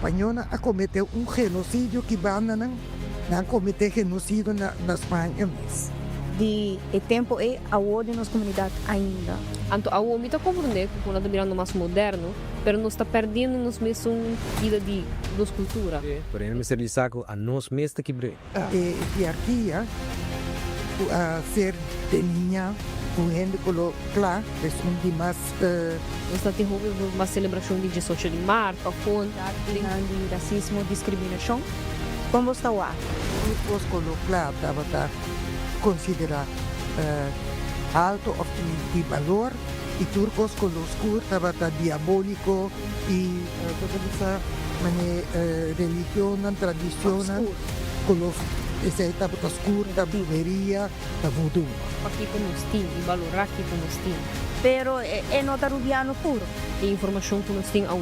espanhola a cometer genocídio que vai não cometer genocídio na Espanha mesmo. O tempo é a ordem nas comunidades ainda. Anto a uomo está compreender que quando mirando mais moderno, pero nos está perdendo nos mesmos ida de dos cultura. Por aí me ser saco a nós mesmo que bre. E aqui a ser de niña com gente colo claro, é de mais Nós está tendo uma celebração de 18 de março, a fonte De racismo, discriminação. Como está lá? os colo claro estava considerar alto ou de valor e turcos colo escuro estava diabólico e toda essa religião, tradição colo esse estava escuro, da brujeria, da voodoo. aqui com nós tem, e valorar aqui com nós tem. Pero é nota rubiano puro. E informação que nós tem ao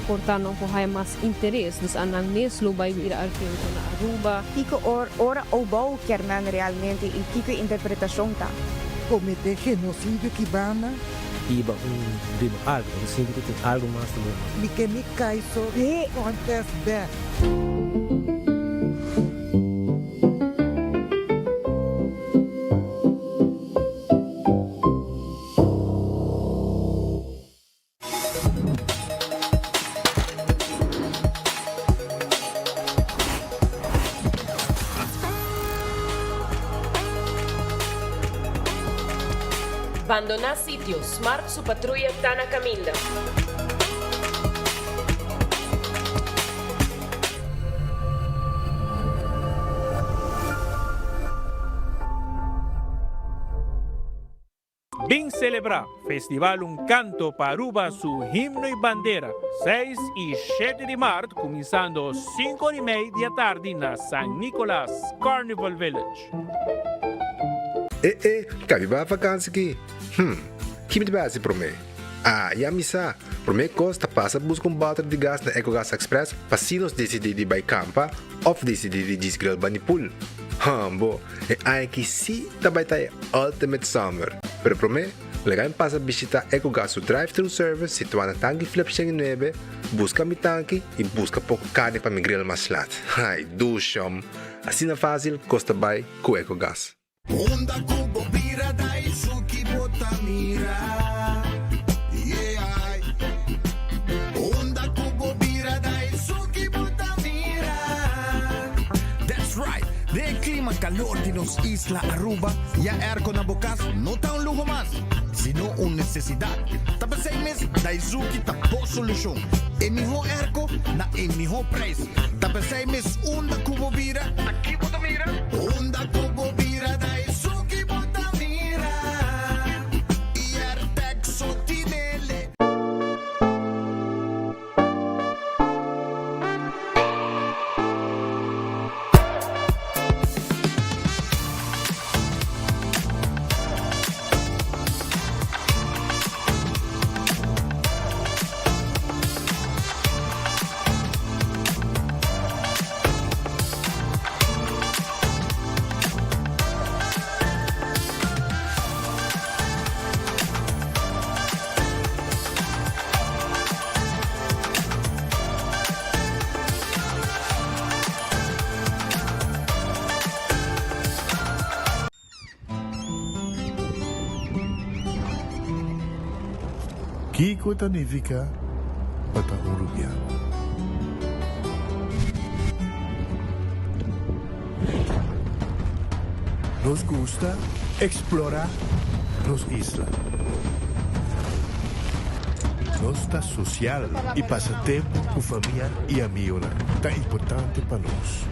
portanto não corre mais interesse dos anang mesmo vai ir a arqueologia na Aruba. Kiko ora o bom que realmente e kiko interpretação tá. Cometer genocídio que vai Iba diba algo, eu sinto que tem algo mais também. que me cai só acontece bem. Abandonar sitio, Smart su patrulla está na caminda. Vem celebrar Festival Canto Paruba su himno e bandeira 6 e 7 de março, começando 5:30 da tarde na San Nicolas Carnival Village. Cabe ba vakansie aqui? Que me base para mim? E a missa, para mim costa passa buscar balde de gás na EcoGas Express para se nós decidir de ir campa ou decidir de desgrill banipul. Bo, aqui sim também tá Ultimate Summer. Pero para mim, legal passa visitar EcoGas o drive-thru service situado na tanque Flip 9, busca mi tanque e busca pouco carne para me grill mais lat. Ai, dushom. Assim é fácil, costa bem com EcoGas. Onda kubo bira dai suki botamira. Yeah. Onda kubo bira dai suki botamira. That's right. De clima calor de nos isla Aruba, ya airco na bocas no tá lujo más, sino necesidad. Tapa 6 meses, dai suki tapo solução. E mijo airco na e mijo preço. Tapa 6 meses, onda kubo bira. Aqui botamira. Onda kubo bira dai. Kiko Tanifica Pata Urubiano. Nos gusta explorar nos islas. Nos está social e passatempo com família e amigos. Tá importante para nós.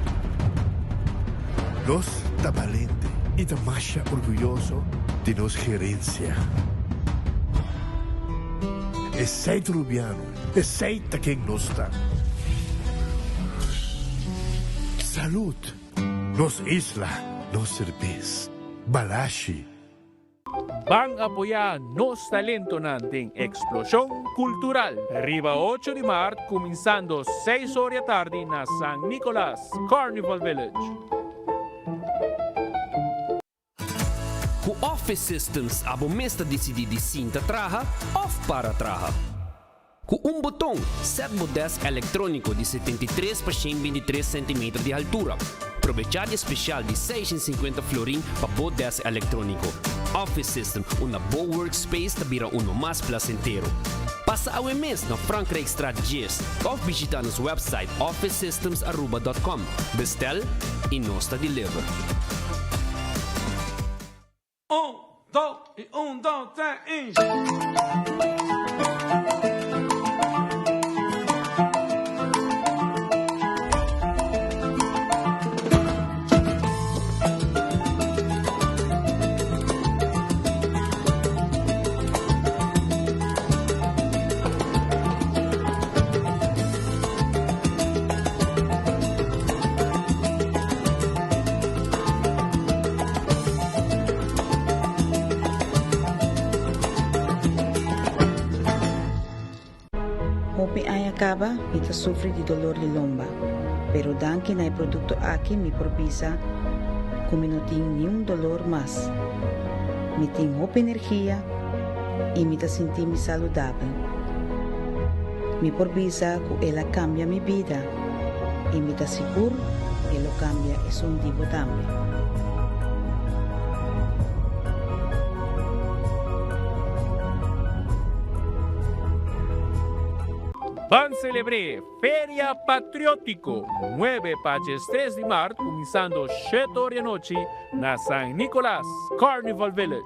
Nós tá valente e tá mais orgulhoso de nossa gerência. Aceita Rubiano, aceita quem nós está. Salud, nos isla, nos cerveza, balashi. Van apoiar nos talento nating Explosão Cultural. Arriba 8 de março, começando 6 horas da tarde na San Nicolas Carnival Village. Ku Office Systems abo mesta decidi de cinta traha of para traha. Com um botão, servo desk eletrônico de 73 por 123 cm de altura. Aproveitar especial de 650 florin para o desk eletrônico. Office System, uma boa workspace que vira mais placentero. Passa ao mês na Frankrijk Strategies ou visita nosso website officesystems.com. Bestel e nós deliver. 1, 2 e 1, 2, 3 e... Hopi ay acaba, ita sufre de dolor de lomba. Pero dan que na producto aquí me provisa, como no tengo ni un dolor más. Me tengo hopi energía y me senti me saludable. Me provisa que ela cambia mi vida y me da seguro que lo cambia es un divo también. Van celebre Feria Patriótico 9 paches 3 de marzo, começando 7 horas da noite na San Nicolás Carnival Village.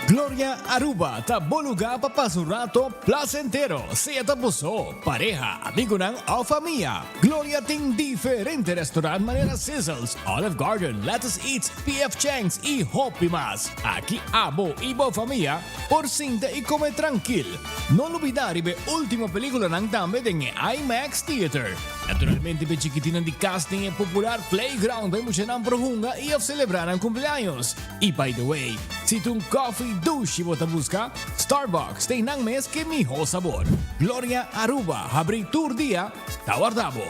Gloria Aruba, tabo lugar para pasar un rato placentero. Sea tapuso, pareja, amigo ng o familia. Gloria ting diferente restaurant manera Sizzles, Olive Garden, Lettuce Eats, PF Chang's y Hopi Mas. Aquí abo ibo familia, por cinta y come tranquil. No olvidar ibe última película ng tambe ng IMAX Theater. Naturalmente be chiquitinan di casting e popular playground by mucha ng prohunga y of celebrar ang cumpleaños. Y by the way, si tung coffee douche bota busca, Starbucks tem nang mes que miho sabor. Gloria Aruba, habri tour dia, tawardabo.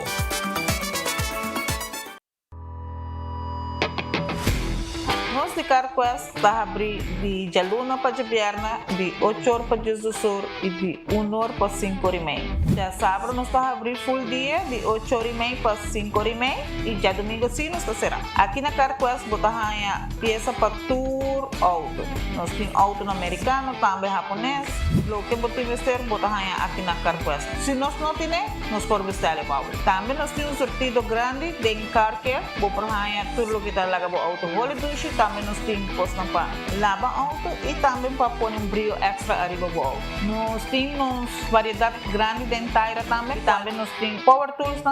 Nós de Carquest está abrir de Jaluna para Jabierna, de 8 horas para Jesus e de 1 hora para 5 horas e meia. Já sábado nós está abrir full dia, de 8 horas e meia para 5 horas e meia, e já domingo sim nós está será. Aqui na Carquest bota a peça para tour auto. Nós temos auto americano, também japonês. Lo que bota investir bota aqui na Carquest. Se nós não temos, nós podemos vestir o auto. Também nós temos um sortido grande de car care, bota tudo lo que está lá para auto. Vole duche também nós temos posto para lavar auto e também para pôr um brilho extra arriba do auto. Nós temos variedade grande de inteira também. Também nós temos power tools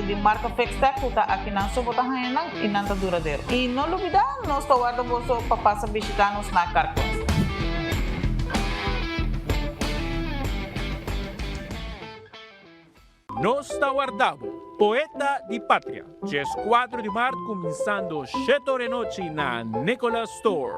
de marca Fextech, que está aqui na sua bota e não está duradouro. E não olvidar, nós estamos guardando para passar visitar nos na Carquest. Nos guardamos, Poeta de Patria, 4 de março, começando 7 horas da noite na Nicolás Store.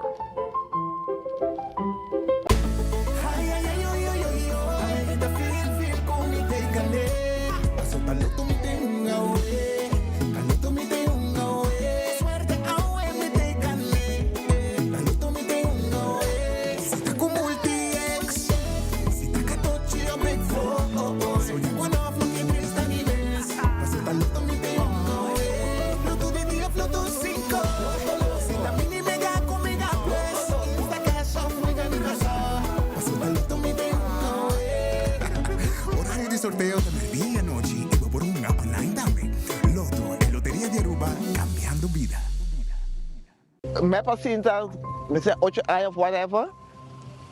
Sorteo de medianoche y por una online también. Loto y Lotería de Aruba, cambiando vida. Me paciência, me say 8 horas of whatever,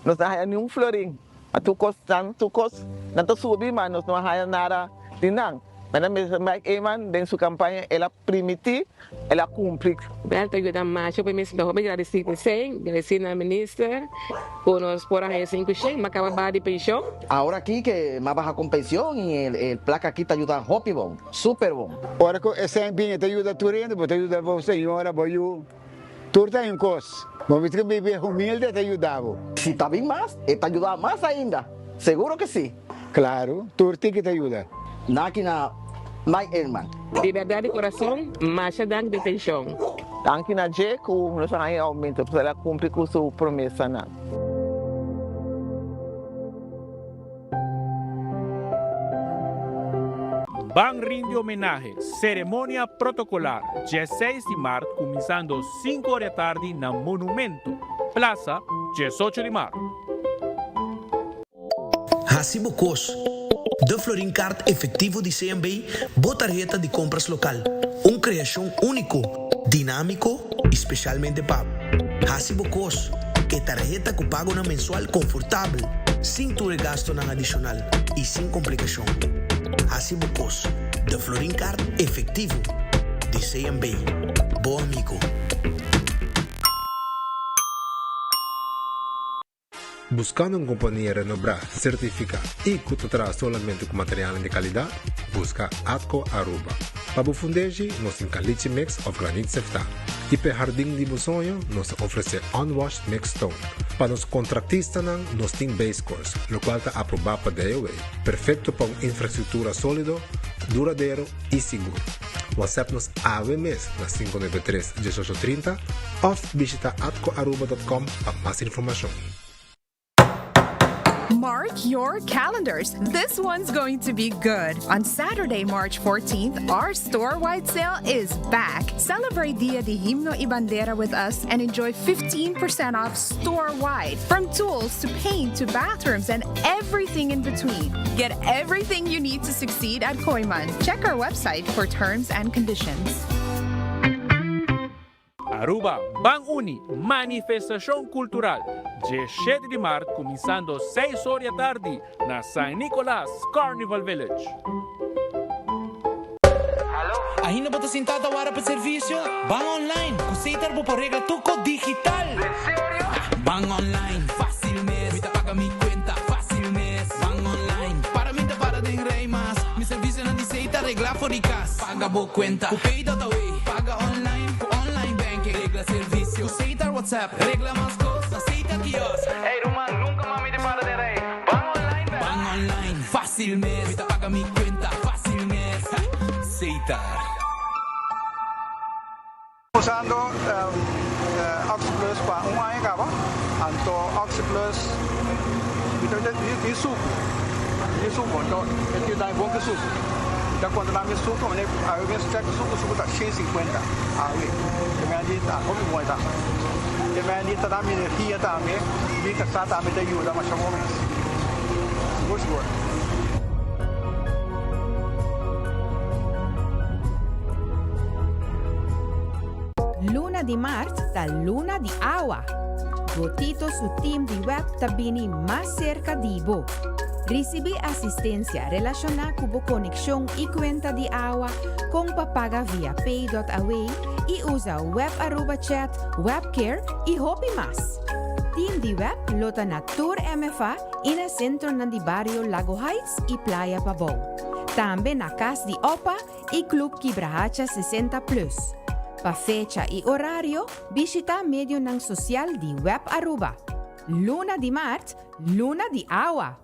nós não há florim. A tu cos, não tu subir, mas nós não há nada de não. Mas Mike Eman, em sua campanha, ela permitiu, ela cumpre. Wel, te ayuda más. Yo permiso de joven, agradecer a minister, por nos por ahí 5 6, me acaba de bajar de pensión. Ahora aquí que más baja con pensión y el placa aquí te ayuda Hopi bom, super bom. Ahora que esse bem te ajuda turendo, te ajuda você senhora, boiu. Turta em cos. Mas que bebê humilde te ajudava. Si está bien más, te ayuda más ainda. Seguro que sí. Claro, turti que te ajuda. Naki na Mike Elman. De verdade de coração, mais dank de pensión. Danke na Jeco, nós vamos aumento, porque ela cumpre com sua promessa, não. Van rinde homenaje, ceremonia protocolar, 16 de marzo, começando 5 da tarde na Monumento, Plaza, 18 de marzo. Hasibo Cos, de Florin Card efectivo de CMB, botarjeta de compras local. Uma criação único, dinâmico, especialmente para Hasibo Cos, que tarjeta que pago na mensual confortável, sem tu gasto na adicional e sem complicação. Hasibo Cos, de Florin Card efectivo de CMB. Bom amigo. Buscando uma companhia renombrada, certificada e que te traz solamente com material de qualidade, busca Atco Aruba. Para o fundejo, nós temos caliche mix of granite sefta. E para jardim de sonho, nós oferecemos unwashed mix stone. Para os contratistas, nós temos base course, o qual está aprovado para DOA. Perfeito para uma infraestrutura sólida, duradouro e seguro. WhatsApp nos AVMS na 593-1830 ou visita atcoaruba.com para mais informação. Mark your calendars. This one's going to be good. On Saturday, March 14th, our store-wide sale is back. Celebrate Dia de Himno y Bandera with us and enjoy 15% off store-wide. From tools to paint to bathrooms and everything in between. Get everything you need to succeed at Koiman. Check our website for terms and conditions. Aruba, Ban Uni, manifestação cultural, 17 de março, começando 6 horas da tarde, na San Nicolás Carnival Village. Ainda bota sentada hora para serviço? Ban online, aceitar por regra tuco digital. ¿En serio? Ban online, fácil mes, me paga mi cuenta, fácil mes. Ban online, para mí te para de rey más. Mi servicio no dice regla fóricas, paga por cuenta. Pay away, paga online. Regla servicio, aceita WhatsApp, regla más cosas, aceita kiosco. Hey Roman, nunca mami te para de rey. Van online, ¿verdad? Van online, fácil mes. Me te paga mi cuenta, fácil mes. Aceita. Usando Oxyplus para un año acaba, anto Oxyplus itu suco, então ele dá bom que suco. Então quando lá me suco, eu me suco tá 150 aí. Kemudian tak, kami buat tak. Kemudian tak kami dia tak kami, dia kesat kami dah yuda macam mana. Good. Luna di Marte da Luna di Awa. Gotito su team di web tabini más cerca di bo. Recibe asistencia relacionada con conexión y cuenta de agua con papaga via pay.away y usa web Aruba chat, webcare y Hopi más. Team de web lota na Tour MFA y na centro na di barrio Lago Heights y Playa Babón. También na Cas di Opa y Club Kibrahacha 60+. Pa fecha y horario, visita medio ng social di web Aruba. Luna di Marte, Luna di Agua.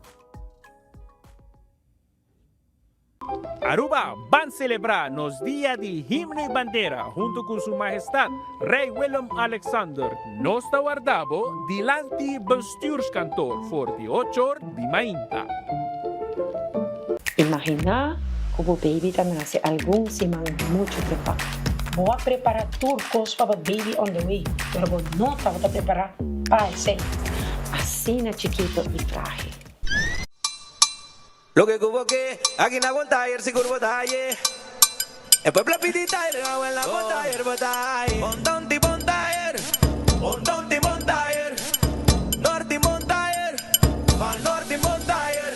Aruba van celebrar nos Dia de Himno y Bandera junto con su majestad Rey Willem Alexander. Nos está guardado delante bestuurskantoor voor die 8 horas de mainta. Imagina como baby nace algún simán mucho preparo. Voy a preparar turcos para baby on the way, pero voy no te voy a preparar para el ser. Así na chiquito y traje. Lo que cubo que aquí na Bontayer si curvo talle. El pueblo pitita y le hago en la Bontayer Bontayer. Bontonti Bontayer, Bontonti Bontayer, Norti Bontayer, Van Norti Bontayer.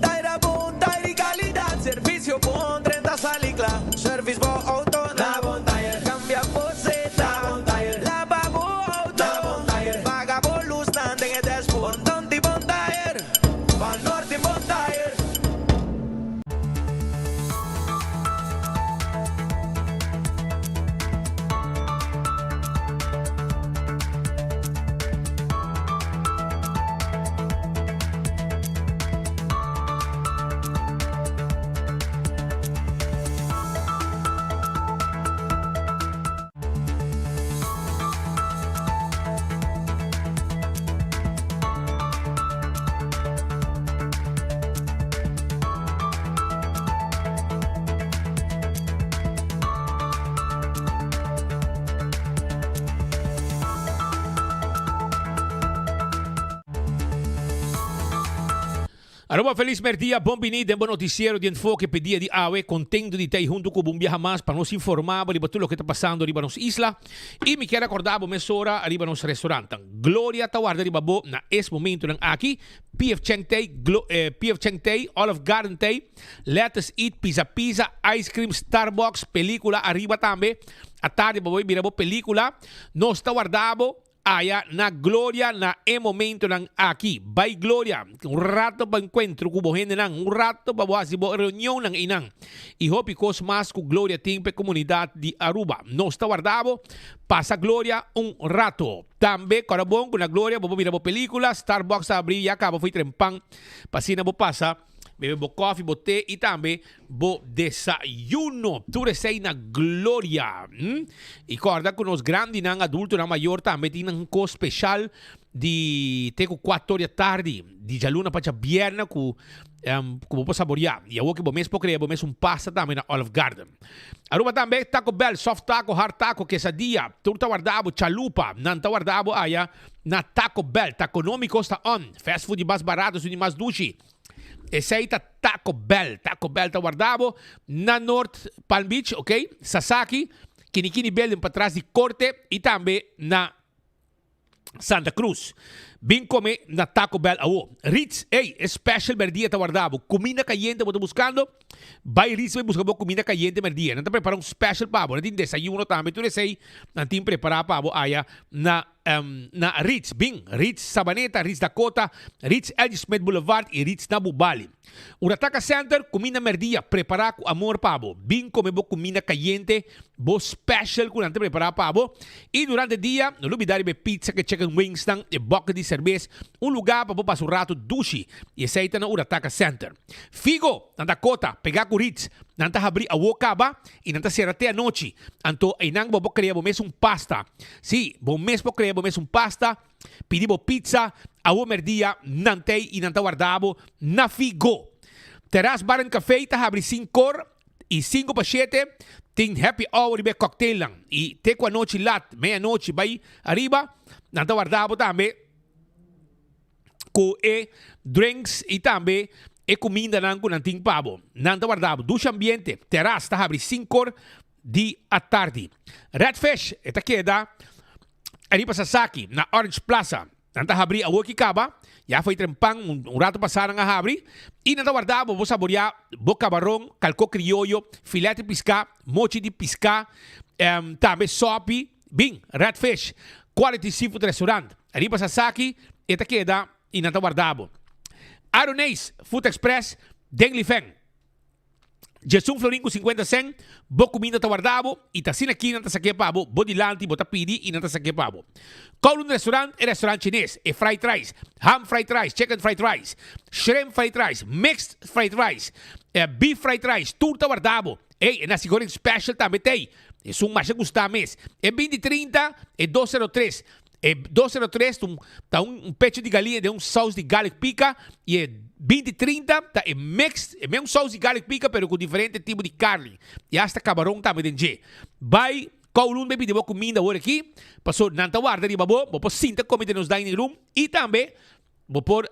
Taira Bontayer y calidad, servicio Bontayer. Aruba, feliz merdia, bom venido en buen noticiero de enfoque pedía de AWE, contento de estar junto con un viaje más para nos informar de todo lo que está pasando arriba nos isla. Y me quiero acordar, mes hora arriba nos restaurante. Gloria Tawarda arriba bo, na es momento ng aquí, PF Cheng Tay, Olive Garden Tay, Let Us Eat, Pizza, Ice Cream, Starbucks, película arriba también. A tarde, mira bo película, nos Tawardabo, aya na Gloria na momento ng aki. By Gloria, un rato pa encuentro kubo gente nang, un rato pa wasi bo reunião ng inang. E hope because mas ku Gloria timpe comunidad di Aruba. Nos tawardabo, pasa Gloria un rato. Tambe karabong kuna Gloria, bo mira bo pelikula, Starbucks abri ya acaba foi trempang. Pasina bo pasa. Bebe bo coffee, bo té e também bo desayuno. Tu resei na Gloria. E corda que os grandes e adultos na maior também tem um co especial de teco 4 da tarde. De jaluna para viernes que vou saborear. E eu que vou mesmo criar, vou mesmo pasta também na Olive Garden. Aruba também Taco Bell, soft taco, hard taco, quesadilla. Tu tá guardado chalupa, não tá guardado aya na Taco Bell. Tá econômico está on. Fast food mais barato, e mais duche. Esse aí tá Taco Bell tá guardado na North Palm Beach, ok? Sasaki, Kinikini Building para trás de Corte e também na Santa Cruz. Bem comer na Taco Bell. Ritz, special merdia tá guardado. Comida caliente, você buscando? Vai Ritz, vai buscar comida caliente merdia. Não tá preparando special pavo, não tem desayuno também. Tu sei, não tem preparar pavo aya na Ritz, Ritz Sabaneta, Ritz Dakota, Ritz L.G. Smith Boulevard e Ritz Nabubali. Urataka Center, comida merdia, preparar com amor pavo. Bem comer comida caliente, bo special com ante preparar pavo. E durante o dia, não olvidar de pizza, que chicken wings, e boca de cerveja, lugar para passar um rato dushi. E esse aí tá na Urataka Center. Figo, na Dakota, pegar com Ritz, nanta abrir a wokaba e nanta ser até a noite. Anto, aí não vou criar mesmo pasta. Sim, vou mesmo criar mesmo pasta, pedimos pizza, a merdia, nantei e nanta guardabo na Figo. Terras Bar and Café, tá abre 5 e 5 para 7, tem happy hour e cocktail lang. E teco a noite lat, meia-noite, vai arriba, nanta guardabo também, com drinks e também e comida nang com nanting pavo. Nanta guardabo, ducha ambiente, terras tá abre 5 de a tarde. Redfish, esta queda, ali para Sasaki, na Orange Plaza. Nanta abri a Wokikaba, já foi trempang, rato passaram a abrir. E nanta guardava, vou saborear, boca barrão, calco criollo, filete de pisca, mochi de pisca, também sopi, bem, Redfish, Quality Seafood Restaurant. Ali para Sasaki, esta queda, e nanta guardava. Aronês, Food Express, Deng Lifeng. Jesum Florinco 50 cent, bo comida ta guardavo, e ta sin aqui nanta saque pavo, bo dilanti, bo ta pidi, e nanta saque pavo. Kowloon Restaurant, restaurant chinês, e fried rice, ham fried rice, chicken fried rice, shrimp fried rice, mixed fried rice, beef fried rice, tudo ta guardavo. E na sigurang special também tem. E sum mais gostar mês. E 2030 e 203. E 203 tá pecho de galinha de sauce de garlic pica e 2030 tá mixed, é mesmo sauce de garlic pica, pero com diferente tipo de carne. E hasta camarão também tem. Vai Kowloon baby de boa comida agora aqui. Passou nanta guarda de babo, vou pôr cinta comida nos dining room e também vou pôr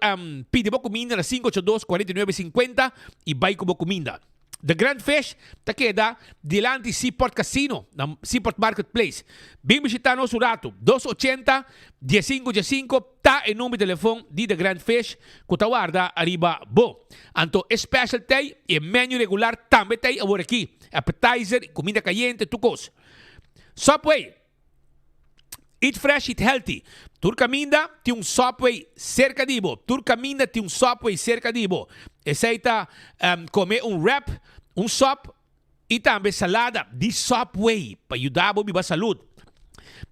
pedir boa comida na 582-4950 e vai com boa comida. The Grand Fish, ta queda dilante Seaport Casino, na Seaport Marketplace. Bem visitar nosso rato, 280-1515, ta em nome de telefone de The Grand Fish, que ta guarda arriba bo. Anto, special tay e menu regular também tay agora aqui. Appetizer, comida caliente, tucos. Subway, eat fresh, eat healthy. Turcaminda tem Subway cerca de bo. Turcaminda tem Subway cerca de bo. Aceita comer wrap, sop e também salada de Subway para ajudar a viver a saúde.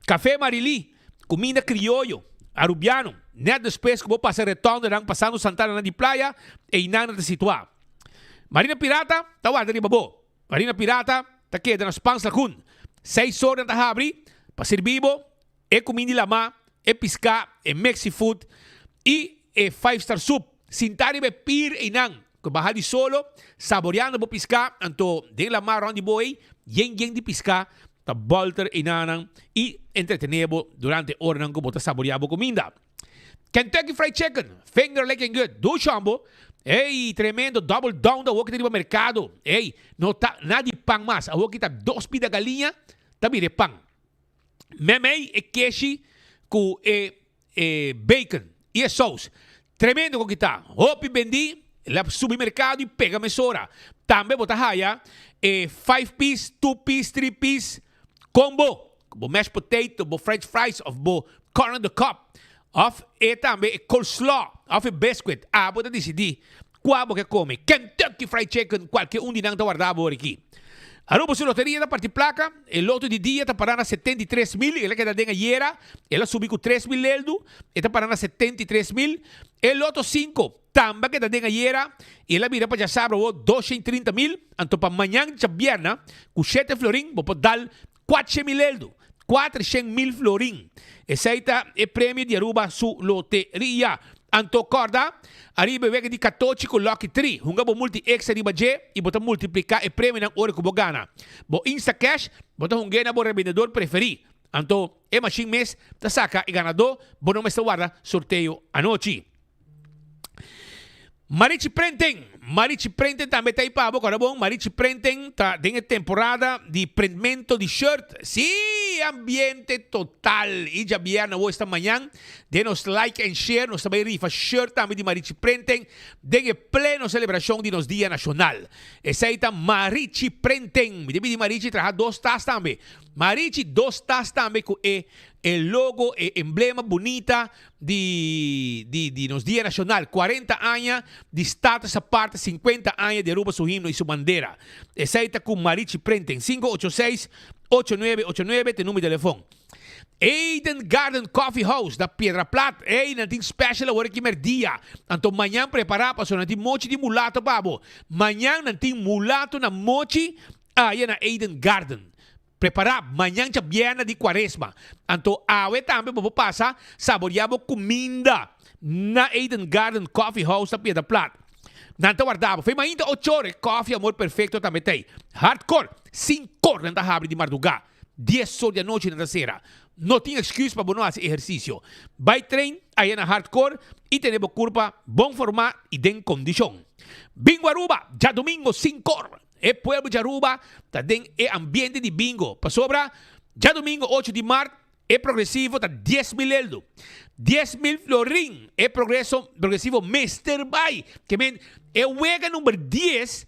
Café Marili, comida criollo, arubiano. Net depois que vou passar retorno, passando Santana de Praia e inana de situar. Marina Pirata, tá guarda de babo. Marina Pirata, tá queda nas Pans Lagoon. 6 horas na abri, para servir e comida lama, e pisca, e Mexi Food e 5-star soup. Sintari be pir inang. Kung bahal di solo, saboreando bo pisca, anto den la maron di boy, yen di pisca, ta bolter inanang, e entretenebo durante ora nang kubota saboreabo comida. Kentucky Fried Chicken, finger licking good, do shambo, Ei, tremendo, double down da woki do mercado. Ei, não tá nada de pão mais. A woki tá 2 pida galinha, também de pão. Memei e queijo com bacon e sauce. Tremendo com que tá. Hopi bendi, lá supermercado e pega mesora. Também bota raia, 5 piece, 2 piece, 3 piece, combo. Bo mashed potato, bo french fries, of bo corn on the cob. Of também coleslaw, of biscuit. Bota decidir qual que come. Kentucky Fried Chicken, qualquer de não tá guardado aqui. Aruba su loteria da parte placa, il loto di dia sta parando a 73.000, ela que da denga iera, ela subiu com 3.000 eldo, e sta parando a 73.000, e loto 5, tamba que da denga iera, ela vira para já sabe, 230.000, então para amanhã, já vierna, com 7 florim, vou dar 4.000 eldo, 400.000 florim. Esse aí é o prêmio de Aruba su loteria. Anto corda, arriba vega di 14 con Lucky 3. Hunga bo multi extra riba J e bota multiplicar e prêmio ng ore ko bo gana. Bo Insta Cash, bota hungena bo revendedor preferi. Anto e machine mes, ta saca e ganador, bo no mes ta guarda sorteio anoche. Marichi Prenten também tá aí para boca, bom? Marichi Prenten tá dentro temporada de prendimento de shirt. Sí, ambiente total. E já vieram hoje esta manhã. Denos like and share. Nós também rifa shirt também de Marichi Prenten. Dentro pleno celebração de nos Dia Nacional. Essa aí tá Marichi Prenten. Me de Marichi traja 2 tas também. Marichi 2 tas também com el logo, el emblema bonita de nos Dia Nacional. 40 años de status essa parte, 50 años de Aruba su himno y su bandera. Esa está con Marichi Prenten, 586-8989, te número de teléfono. Eden Garden Coffee House da Piedra Plata. Natin special agora que dia. Então amanhã preparar para natin mochi de mulato babo. Amanhã natin mulato na mochi aí na Eden Garden. Preparar amanhã já viena de quaresma. Então awe também vou passar saborear comida na Eden Garden Coffee House da Piedra Plata. Nanta guardava. Foi ainda 8 horas. Coffee amor perfeito também tem. Hardcore. 5 horas nanta abre de madrugada. 10 horas da noite nanta sera. Não tinha excuse para não fazer exercício. Vai trein aí na hardcore e temos curva bom formato e den condição. Bingo Aruba, já domingo 5 horas. É pueblo de Aruba, tá den ambiente de bingo. Para sobra, já domingo 8 de março, é progressivo, tá 10.000 eldo. 10.000 florim, é progressivo Mr. Bay. Que men, é o wega número 10,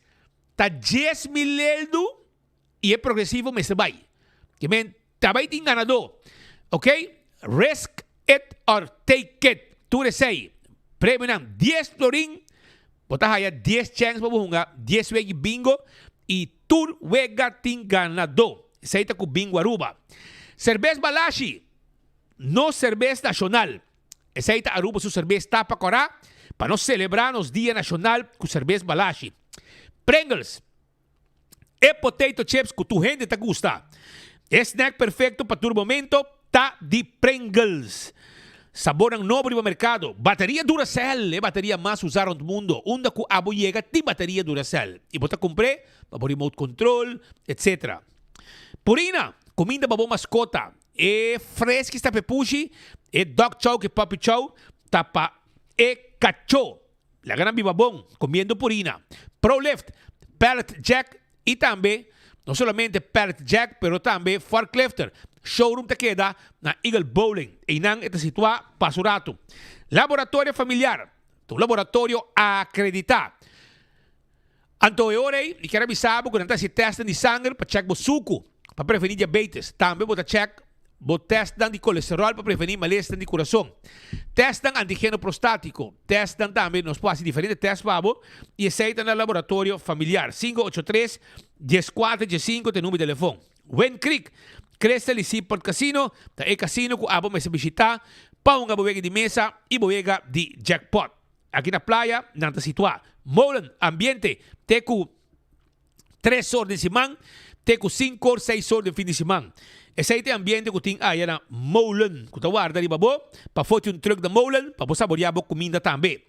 tá 10.000 eldo e é progressivo Mr. Bay. Que men, também tem ganador. Ok? Risk it or take it. Tu sei. Prêmio ng 10 florim. Bota haya 10 chance para buhunga. 10 wegi bingo. E tur wega ting ganador. Seita com bingo Aruba. Cerveza Balashi. No cerveza nacional. Seita Aruba su cerveza tapa corá. Para nos celebrar nos Dia Nacional com cerveza Balashi. Pringles. E potato chips que tu gente te gusta. Snack perfecto para tu momento. Tá de Pringles. Sabor ang nobre no mercado. Bateria Duracell. É bateria mais usada no mundo. Onda com a boiega tem bateria Duracell. E bota comprei para remote control, etc. Purina. Comida para boa mascota. É fresca está pepushi. É dog chow que puppy chow. Tapa é cacho. La gran viva bom. Comiendo Purina. ProLift. Pallet Jack. E também, não somente Pallet Jack, pero também forklifter. Showroom te queda na Eagle Bowling. E nang ito situa Pasurato. Laboratório familiar. Tu laboratório acreditado. Anto e orei, e quero avisar que não se testam de sangue para check o suco, para prevenir diabetes. Também vou check o testam de colesterol para prevenir malestar de coração. Testam antígeno prostático. Testam também, nos pode fazer diferentes testes para e aceitam no laboratório familiar. 583-14-15, tem número de telefone. Wen Creek. Cresta li Seaport Casino, ta e casino ku abo may sa bisita, pa nga buwega di mesa, i buwega di jackpot. Aqui na playa, nanta situa. Molen, ambiente, teku 3 horas de semana, teku 5 or 6 horas de fin de semana. Esse aí ambiente que tem aí na Molen, que tá guarda ali babo, pa foto um truck da Molen, pa saborear bo comida também.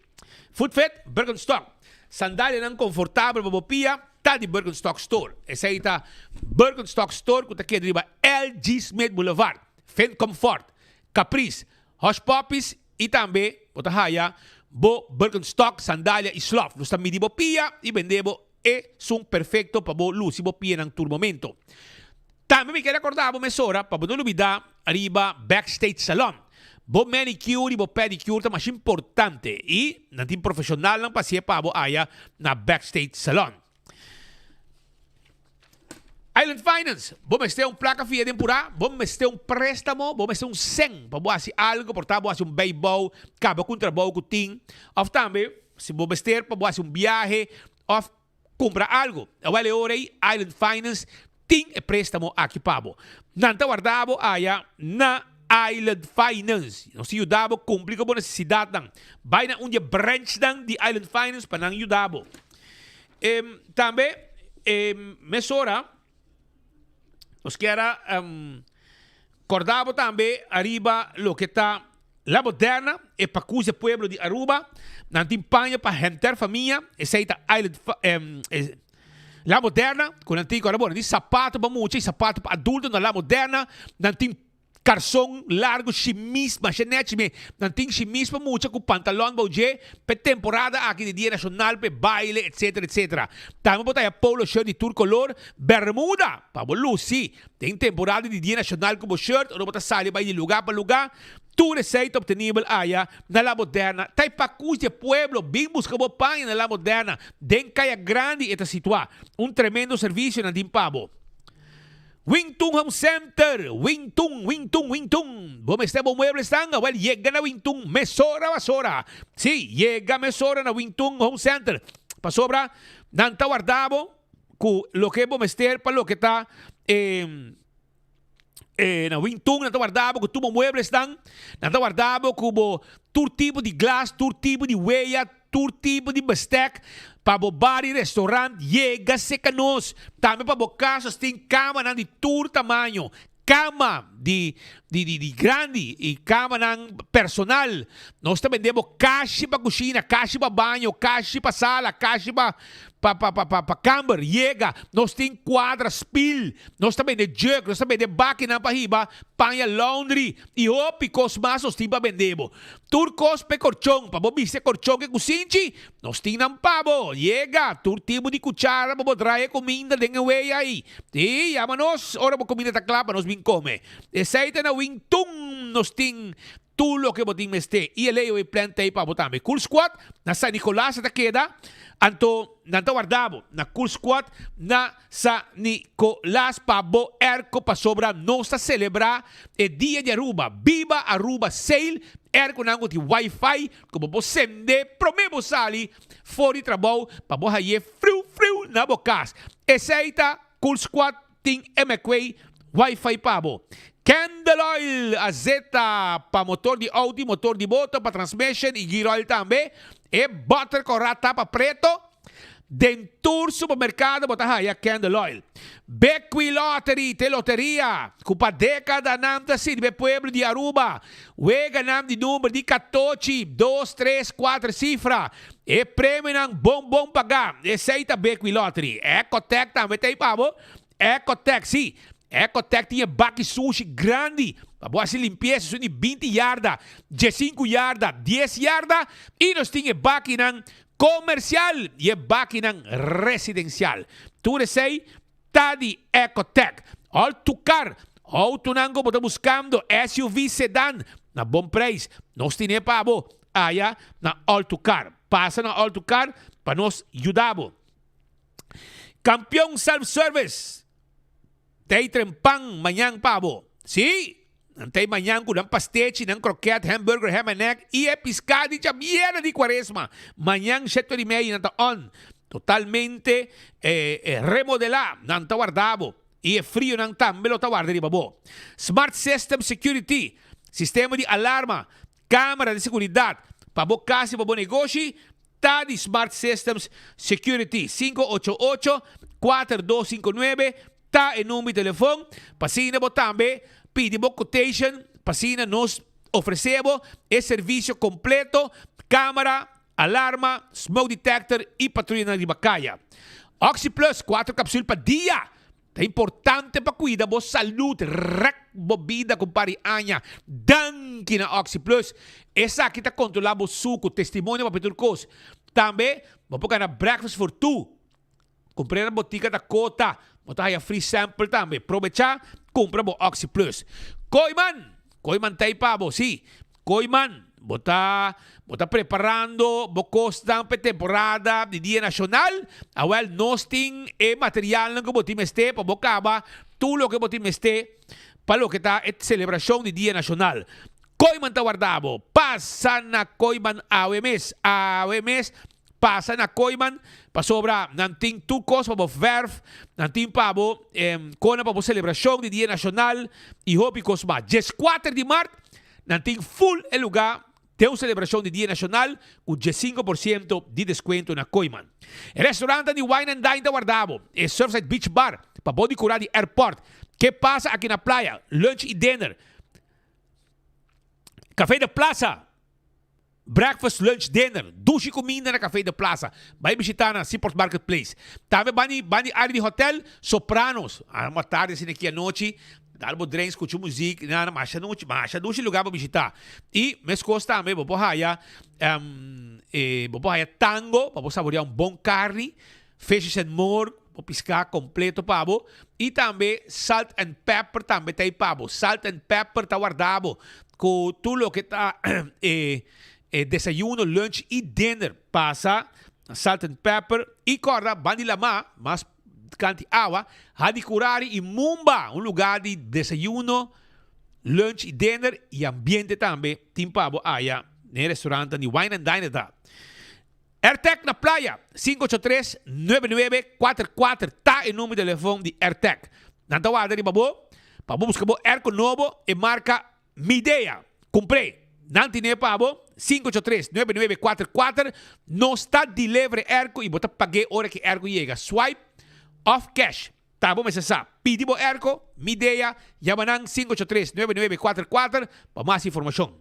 Food Fed, Birkenstock. Sandália não confortável, babo pia, tá de Birkenstock Store. Esse aí tá Birkenstock Store, que tá aqui arriba LG Smith Boulevard, Fend Comfort, Caprice, Hush Puppies e também, bota haya, bo Birkenstock, sandália e sloth. Nós também dibo pia e vendemos e são perfeito para bo luz e bo pia ng tur momento. Também me quero acordar bo mesora para bo não olvidar arriba Backstage Salon. Bo manicure e bo pedicure tá mais importante e natin profissional lang pasia pa bo aya na Backstage Salon. Island Finance, vamos ter placa fia temporada, vamos ter préstamo, vamos ter 100 para boas algo, portar boas beisebol, cabo contra bol kuting, ou também se vamos ter para boas viaje, ou comprar algo. Awale orei Island Finance ting e préstamo aqui pabo. Nanta guardabo aya na Island Finance. Não se ajudabo cumprir com a necessidade dan. Vai na onde branch dan de Island Finance para não ajudabo. Também mesora nos quera acordavo também arriba lo que está La Moderna e para cuja pueblo de Aruba na timpanha para gente família essa Island La Moderna com antigo agora de sapato para muito sapato para adulto na La Moderna na tim calção largo chimis machinete me na tim chimis para muito com pantalão bouje para temporada aqui de dia nacional para baile etc. Também botar polo shirt de tour color bermuda para luci tem temporada de dia nacional com shirt ou botar saia vai de lugar para lugar. Tu receita obtenível aya na La Moderna. Tai pacus de pueblo, bem busca bo panha na La Moderna. Den caia grande eta situa. Tremendo serviço na Dimpabo. Wingtung Home Center. Wingtung. Vamos estar bom muebles tanga. Well, llega na Wingtung. Mesora basora. Sí, llega mesora na Wingtung Home Center. Pasobra, nanta guardabo. Ku lo que vamos estar para lo que está na Wingtung, nanta guardavo com tubo muebles dan, nanta guardavo com tur tipo de glass, tur tipo de huella, tur tipo de bestek, para bo bar e restaurante, llega secanos, também para bo casas tem cama nan de tur tamanho, cama de grande e cama nan personal. Nós também vendemos caixa para cozinha, caixa para banho, caixa para sala, caixa para camber, llega, nós tem quadra, spill, nós também de jug, nós também de máquina para riba, panha laundry, e opicos mas nós tem para vendemos. Turcos pe corchão, para bobiste corchão que cozinha, nós tem nan pabo, llega, tur tipo de cuchara para trazer comida de away aí. E yamanos, ora para comida ta clapa, nós vim come. Essa aí na Wingtung, nós tem tudo que botim este e eleo e planta aí para botar. Cool Squad na San Nicolás ta queda. Anto nanta guardavo na Cool Squad na San Nicolás para bo erco para sobra nossa celebrar e dia de Aruba. Viva Aruba Sale. Erco nango de Wi-Fi como bo sende promebo sali fora de trabalho para bo haye frio na bocas. Essa aí tá Cool Squad ting MQA Wi-Fi pabo. Candle Oil, azeta para motor de auto, motor de moto, para transmission e gear oil também. E butter corrata para preto. Dentur supermercado, botar aí Candle Oil. Bequi Lottery, te loteria. Cupa década namta si de pueblo de Aruba. Wega nam de número de 14, 2, 3, 4 cifra. E prêmio nang bom pagar. Eceita Bequi Lottery. Ecotec também tem pavo. Ecotec, sim. Ecotec tinha baque sushi grande. A boa se limpeza são de 20 yarda, 15 yarda, 10 yarda. E nós tínhamos baque comercial e baque residencial. Tu sei, tá de Ecotec. Altucar, autonango, bota buscando SUV sedan na bom preço. Nós tínhamos pabo aí na Altucar. Passa na Altucar para nós ajudar. Campeão Self-Service. Tay trempang manyang pabo. Si, antay manyang kunang pastechi ng croquette, hamburger, ham and egg, e piscadi cha biera di Quaresma. Manyang 7:30 na taon. Totalmente remodela ng tawardabo. E frio ng tambelo tawarda di babo. Smart System Security. Sistema de alarma. Câmara de seguridad. Pabo kasi pabo negosyo. Ta di Smart Systems Security. 588-4259. Ta en número de teléfono, pasina botambe, pedimos quotation, pasina nos ofrecemos el servicio completo, cámara, alarma, smoke detector y patrulla de bacaya. Oxy Plus, 4 cápsulas para día. Es importante para cuidar vos salud, vida con pari aña. Dan danki na Oxy Plus. Essa aqui tá controlando o suco, testemunho para Peturcos. Também, vamos na breakfast for two. Comprei na botica da Cota. Bota aí a free sample também. Aproveitar, compra o Oxy Plus. Koiman tayo pa, bo. Si, Koiman, bota preparando, bocos tampe temporada de Dia Nacional. Awel, nosting e material ng kubutim este, pabokaba, tulo que botim este, palo que ta et celebración de Dia Nacional. Koiman tawardabo, pasa na Koiman awemes, pasa na Koiman, pasobra nanting tukos pabo verf, nanting pabo kona pabo celebración de Dia Nacional e hopicos ma. 14 de março, nanting full el lugar tem uma celebração de Dia Nacional com 15% de desconto na Koiman. O restaurante de Wine and Dine da Guardabo é Surfside Beach Bar, para poder curar de airport. Que passa aqui na praia? Lunch e dinner. Café da Plaza. Breakfast, lunch, dinner. Dushi comida na Café da Plaza. Vai visitar na Seaport Marketplace. Também bani área de hotel Sopranos. Uma tarde assim aqui à noite. Dalbo drinks, escutar música, na marcha dushi lugar para visitar. E mes costa também, vou haya tango, para saborear bom carne, fishes and more, para piscar completo pabo. E também salt and pepper também tem pabo. Salt and pepper tá guardado com tudo que tá desayuno, lunch e dinner. Passa salt and pepper e corda banilama, mas canti agua, hadi curari e Mumba, lugar de desayuno, lunch e dinner e ambiente também, timpabo aya, no restaurante de Wine and Dine da. AirTech na playa, 583-9944, tá o número de telefone de AirTech. Nantawada de babo, pabo busca bo airco novo e marca Midea. Comprei. Nantine pabo, 583-9944, não está de livre airco e bota paguei hora que airco chega. Swipe off cash. Tabo mesasa. Pidi bo erco, Midea, yamanang 583-9944 para mais informação.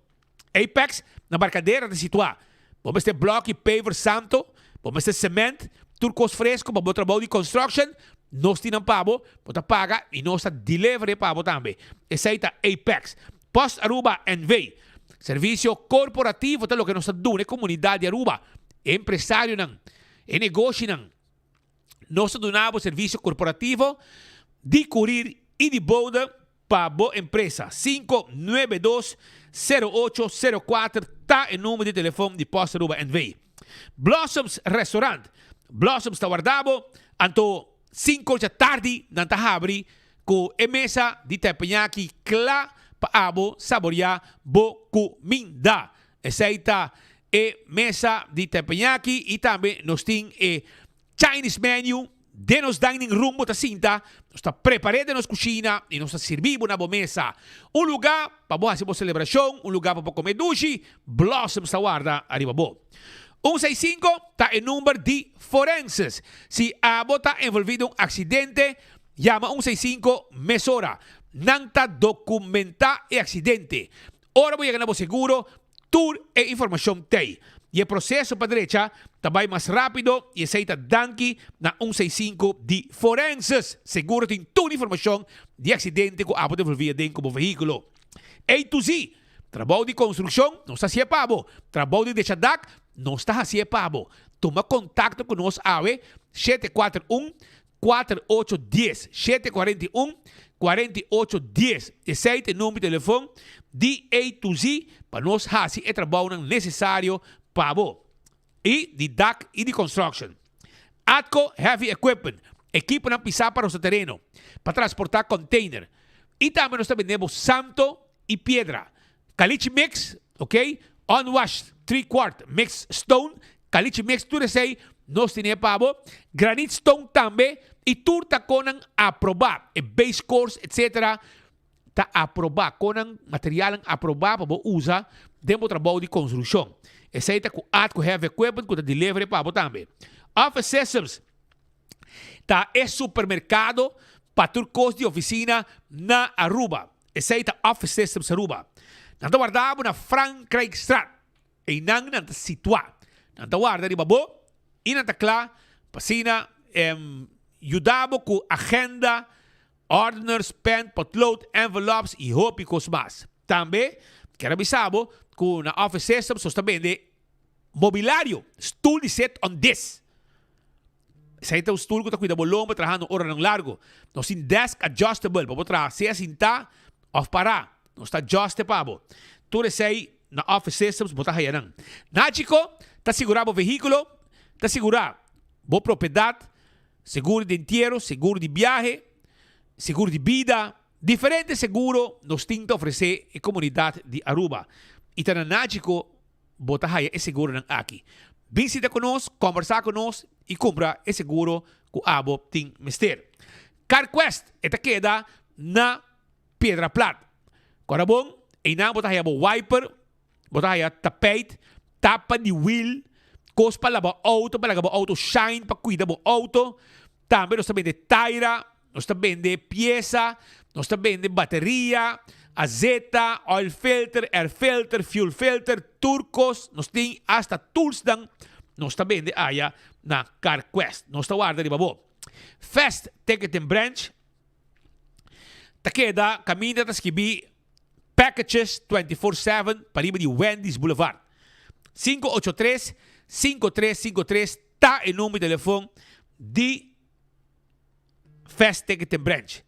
Apex, na barcadeira de situar. Vamos ter bloco e paver santo, vamos ter cement, turcos fresco, para o trabalho de construction, nós temos pabo, para pagar e nós temos delivery pabo também. Essa aí tá Apex. Post Aruba NV. Serviço corporativo, tá o que nós estamos dando, comunidade Aruba, empresário não, e negócio não. Nós donamos serviço corporativo de curir e de boda para boa empresa. 592-0804 está o número de telefone de Posta Aruba NV. Blossoms Restaurant. Blossoms está guardado. Anto 5 da tarde, nanta abri com a mesa de tepeñaki clá para abo saborear bo comida. Essa aí está a mesa de tepeñaki e também nós temos Chinese menu, de nos dining room, bota cinta, nós está preparado na cozinha e nós está servindo na mesa. Lugar para boa celebração, lugar para comer dushi, Blossom está guarda, arriba bo. 165 está o número de forenses. Se a bota envolvido em acidente, llama 165 mesora. Não está documentar o acidente. Ora vou ganhar seguro, tour e informação tem. E o processo para a direita também mais rápido e aceita danki na 165 de forenses. Seguro tem toda a informação de acidente que a pode envolver dentro do veículo. A to Z, trabalho de construção, não está se pabo. Trabalho de deixadak, não está se pabo. Toma contato com nós, AWE, 741-4810. 741-4810. Esse é o número de telefone de A to Z para nós fazer o trabalho necessário pabo e de DAC e de construction. Atco Heavy Equipment, equipo na pisar para o seu terreno, para transportar container. E também nós vendemos santo e pedra. Caliche mix, ok? Unwashed, 3/4 mix stone, caliche mix, tudo isso aí, nós temos pabo. Granite stone também, e tudo está com aprovar, e base course, etc. Está aprovar, com material aprovar para usar dentro do trabalho de construção. Esse aí está com Atco Heavy Equipment, com delivery para também. Office Systems. Está é supermercado para turcos de oficina na Aruba. Esse aí está Office Systems Aruba. Nós guardamos na Frank Craig Strat. E não está situado. Nós guardamos de babo. E nós claro, pasina, ajudamos com agenda, ordiners, pen, potlood, envelopes e hópicos mais. Também, Quero avisabo que na office system só está vende mobiliário, stool de set on this. Sa ito stool ko ta cuida bolong pa trabajando hora ng largo. No sin desk adjustable, pa tra siya sinta off para. No está adjuste pa bo. Tu resei na office systems bota hayanang. Nachiko, ta segura bo veículo, ta segura bo propriedade, seguro de entierro, seguro de viaje, seguro de vida, diferente seguro nos tinta ofrecer a comunidade de Aruba. E ta na Nachiko bota haya e seguro ng aqui. Visita conosco, conversar conosco e compra e seguro que o abo tem mister. CarQuest, esta queda na Pedra Plata. Agora bom, e na bota haya bo wiper, bota haya tapete, tapa de wheel, cos para lavar auto, para lavar auto shine, para cuidar bo auto. Também nós também de taira, nós também de pieza, nós também de bateria, azeta, oil filter, air filter, fuel filter, turcos, nós tem hasta tools dan, nós também de aya na CarQuest. Nós está guarda de babo. Fast Ticket and Branch, takeda, caminha da skibi, packages 24/7, para de Wendy's Boulevard. 583-5353, tá em número de telefone de Fast Ticket and Branch.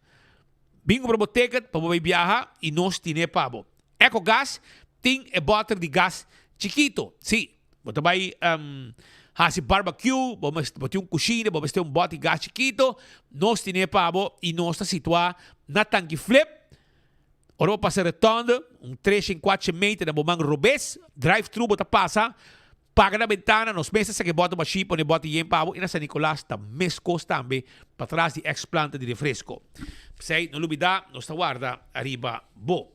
Bingo para o ticket, para o viajar e nós tínhamos pabo. EcoGas tem a bottle de gás chiquito. Sim, você vai fazer barbecue, vamos ter cozinha, vamos ter bote de gás chiquito. Nós tínhamos pabo e nós está situado na tanque flip. Ora passa retonda, 3 em 4 metros na bomang robes, drive-thru bota passa, paga na ventana, nos meses que bota uma chip, onde bota yen pabo, e na San Nicolás está mescos também, para trás de ex-planta de refresco. Sei, não lubida, nós está guarda, arriba, bo.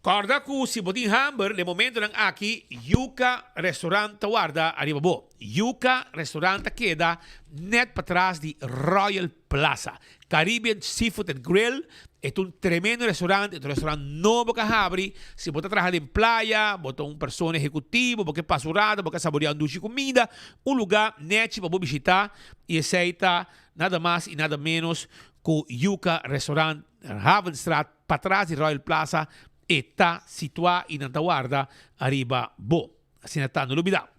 Corda que si botin hamburger, de momento nang aqui, Yuka Restaurant guarda, arriba bo. Yuka Restaurant queda net para trás de Royal Plaza. Caribbean Seafood and Grill es un tremendo restaurante, un restaurante novo que abre. Si você trabalha em playa, bota uma pessoa executiva, porque pasurada, porque saborear um comida, um lugar net para visitar e aceita nada mais e nada menos que Yuka Restaurant, Havenstraat, para trás de Royal Plaza. Está situado em Antaguarda, arriba bo. Assim está, não olvidar.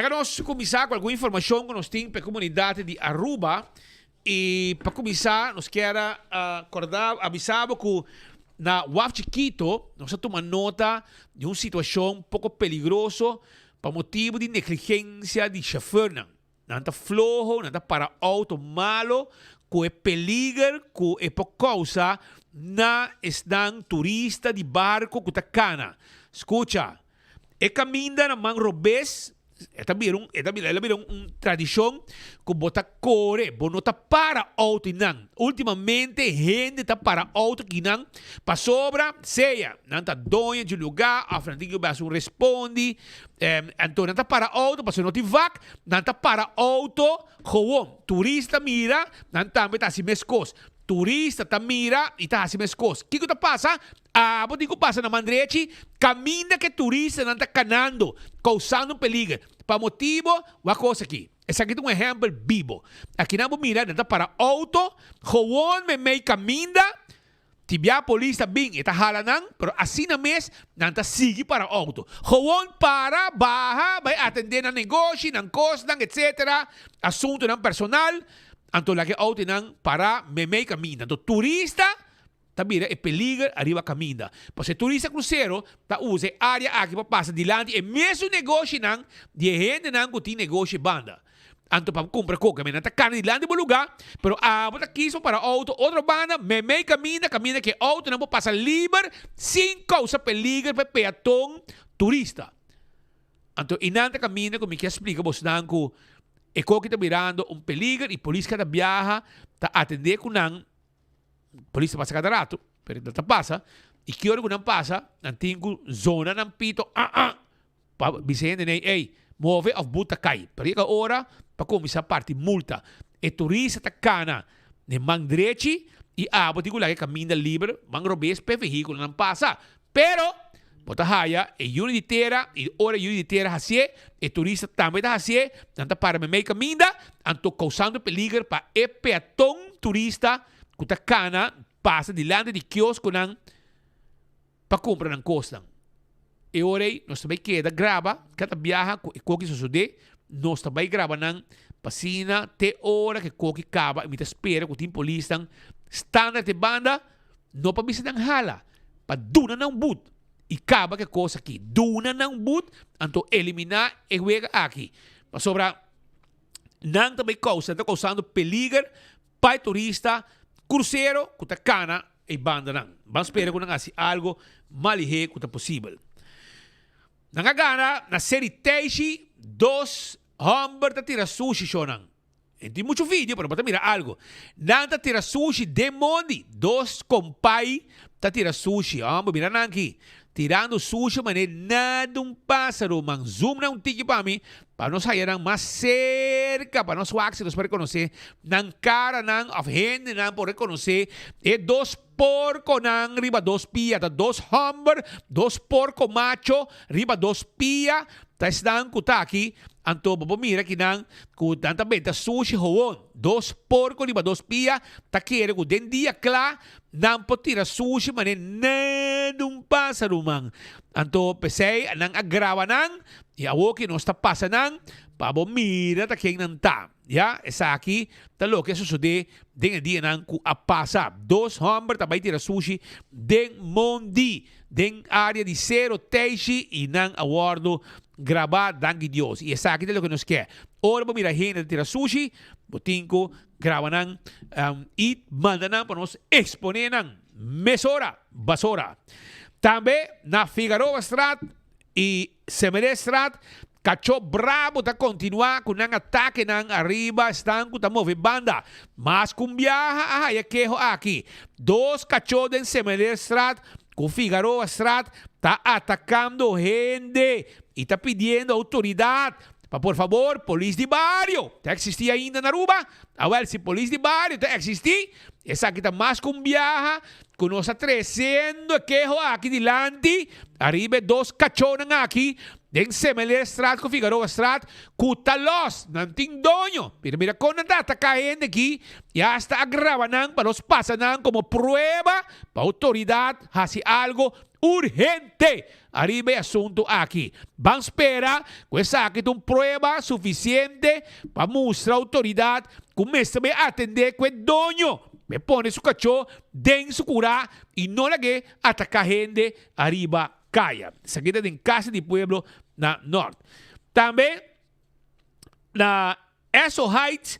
Nós começar com alguma informação que nós temos para a comunidade de Aruba. E para começar, nós queremos avisar que na UAF Chiquito, nós tomamos nota de uma situação um pouco perigosa por motivo de negligência de chofer. Não está flojo, não está para auto malo, que é peligro, que é por causa na estão turista de barco que está cana. Escucha, é caminho na man robes, é também uma tradição que bota core, bonota para auto não. Ultimamente, gente está para auto que não, para sobra, seja, não está dono de lugar, a frente vai responde, então não está para auto, para não te vac, não está para auto, gewoon, turista mira, não também está assim mescos. Turista tá mira e tá assim as coisas. O que que passa? O que passa na Mandrechi? Caminha que turista não tá canando, causando peligro. Para motivo, uma coisa aqui. Esse aqui é um exemplo vivo. Aqui não vou mirar, não tá para auto, gewoon me meio caminha, tibia a polícia bem, e tá halanang, pero assim na mes, não tá sigue para auto. Gewoon para, baja, vai atender na negócio, na costa, etc. Assunto ng personal, anto lagi auto nang para me camina. Do turista também é peligro arriba camina. Porque turista cruzeiro ta use área aqui para passar dilante e mesmo negócio nang de gente nang que tem negócio banda. Anto para comprar coca, me nata carne dilante do lugar, pero bota aqui só para auto, outra banda me camina que auto não pode passar livre sem causa peligro para peatão turista. Anto inanta camina como que explica vos nang que e ko kita mirando um peligro e polícia cada viaja ta atender com não polícia passa cada rato pero não passa e que hora que não passa não tem zona não pito pa bisende nei ei move of buta cai per que hora para começar parte multa e turista ta cana ne mandreci e botigo lá que caminha livre man robes pe veículo não passa pero Bota haya, e yun di tera, e ora yun di tera hasie, e turista também da hasie, tanta para me make minda, anto causando peligro pa e peatón turista, kuta kana, passa dilante di kiosco nang, pa compra ng costan. E ora, nós também queda grava, cada viaja, e koki susude, nós também grava nang, pasina, te ora que koki kaba, imita espera, kutin polistan, standard de banda, no pa bisa ng hala, pa duna ng boot. E acaba que coisa aqui. Duna não boot, então eliminar e juega aqui. Mas sobra, não também causa, está causando peligro para turista, cruzeiro, que está cana e banda não. Vamos esperar que não haja algo malige que está possível. Nanga gana, na série Teishi, 2 hamburger tá tira sushi shonan. Tem muito vídeo, pero bota mira algo. Nanta tira sushi de mondi, 2 compai tá tira sushi. Vamos mira aqui. Tirando sushi, mas nada um pássaro, man. Zoom na tiki para mim, para nós sair mais cerca, para nós waxos para reconhecer, nan cara, nan of hand, nan por reconhecer, e 2 porco nan riba 2 pia, 2 hamburger, 2 porco macho, riba 2 pia, tá estando aqui, anto bobo mira que nan, com tanta benta sushi hoon, 2 porco riba 2 pia, tá querendo com den dia claro, nan po tira sushi, mas nada um pássaro, man. Anto pesei, nan agrava nan, e a que não está passando, para mira tá quem não tá. Ya, essa aqui, tá louco, isso sucede, den dia nan ku a passa, 2 hamburger, também tira sushi, den mondi, den área de 0 teishi, e nan awardo, gravar dangue Dios. E essa aqui é o que nos quer. Ora, vamos mirar gente tira sushi, botinco, grava nan, e manda nan para nós exponer nan, mesora, basura. Também, na Figueroa Strat e Semeré Strat, Cacho bravo tá continuar com um ataque nang arriba estão com move banda mas com viaja é que aqui 2 cachorros em Semeré Strat com Figueroa Strat tá atacando gente e tá pedindo autoridade para por favor polícia de barrio tá existir ainda na Aruba agora se polícia de barrio tá existir essa aqui tá mais com viaja com nossa 300 que aqui delante arriba 2 cachorros aqui den Semeré Strat com Figueroa Strat, cutalos, não tem dono. Mira, quando está atacando aqui, já está agravando para os passanan como prueba para a autoridade fazer algo urgente. Arriba o assunto aqui. Vamos esperar que essa aqui tem prueba suficiente para mostrar a autoridade que começa a atender com o dono. Me põe seu cachorro, den su cura e não lhe atacar gente arriba caia. Essa aqui é em Casa de Pueblo, na Norte. Também, na Eso Heights,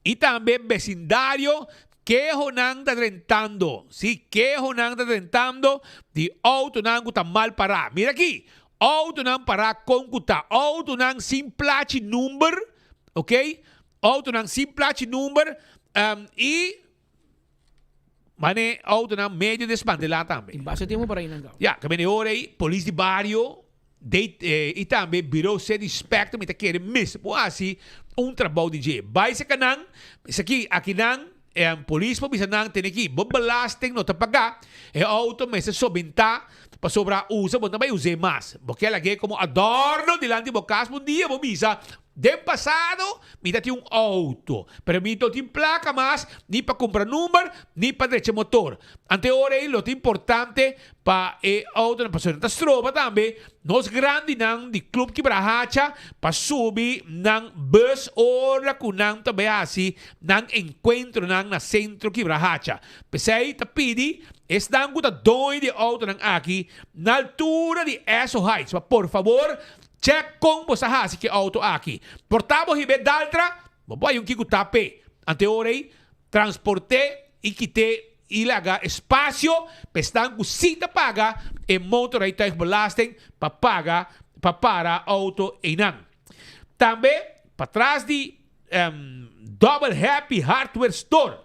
e também vecindário, que Honang está tentando. Sim, que Honang está tentando de auto nang está mal parar. Mira aqui, auto nang parar com kuta. Auto nang sem placa number, ok? Auto nang sem placa number, e mane auto na medio desmantelar também. Basta tempo para ir não. Ja, que bene ora aí, polícia de barrio, e também bureau de inspector, me tá querendo mesmo assim trabalho de dia. Vai se canang, isso aqui nang, polícia bisa nang tem aqui, belasting não tá pagar, auto mas se sobinta, para sobra usa, bom também usar mais, porque ela é como adorno delante do caso, um dia vou bisa. De passado, me dá auto. Pero me não tem placa mais, nem para comprar número, nem para deixar motor. Ante hora aí, o importante para o auto na pessoa da stroba também, nós grandes nang de clube Quebrahacha, para subir nang bus hora com nang também assim, nang encontro nang na centro Quebrahacha. Pensei, tá pedi, estão com a dois de auto nang aqui, na altura de Eso Heights. Por favor, check com você assim que auto aqui. Portamos e bedaltra, vai um kiko tape. Ante orei, transporte e quite ilaga espaço, pestan com cita paga e motor aí tá belasting para paga para auto e não. Também para trás de Double Happy Hardware Store.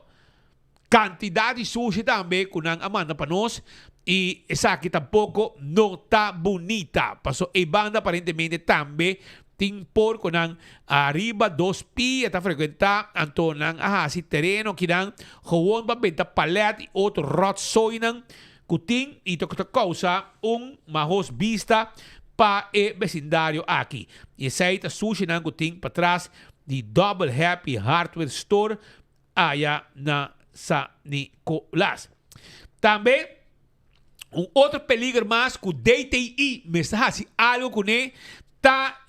Quantidade de sushi também com ang amanda para nós. E essa aqui tampouco não está bonita. Passou e banda aparentemente também tem porco nang arriba 2 pia está frequentar anto nang si terreno que nang gewoon babenta palet e outro rot soy nang kuting ito que causa mahos vista pa vecindario aqui. E saita sushi ng kuting patras di Double Happy Hardware Store aya na sa Nicolas. Também outro peligro mais que o DTI me está se algo com ele tá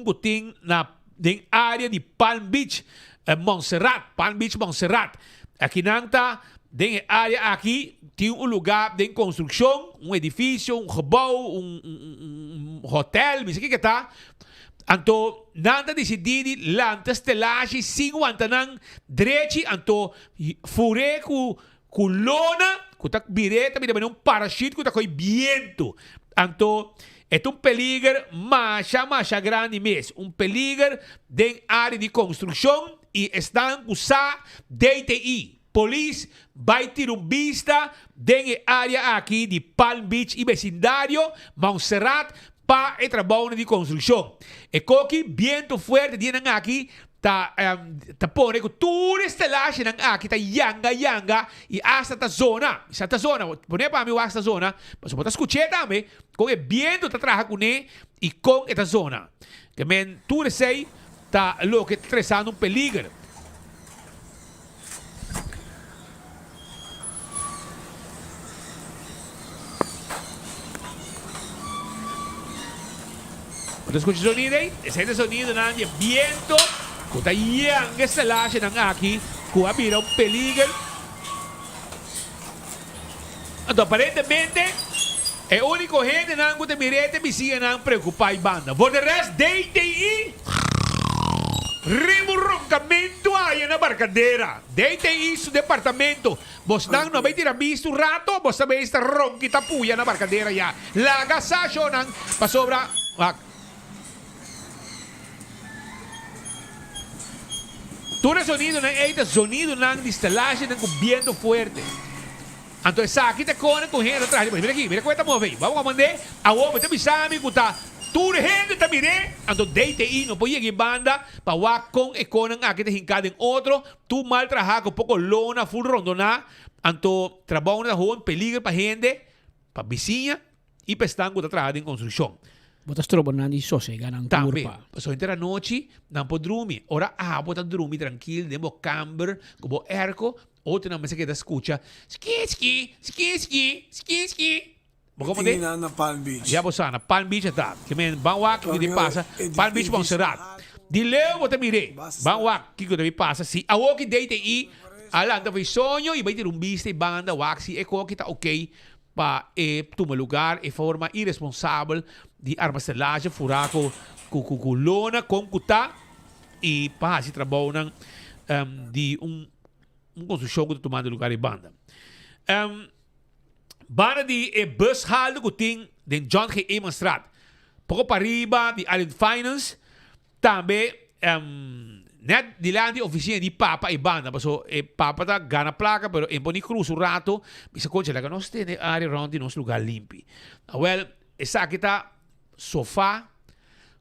kuting na área de Palm Beach, Montserrat, Palm Beach, Montserrat. Aqui não tá den área aqui tem lugar de construção, edifício, gebouw, hotel, não sei o que tá. Anto nanta decidido lanta estelagem 50 nang direito anto fure ku lona ku tak bireta bida um parachute ku tak koi viento anto é peligro masha grande mesmo peligro den área de construção e estão usar DTI Police vai ter vista den área aqui de Palm Beach e vecindário Montserrat pa e trabalho de construção. E coque viento forte de nang aqui ta pone com toda estelagem nang aqui ta yanga e hasta ta zona. Esta zona, pone para mim esta zona, mas você escutar também com o viento ta traja com e com esta zona. Que men tu sei ta lo que tresando peligro. Quando escuta o sonido aí, esse sonido de viento, quando a yang estelagem ng aqui, que vira peligro. Então, aparentemente, é o único gente que te mirete me sigue não preocupar banda. Por de resto, DTI, remurroncamento aí na barcadeira. DTI, seu departamento. Você não vai tirar visto rato, você vai estar ronquita puya na barcadeira já. Lagasacho não, para sobra. Todo sonido não sonido não de estelagem não com viento forte. Então aqui te cona com gente atrás. Mira aqui, mira como está movendo. Vamos a mandar a outra te bisami que tá tudo gente tá mire. Então DTI não pode ir banda para wa com e conan aqui te hincado em outro. Tu mal trabalha com pouco lona full rondona. Então trabalho na rua peligro para gente, para vizinha e para estar com trabalhando em construção. Botas trobo na di sosega ng turpa. So intera noche não pode dormir. Ora bota dormir tranquilo, demo camber, como erco, outro não me se queda escucha. Ski. Como de? Na Palm Beach. Já bossa na Palm Beach tá. Que men banwak que de passa. Palm Beach Montserrat. De leu bota mire. Banwak que de passa si. A walk DTI alanda vai sonho e vai ter vista e banda waxi e co que tá ok para tomar lugar e forma irresponsável de armazenagem, furaco, lona, com cuta e para se trabalham de construção que tomando lugar em banda. Banda de bushalde que tem de John G. Emanstraat. Pouco para riba de Allied Finance, também net de lá de oficina de Papa e banda, so Papa tá gana placa, pero em boni cruz rato, bisa concha lá que nós tem área round de nosso lugar limpo. Well, essa aqui tá sofá,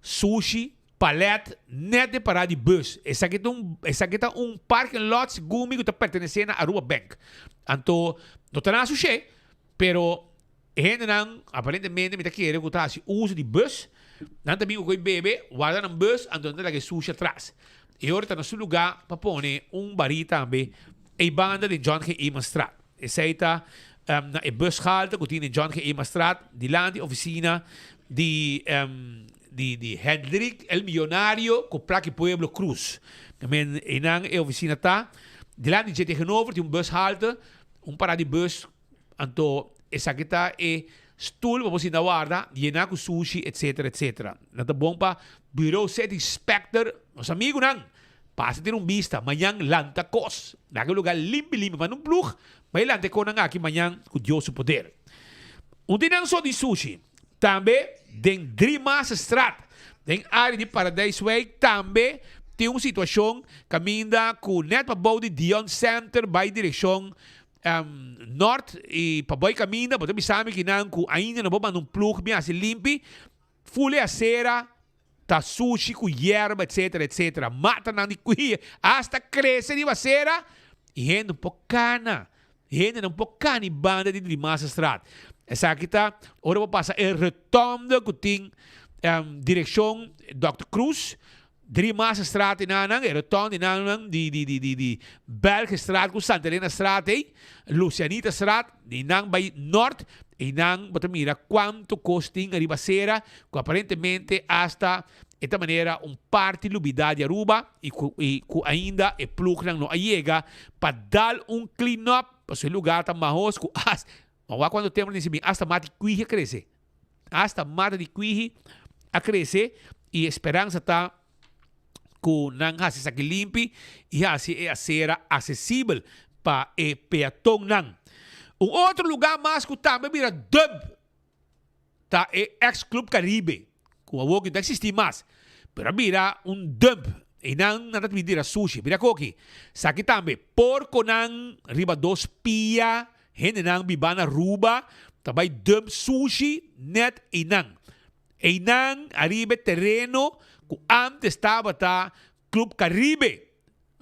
sushi, palete, net de parada de bus. Essa aqui tá parking lot gumi que tá pertencendo a Aruba Bank. Então, não tá na sushi, pero gente não aparentemente me tá querendo que tá se uso de bus, não também o que bebe, guarda na bus, então tá que sushi atrás. E ora no seu lugar para pôr baril também e banda de John G. Emanstraat. Essa está na bushalte que tem John G. Emanstraat, de lá de oficina de Hendrik el Milionário com placa Pueblo Cruz. E na oficina tá de lá de tegenover tem bushalte, parada de bus, então essa aqui tá stoel para você na guarda, llenar com sushi, etc. Não tá bom para bureau set inspector, os amigos não. Passa ter vista, amanhã lanta cos. Naquele lugar limpo, mas não plug, mas lanta com aqui amanhã com Deus o poder. Não só de sushi, também tem Drimas Strat, tem área de Paradise Way, também tem uma situação caminha com net para body Dion Center, by direção norte e para boy caminha, porque sabe que não ainda não vou mandar plug bem assim limpo, full a cera, tá sushi com hierba, etc. Mata na cuia, hasta cresce de cera e rende um pouco cana. Gente não pode cani banda de massa estrada. Essa aqui tá, ora vou passar é retomda que tem direção Dr. Cruz, de massa estrada inanang, é retomda inanang de Belga estrada com Santa Helena estrada, Lucianita estrada, inang by Norte, inang mira quanto costing a ribacera, que aparentemente hasta esta maneira parte lubida de Aruba e ainda é plug não chega para dar clean up para o lugar tá mais com as mas quando temos nesse bem hasta mata de cuiji crescer hasta mata de cuiji a crescer e esperança tá com não assim aqui limpo e assim é a ser acessível para o peatão não outro lugar mais que também mira dub tá é ex-club Caribe com a walking não existe mais pero mira dump e não nada pedir a sushi mira coque saki também porco não riba dos pia gente não bibana ruba também dump sushi net e não arriba terreno que antes estava tá Club Caribe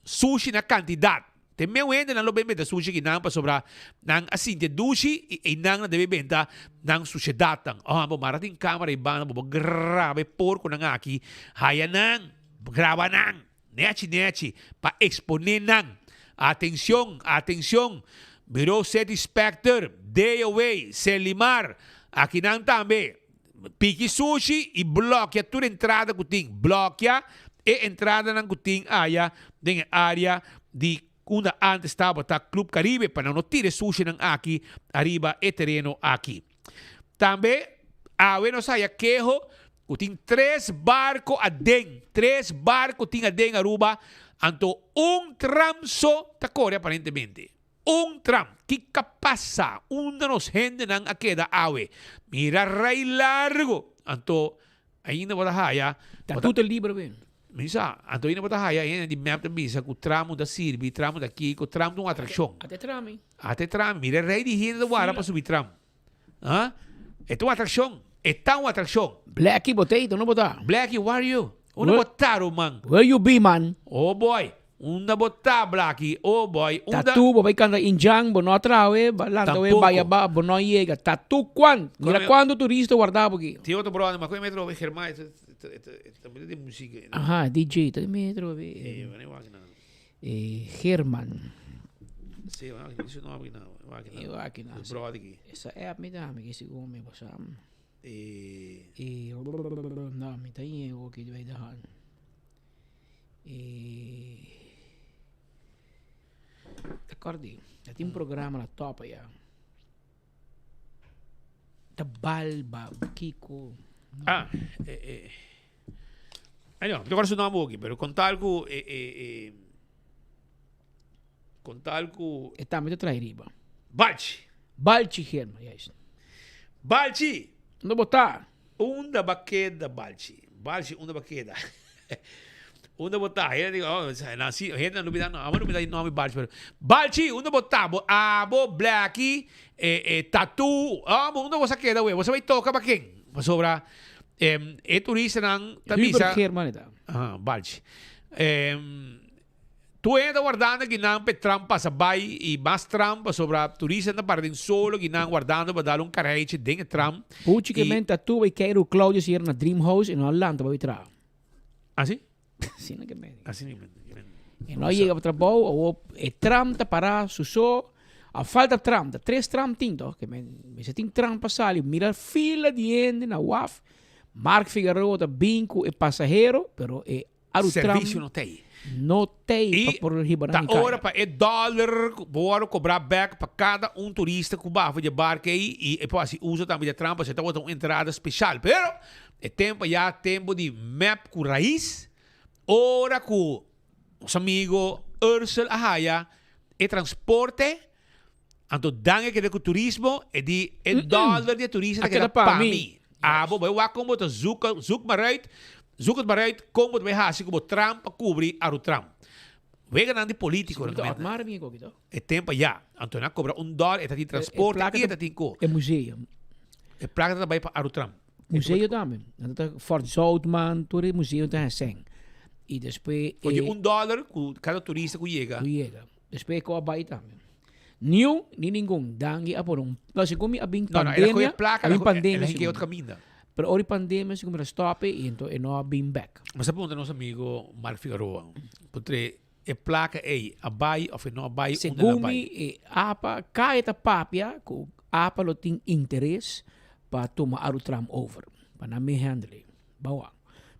sushi na quantidade tem meu ainda não bem da sushi que não para sobrar não assim de sushi e não deve vender não sushi datang bom marating câmera e bana bom grave porco não aqui haya não grava não nete para exponer não atenção virou set inspector day away Selimar aqui não também pique sushi e bloqueia toda entrada que tem bloqueia e entrada não que tem área de Una antes estava tá Club Caribe para não tire sushi ng aqui arriba e terreno aqui. Também a não saia quejo que tem 3 barcos a den, 3 barcos tem a den Aruba, anto tram só tá corre aparentemente. Tram que passa, de nos gente ng aqueda awe. Mira ray largo, anto ainda vou haya. Tá tudo livre bem. Misa, Antonina Botahaya, di map da bisa, com tramo da Sirbi, tramo daqui, com tramo de uma atração. Até tramo. Mira, rei de renda da Guara para subir tramo. É uma atração. É uma atração. Blackie, botei, não botar. Blackie, where are you? Una botaram, man. Where you be, man? Oh, boy. Una botar, Blackie. Oh, boy. Tatu, bobai kanda injang, bono atrawe, balantawe, bayaba, bono yega. Tatu, quando? Mira, quando turista guardava aqui. Tem outro brother, mas como é metro, Germán, também tem música. Aha, DJ, tá metro, Germán. Sim, isso não é aqui não. Os brother aqui. Essa é a minha que seguro me passam. Não, me tem eu que vai dar. Accordi, tem programa na top aí. Da Balba, Kiko. No, agora seu nome aqui, pero contar com está muito atrás riba. Balchi, Germa, yes. Balchi. Não botar. Unda baqueda Balchi, unda baqueda. Unda botar, ele digo, nasci, gente não me dá nome Balchi, pero Balchi, unda botar, abo Blackie, tatu, unda você queda, você vai tocar para quem? Sobra turista ng Tamisa. Balchi. Tu ainda guardando que não trampa sa bay e mais trampa sobre turista na parte solo que não guardando para dar carrete dentro tram. Praticamente tu vai querer o Claudio ir na Dream House em Orlando para entrar. Assim? Sim, não que bem. Assim. E nós chega para trabalho, o tram tá para suso. A falta tram, 3 tram tinto, que você tem tram passar ali, mira fila de gente na UAF. Mark Figueroa tá binco e passageiro, pero é serviço não tem. Não tem para por riba na hora para dólar, bora cobrar back para cada turista que vai de barco aí e depois assim usa também de trampa, você tá botando uma entrada especial. Pero é tempo de map com raiz, hora com os amigos Ursel Ahaya e transporte. Anto dange que de turismo e di dólar de turista que para mim. Abo vai wa como to zoek het maar uit, como vai hasi como tram para cobrir a tram. Vega nan de político, é tempo já. Anto na cobra $1 e de transporte e de tinko. É museu. É placa também para a tram. Museu também. Anto Fort Zoutman, todo museu tá assim. E depois $1 cada turista que chega. Depois com a baita também. Nenhum, nem ninguém. Dangue a por Nós se comi abing No, ela pandemia. coge placa, abing ela pandemia. que outro caminho. Pero ori pandemia se comi stop e então e não abing back. Mas aponta nosso amigo Mark Figueroa. Porque é placa abai ou não abai, Segundo e apa cai ta papia ko apa lo ting interesse para tomar o tram over. Para me handle. Bawa.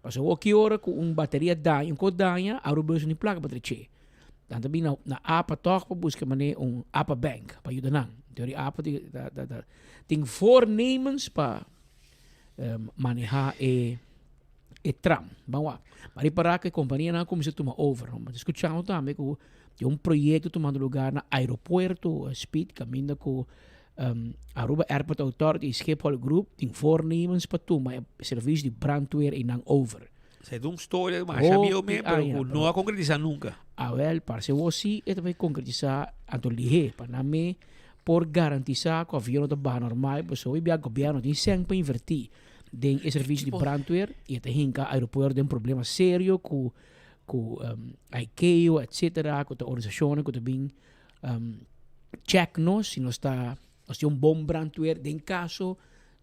Paso o que hora com bateria danha, com danha, a rubus ni placa bateria. Tanto bem na apa toch para buscar apa bank para ajudar nang. Teori apa ting voornemens para manejar e tram. Bawa. Mas para que a companhia não comece a tomar over. Mas escutamos também que tem projeto tomando lugar na aeroporto, Speed, caminho com Aruba Airport Authority, Schiphol Group, tem voornemens para tomar serviço de brandweer e não over. Sei de uma história, mas sabia mesmo, pero não a concretizar nunca. Well, para se você vai concretizar anto lihe, para mim, por garantizar que o avião está bem normal, porque o governo tem sempre invertir em serviço de brandweer e até hinca aeroporto tem problema sério com ICAO, etc., com a organização, com também check nós, se nós está nós temos bom brandweer, em caso,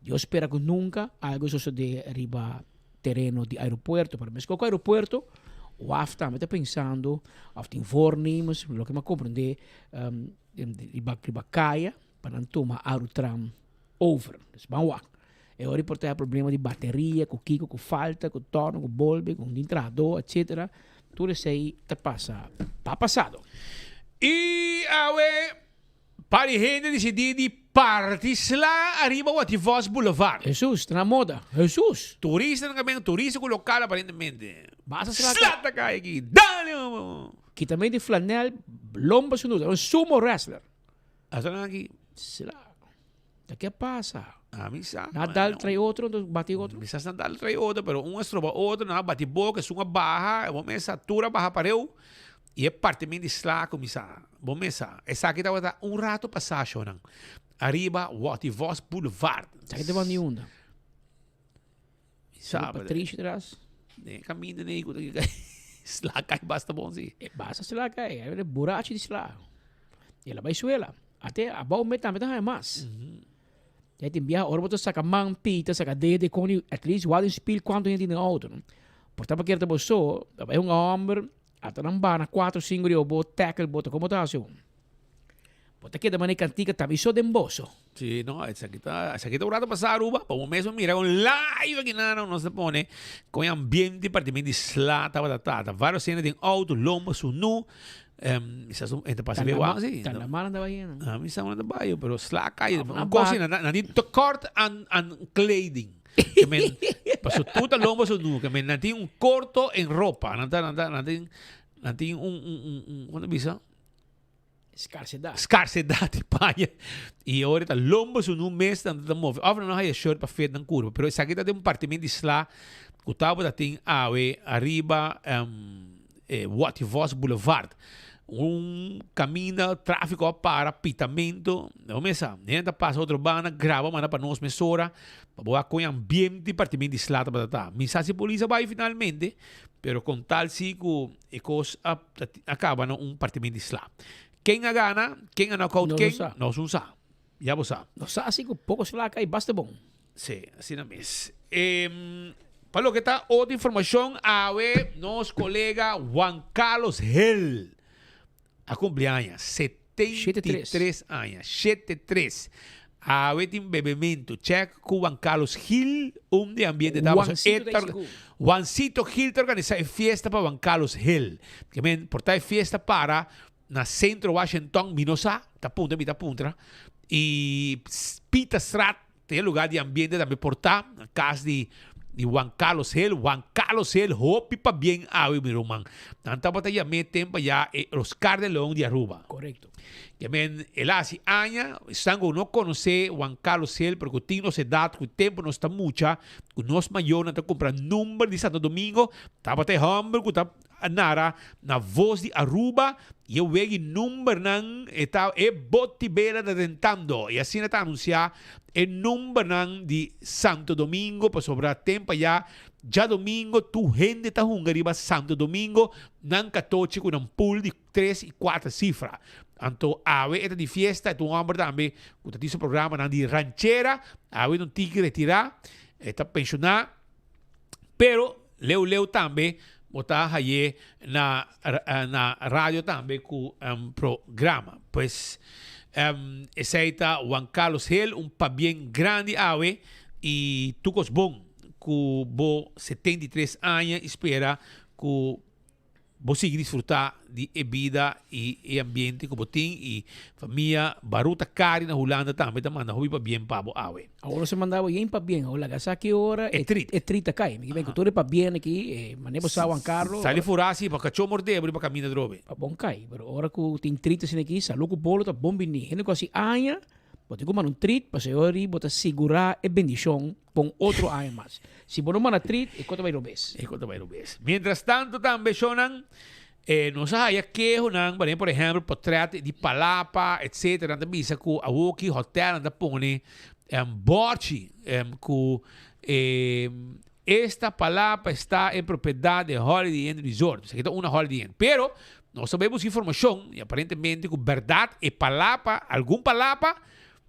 eu espero que nunca algo suceda riba terreno de aeroporto, para mas qualquer aeroporto, o AFTA está pensando, tem voornemens, o que me compreende, riba caia, para não tomar aerotram over. Então, eu reportei o problema de bateria, com kiko, com falta, com torno, com bolbe, com entrador, etc. Tudo isso aí está passado. E para gente decidir de partes lá arriba o Ativos Boulevard. Jesus, está na moda. Jesus. Turista também, turístico local aparentemente. Basta Slata cai aqui. Dale, mano. Que também de flanel, lomba sunuda, um sumo wrestler. Asa aqui. Será? O que passa? Misa. Nadal trai outro, bate outro. Misa Nadal trai outro, pero um estroba outro, na bate boca, é uma barra, vamos essa tura barra pareu. E é parte de slaco, misa. Vamos essa. Essa aqui está rato passagem, não. Arriba, Wativos Boulevard. Sa kita ba ni Unda? Sabe? Patrícia atrás. Caminho nem slakay basta bom si. Basta slakay. É burachi de slak. Ela vai suela. Até a bom meta mais. Já tem via orboto saca man pita saca dede com at least what is spill quanto gente no auto. Portanto, que era so, é homem até não bana 4 5 de obo tackle bota como tá assim. Bota que da maneira cantica tá biso demboso. Sí, no, esa aqui tá urado passar Aruba, como mesmo mira un live aqui não se pone com ambiente partimento de slata batata, vários cenas de auto lomba sunu. Isa entre passa ver wang si. Tan naman da bayan. Misa man da bayo, pero slaka un cosa na dito kort and clothing. Que men paso tuta lomba sunu, que men natin un corto en ropa, natin un ano bisa? Scarcedade paia. E agora tá lomba sunu mês tanto move. Ofra não hay shirt para fet ng curva, pero essa aqui tá de um partimento de slá, que tava dating awe arriba Wativos Boulevard. Caminho, tráfico para pitamento. Não mesa, nem passa outra banda, grava mana para nós mesora, para boa com ambiente partimento de slata para tá. Misa se polícia vai finalmente, pero com tal si que ecos acaba no partimento de slata. Quem a gana, quem a knockout, quem não usa. Já você. Não sabe assim que poucos flaca e basta bom. Sim, assim não mesmo. Para o que está outra informação, nosso colega Juan Carlos Hill, a cumpleaños, 73 anos, 73. Tem bebimento, check com Juan Carlos Hill, de ambiente da Juancito Hill te organiza fiesta para Juan Carlos Hill. Que portar fiesta para na Centro Washington, Minosa, tá punta, e Pita Strat, tem lugar de ambiente também portar, na casa de Juan Carlos Hill, hopi pa bien awi mi rumang. Nanta pa tayo may tempo ya Oscar de León de Aruba. Correcto. Que men elasi aña, sango no conoce Juan Carlos Hill, porque tino se dat, que tempo no está mucha, que nos mayor na ta compra número de Santo Domingo, tapa te humble, que ta nara na voz de Aruba, e eu vegi número nang boti bela da tentando, e assim ta anunciar el número nang de Santo Domingo, para sobrar tempo ya domingo, tu gente está hungariba Santo Domingo, nang katoche com um pool de 3 e 4 cifras. Anto awe eta di fiesta et un hombre tambe kuta tiso programa nan di ranchera awe non tiki retira eta pensionar pero leu tambe bota haye na radio tambe ku programa pues esaita Juan Carlos Hill un pa bien grande awe y tukos bon ku bo 73 anos espera ku vos seguir disfrutar de vida e ambiente que botin e família baruta cari na Holanda também manda hobby para bem para bo awe. Agora se mandava bem para bem, agora gasa que hora é trita cai. Me vem que tudo para bem aqui, maneiro sa Juan Carlos. Sai furasi para cachorro morder, para caminhar drobe. Pa bom cai, pero ora que tem trita sin aqui, sa louco bolo tá bom bini. Hene quase anha, bote como um treat para se ori bota segurar e bendição com outro anha mais. Se bono mana treat, e conta vai robes. Mientras tanto também sonan não sabia que honan, por exemplo, portrait de palapa, etc. Anda bisa ku awoki hotel anda pone borchi ku esta palapa está em propriedade de Holiday Inn Resort. Se queda uma Holiday Inn. Pero nós sabemos informação e aparentemente com verdade e palapa, algum palapa,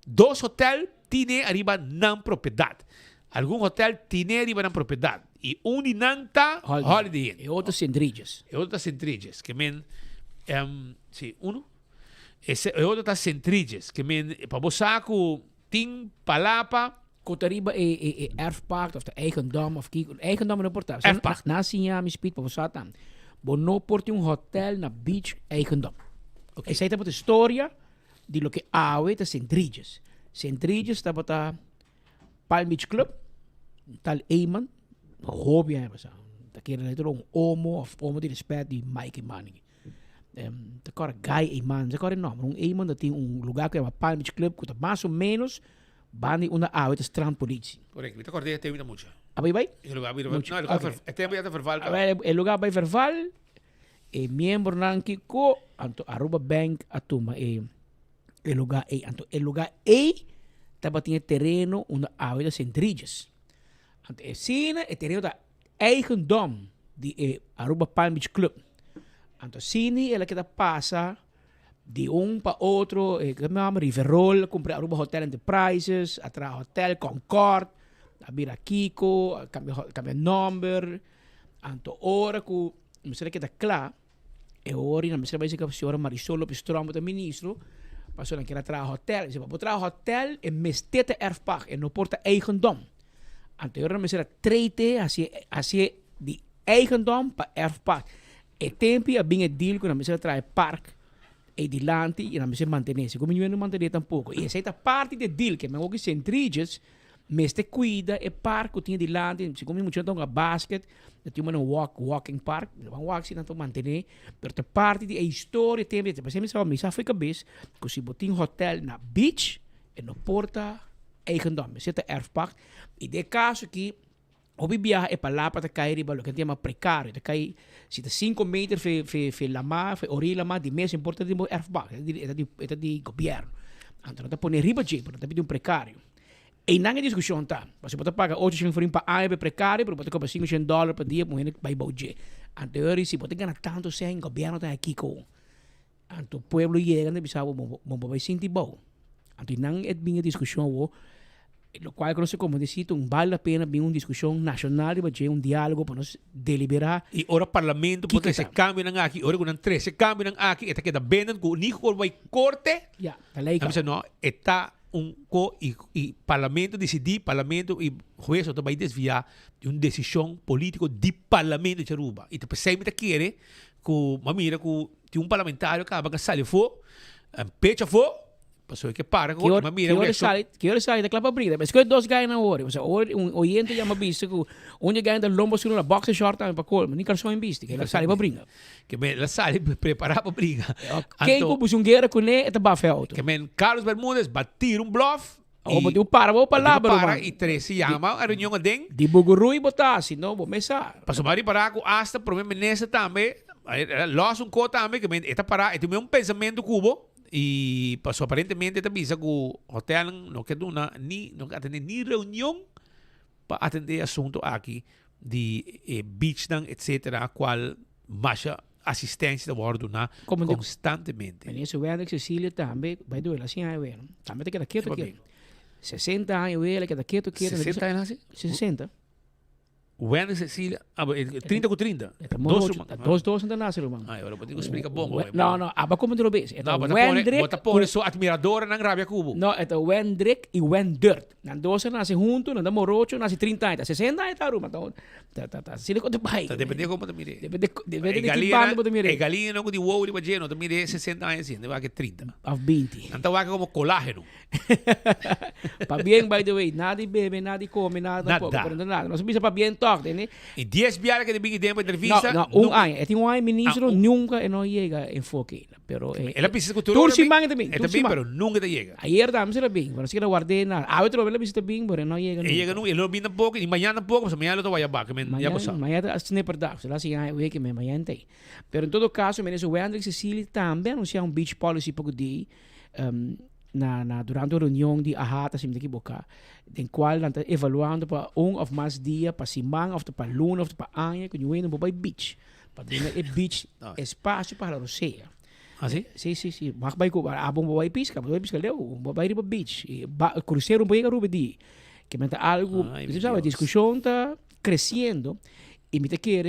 dos hotel tine arriba não propriedade. Algum hotel tine arriba não propriedade. E nanta Holiday Inn. E outros centrillas. Que men, sim, e outro tá centrillas. Que men, para você que tem palapa. Kotariba erfpacht of de eigendom of eigendom no portaal. Erfpacht. Nasi ja mi speed para você tam. Bono porti um hotel na beach eigendom. Okay. Essa é a história de lo que awe de centrillas. Centrillas tá bota Palm Beach Club, tal Eyman. Hobby hebben ze. Dat keer later een omo die respect die Mike Manning. Dat kan guy Eyman, dat kan een naam. Een Eyman dat die een lugar que é uma Palm Beach Club, que mais ou menos bani una avete strandpolitie. Correcto, te acordé te vida mucho. Abai bai? El lugar verval. El lugar by verval e miembro nanki ko anto Aruba Bank atuma el lugar taba tinha terreno una avete centrillas. Want er zien het terreno dat eigendom die Aruba Palm Beach Club. Want zien ele que passa de para outro, que me chama Riverol, comprei Aruba Hotel Enterprises, atrás Hotel Concord, abrir Kiko, cambia number. Anto ora que me será que está claro, e ora na me será basic a senhora Marisol Lopes Trombo da ministro, passou naquela atrás hotel, se para atrás hotel e mestete erfpacht en no porta eigendom. Anterior me será treite assim de eigendom para erfpacht. E tempo a bem deal com a me será trai park e di lanti e a me será mantenere. Como eu não manteria tampouco. E essa é a parte de deal que me ouvi centriges, me este cuida e park tinha di lanti, se como muito então a basket, tinha um walking park, um walk se não mantener, pero a parte de história tempo, você me sabe, me sabe foi cabeça, que se botin hotel na beach e no porta eigendom, me zit erfpacht. In dit caso aqui, hobby viaja é para lá para cair riba, lo que chama precário, de cair, se está 5 metros fe lama, fe orilla lama, de mais importante é erfpacht, é de governo. Então não põe riba de, pero também de precário. E não é discussão tá, você pode pagar 8 shillings para AIB precário, pero pode comprar $5 por dia, morrer para boje. Então se pode ganhar tanto sem governo tá aqui com. Então o pueblo chega, né, bisabo, vai sentir bom. Então não é bem a discussão lo cual creo que como necesito vale a pena bien una discusión nacional y un diálogo para nos deliberar y ahora parlamento porque se cambian aquí ahora con 3 se cambian aquí esta queda venden con ni por vai corte ya la ley no está un y parlamento decidir parlamento y juez o vai desviar de una decisión político de parlamento de Aruba y te sempre quiere que mira que un parlamentario acaba que sale fo pecha fo passou que para com uma mira que hora sai da clapa brida mas que dois ganham na hora você oriente já uma vista que onde ganha da lombo sur na boxe short para col mas nem calção em vista que ela sai para briga que me ela sai preparar para briga quem com busungueira com né é bafe auto que men Carlos Bermúdez batir bluff ou botou para lá e 3 se chama a reunião den de bugurui botar se não vou mesa passou mari para com hasta pro nessa também loss cota também que men eta para tem um pensamento cubo y pasó aparentemente te avisa que el hotel no quedó no atender ni reunión para atender asuntos aquí de beach etcétera cual masha assistência da bordo na Como de- constantemente. Ministro Wendrik Cecília também vai doer assim aí vendo. Também tem que dar quieto Tá aqui. bem. 60 anos ele que dar quieto aqui. 60 anos assim? 60. Wendrik Cecília, 30 com 30. Dois não nasce, irmão. Ah, agora vou ter que explicar bom. Não, aba como tu lo ves. Não, bota por isso admiradora na Rábia Cubo. No, é o Wendrik e Wendert. Nas duas nasce junto, nas morocho, nasce 30 anos. 60 anos tá ruma. Tá. Se ele conta pai. Depende como tu mire. Depende de que bando tu mire. E galinha não de wow de bageno, tu mire 60 anos assim, deve que 30. Of 20. Não tá como colágeno. Pa bien, by the way, nada bebe, nada come, nada tampoco. Pero nada. Não se pisa pa bien talk, né? E 10 viajes que de big tempo entrevista. No, un año. Este un año ministro nunca no llega enfoque. Pero ela precisa cultura. Tursi man também. Pero nunca te llega. Ayer damos era bem, pero si que guardé nada. A outro vez visita bem, pero no llega. E llega ele não vinha pouco e amanhã pouco, mas amanhã lo vai abaixo, já passou. Amanhã as nem per dag, lá se aí que me amanhã tem. Pero em todo caso, o ministro Wendrik Cecília também anunciou beach policy pouco de durante a reunião de AHATA, se me equivocar, em qual está evaluando para of mais dia, para semana, ou para luna, ou para ano, que não é no beach. Para ter beach espaço para a Rússia. Ah, sim? Sim. Mas vai com a bomba vai pisca, leu, vai ir para beach. Cruzeiro vai para Rubedi. Que menta algo, você sabe, a discussão está crescendo. E me te quer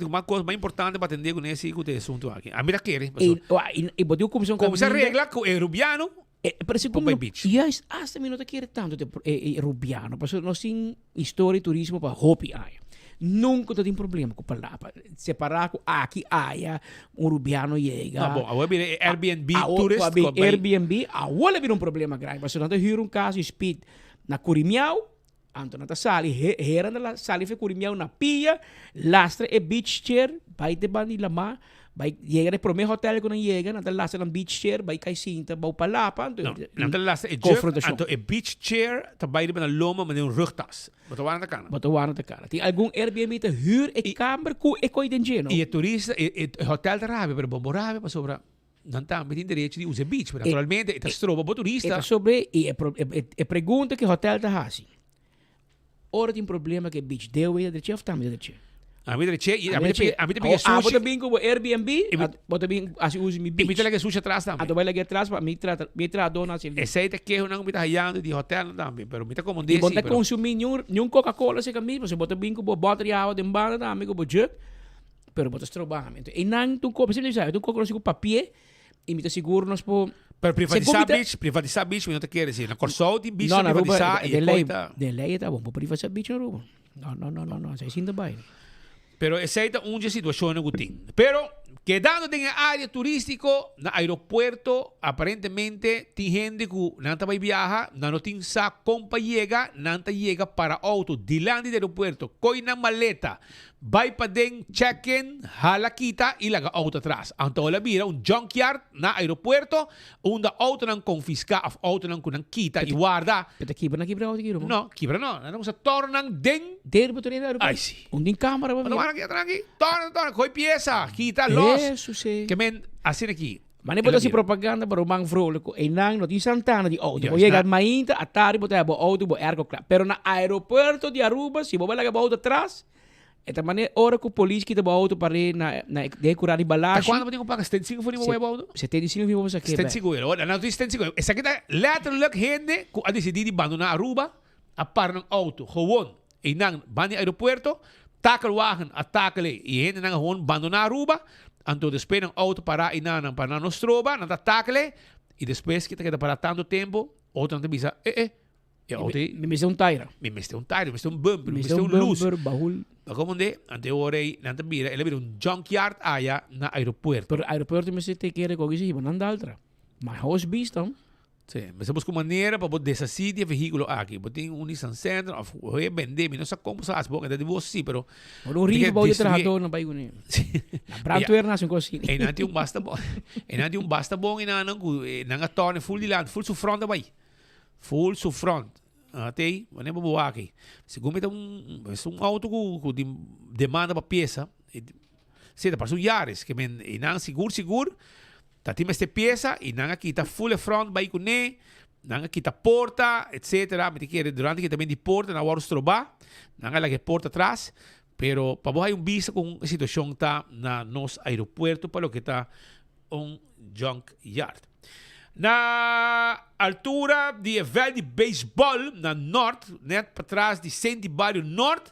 uma coisa mais importante para atender com esse assunto aqui. A mim te quer. E botou como se regla com o Rubiano. Parece como yes, hasta mim não te quer tanto Rubiano, porque nós tem história e turismo para Hopi aí. Nunca tem problema com palavra. Separar com aqui aí Rubiano chega. Ah, bom, agora vira Airbnb turista. Airbnb, agora vira problema grande, porque não te hira caso speed na Curimiao. Anto na sali, hera na sali fe Curimiao na pia, lastra e beach chair, vai te bani lama, vai llega de primeiro hotel quando llega, na lastra na beach chair, vai cai cinta, vai palapa, anto. Na lastra e jerk, anto e beach chair, ta vai na loma met een rugtas. Botawana na cara. Botawana na cara. Tem algum Airbnb te huur e kamer ku e coi dengeno. E turista e hotel da Rábia, per bombo Rábia, pa sobra non tem direito de usar beach, mas naturalmente é stroba para turista. É sobre e pergunta que hotel da hasi. Ora tem problema que beach deu e de chef também de chef. A mim te peguei sushi. Bota bem com o Airbnb, bota bem assim usa mi beach. E me tela que sushi atrás também. A vai lá atrás para me tra dona assim. Esse aí que eu não me tá raiando de hotel também, pero me tá como desse. E bota consumir nenhum Coca-Cola se caminho, você bota bem com o bottle de água de banda também com o jug. Pero bota estrobamento. E não tu compra, você sabe, tu compra com papel e me tá seguro nós por per privatizar beach, não te quer dizer, na Corsol de beach privatizar e coita. De lei tá bom, por privatizar beach na Aruba. Não, sai sim também. Pero essa é uma situação que tem. Pero quedando em área turística, no aeropuerto, aparentemente tem gente que não vai viajar, não tem sa compa não chega para auto, dilante do aeropuerto, coi na maleta, vai para den check-in, hala kita e laga auto atrás. Então ela vira junkyard na aeropuerto, onde auto não confisca, auto não kita e guarda. Pero quebra auto aqui, não? Quebra não se tornam den aeropuerto. Ai sim. Onde tem câmera, aqui, torna, coi pieza, quita los. Isso sim. Que men assim aqui. Mas nem pode ser propaganda para o Mang Vrolijk. E não tem Santana de auto. Vou chegar mainta, a tarde, botar o auto, vou ergo claro. Pero na aeroporto de Aruba, se vou lá o auto atrás, é da maneira hora que o polícia quita o auto para na decorar de balagem. Quando você paga 75 for o auto? 75 vamos aqui. 75 euro. Não tem 75. Essa aqui tá letterlijk gente que a decidir abandonar Aruba, a par ng auto, gewoon. E não, van no aeroporto, takelwagen, atakele, e gente não gewoon abandonar Aruba. Então, depois ng auto para para nos troba, não takele, e depois que queda para tanto tempo, outro não te bisa, me miste tire. Me miste tire, me miste bumper, me miste luz. Bahul. Como de, ante ora não te vira, ele vira junkyard allá na aeroporto. Pero aeroporto me se te quer com isso, não dá outra. Mas hoje bistam. Sim, mas busca maneira para poder desacir o veículo aqui. Tem um Nissan Sentra, ou vender, não sei como faz, porque é de você, pero o rio vai de trabalhador não vai unir. Na Brantuer nasce com assim. E não tem basta bom. E não tem basta bom e não torna full de land, full su front vai. Full su front. Até, não é boa aqui. Segundo é um auto que demanda para peça. Se para su Yaris, que men e não seguro. Tatima esta pieza e não quita full front vai com ne, não quita porta, etc. Me te quer durante que também de porta na hora estrobar, não ela que porta atrás, Pero para vos hay vista con a situação está na nos aeropuerto para lo que está junkyard. Na altura de vel de beisebol na norte, net para trás de Senti Barrio Norte,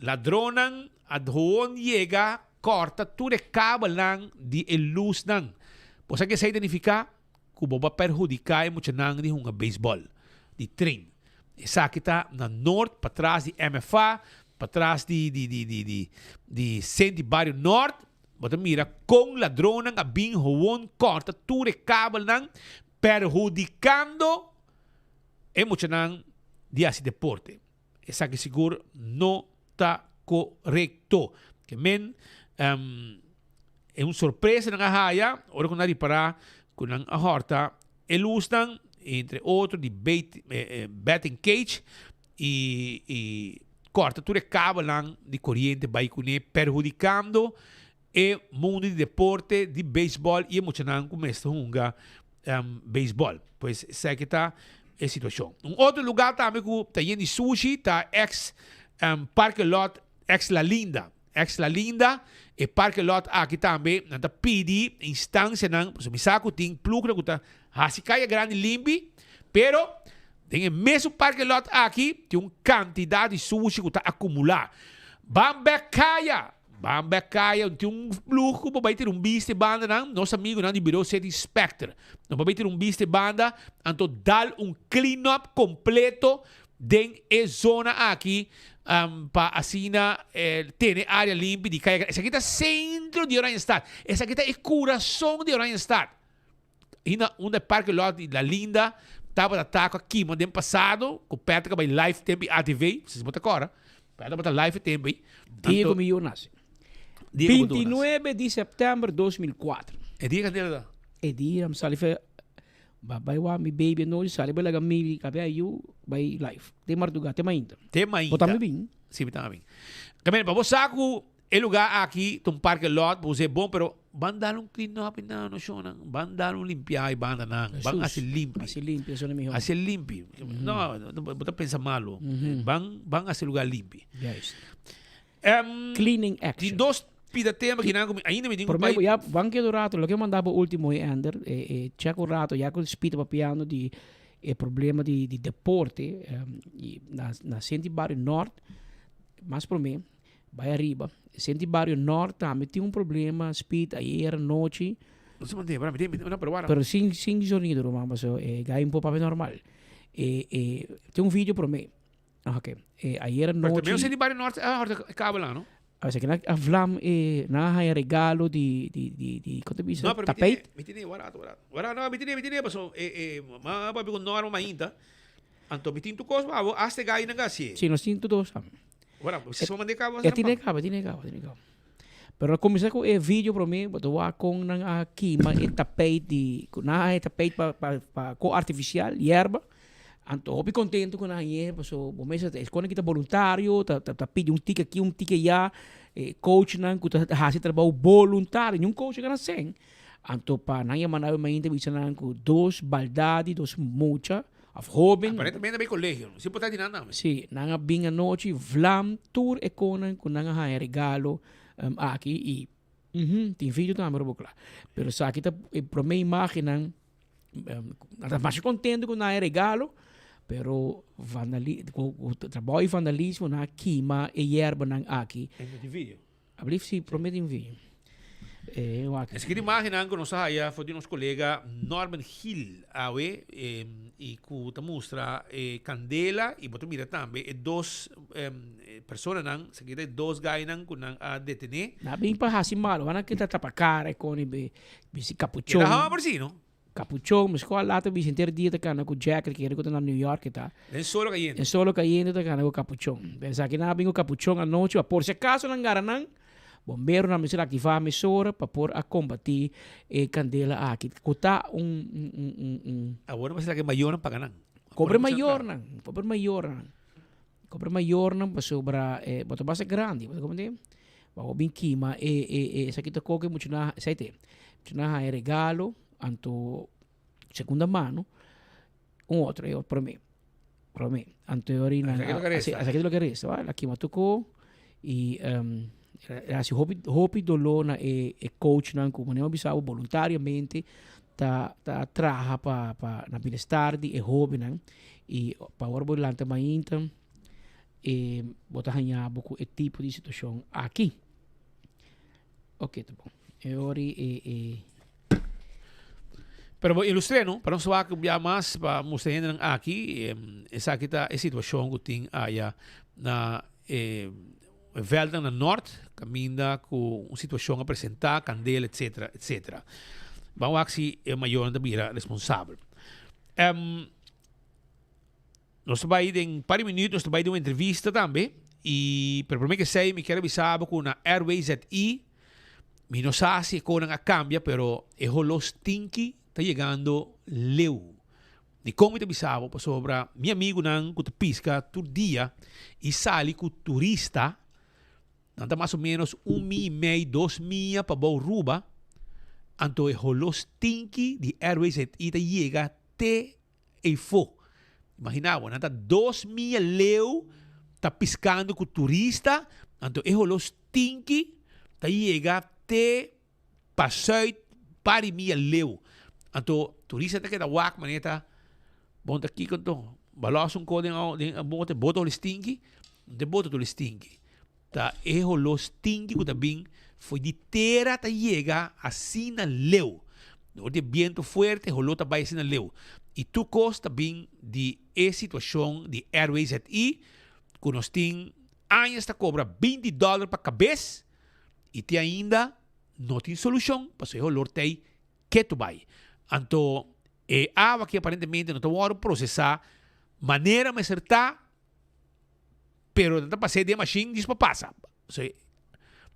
ladronan ad hoon llega corta tudo cabo lang de luz nang. Posa que se identificar que boba perjudicar muito nang de um beisebol de trem. Essa aqui tá na norte para trás de MFA, para trás de Senti Barrio Norte. Você mira, com ladronan a bem hoon corta tudo cabo lang perjudicando muito nang de esse deporte. Essa que seguro não está correto. Que men é uma surpresa na haya, ora que nari para com a horta, usam entre outros de betting cage e corta tudo cabo lang de corrente vai com perjudicando o mundo de deporte de beisebol e muito não começa a beisebol. Pois essa que está a situação. Outro lugar também que está indo de sushi, está Parque Lot ex La Linda. Ex La Linda e Parque Lot aqui também nanta pedi instância nang so misako ting pluk na kuta hasikaya grande limbi pero tem mesmo Parque Lot aqui tem quantidade de sushi que está acumular Bambekaya tem pluk que vai ter biste banda nang nosso amigo nang de Bureau City Spectre não vai ter biste banda anto dal clean up completo den e zona aqui para asina ter área limpa de caia. Essa aqui está centro de Oranjestad. Essa aqui está o coração de Oranjestad. Ainda onde Parque Lot da Linda estava ataque aqui, mas no passado, com perto que vai live tempo ATV, vocês botam agora. Perto para live tempo. Diego Millones. 29 de setembro de 2004. É dia que ele é dia, me salife Babai wa mi baby no sali ba laga mi kabe ayu by life. Tem martuga, tem ainda. Tem ainda. Botamos bem. Sim, botamos bem. Também para você saco o lugar aqui, tem Parque Lot, você é bom, pero bandar clean up na no show nang, bandar limpiar e banda nang, bang assim limpo. Assim limpo, isso não é melhor. Assim limpo. Não, bota pensa malo. Bang assim lugar limpo. Yes. Cleaning action. De dois pida tema que não ainda me digo por mim já banque do rato lo que mandava último é Ender check o rato já com speed papiano de problema de deporte na Senti Barrio Norte mas por mim vai arriba Senti Barrio Norte também tem problema speed ayer noite você mantém para mim não provar pero sem sonido mas gai um pouco normal tem vídeo por mim ok ayer noite também o Senti Barrio Norte cabo lá não Kasi kina avlam nahaya regalo di quanto bisa tapete. Mitini warato. No, mitini paso mapabi ko normal mainta. Anto mitin tu kos babo aste gai na gasi. Sim, nós tinha tudo sam. Wala, se soma de cabo. Tiene cabo. Pero comecei com vídeo para mim, botou com nang aqui, mas tapete di nahaya tapete pa co artificial, yerba. Anto, hopi contento com a hierba, so, bomesa, quando kita voluntário, tá pedi ticket aqui, ticket já, coach nang, kuta hasi trabalho voluntário, nenhum coach que não sem. Anto, pa nang manaw mainda bisa nang ko 2 baldade, 2 mucha, of joven. Aparentemente bem colégio, se pode tirar nada. Sim, nang binga noite, vlam tour e konan ko nang ha regalo aqui e tem vídeo também para boclar. Pero sa kita pro me imagem nang mais contento com na regalo. Pero trabalho vandalismo na queima e erva nang aqui. É de vídeo. Ablief si promete um vídeo. Esse que imagem que nós aí foi de nosso colega Norman Hill, awe e que te mostra Candela e botou mira também dois pessoas nang, seguida dois guys nang que nang a detener. Na bem para hasi malo, ana kita tapa cara com bisi capuchon. Era por si, não? Capuchon, mas qual lato bisa inteiro dia tá com Jack que ele na New York tá. É solo caindo tá com capuchon. Pensa que na bem o capuchon à noite, por se acaso não garanang, bombeiro na missão ativar a emissora para pôr a combater Candela aqui. Cota agora você que maior não paga não. Cobre maior não, para sobra botar base grande, botar como tem. Vamos bem queima essa aqui tá coque muito na, sei na regalo anto segunda mano outro para mim anteriorina essa aqui é lo que resta va la que me tocó E assim, hopi dolona e coach nan como nem bisao voluntariamente ta traha pa na bem-estar e hobby nan e pa orbo lanta mainta e bota hanha buku e tipo de situação aqui. Ok, tá bom. E ori Pero ilustre, no? Para sa que biya mas pa mustahin ng aki, esa kita sitwasyon ko ting aya na velda na norte, caminda com uma situação a apresentar, candela, etc, etc. Vamos aksi maior da bira responsável. Nós vai em par minutos, nós vai de uma entrevista também, e para mim que sei, me quero avisar com na Airways ZI, me não sei se com a cambia, pero é holos tinki está chegando leu. E como te avisava, sobre meu amigo nang que pisca todo dia e sali com turista, nanta mais ou menos 1,500, 2,000 para Bauruba, anto é holos tinki de Airways e ita chega até e fo. Imaginava, nanta 2,000 leu tá piscando com turista, anto é holos tinki tá chega até passeio para 1,000 leu. Anto turista ta kita wak maneta bon ta kikon to balasong ko den boto listingi de boto to listingi ta eho los tingi ko ta bing foi de terra ta llega assim na leu no de viento fuerte holo ta vai assim na leu e tu costa bing de situação de Airways ZI com os ting anos ta cobra $20 para cabeça e te ainda não tem solução para so holo tei que tu vai. Anto, água que aparentemente não está a processar maneira mais certa, pero não está passando de machine diz para passar.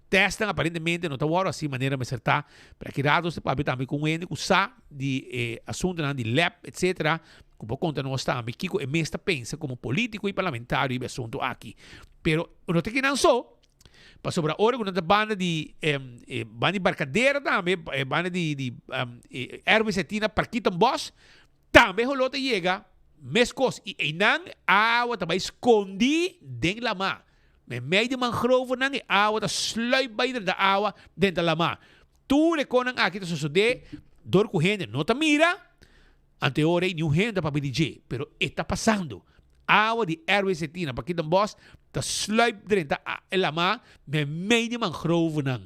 Testam aparentemente não está assim maneira mais certa, para que dados se pode também com ele, com sa de assunto de lab, etc. Como conta nós também, que o mestre pensa como político e parlamentar e assunto aqui. Pero não tem que não só. Para sobre a hora quando a banda de barcadeira também, banda de Airways Etina Parquito Boss, também rolou te chega, mescos e não a água também escondi dentro da mar. Meio de mangrove não é água tá sluip by da água dentro da mar. Tu reconam aqui tá sucede, dor corrente, não tá mira, ante hora nenhum renda para pedir, pero está passando. Água de Airways Etina Parquito Boss ta sluip dentro da mar, meio de mangrove não.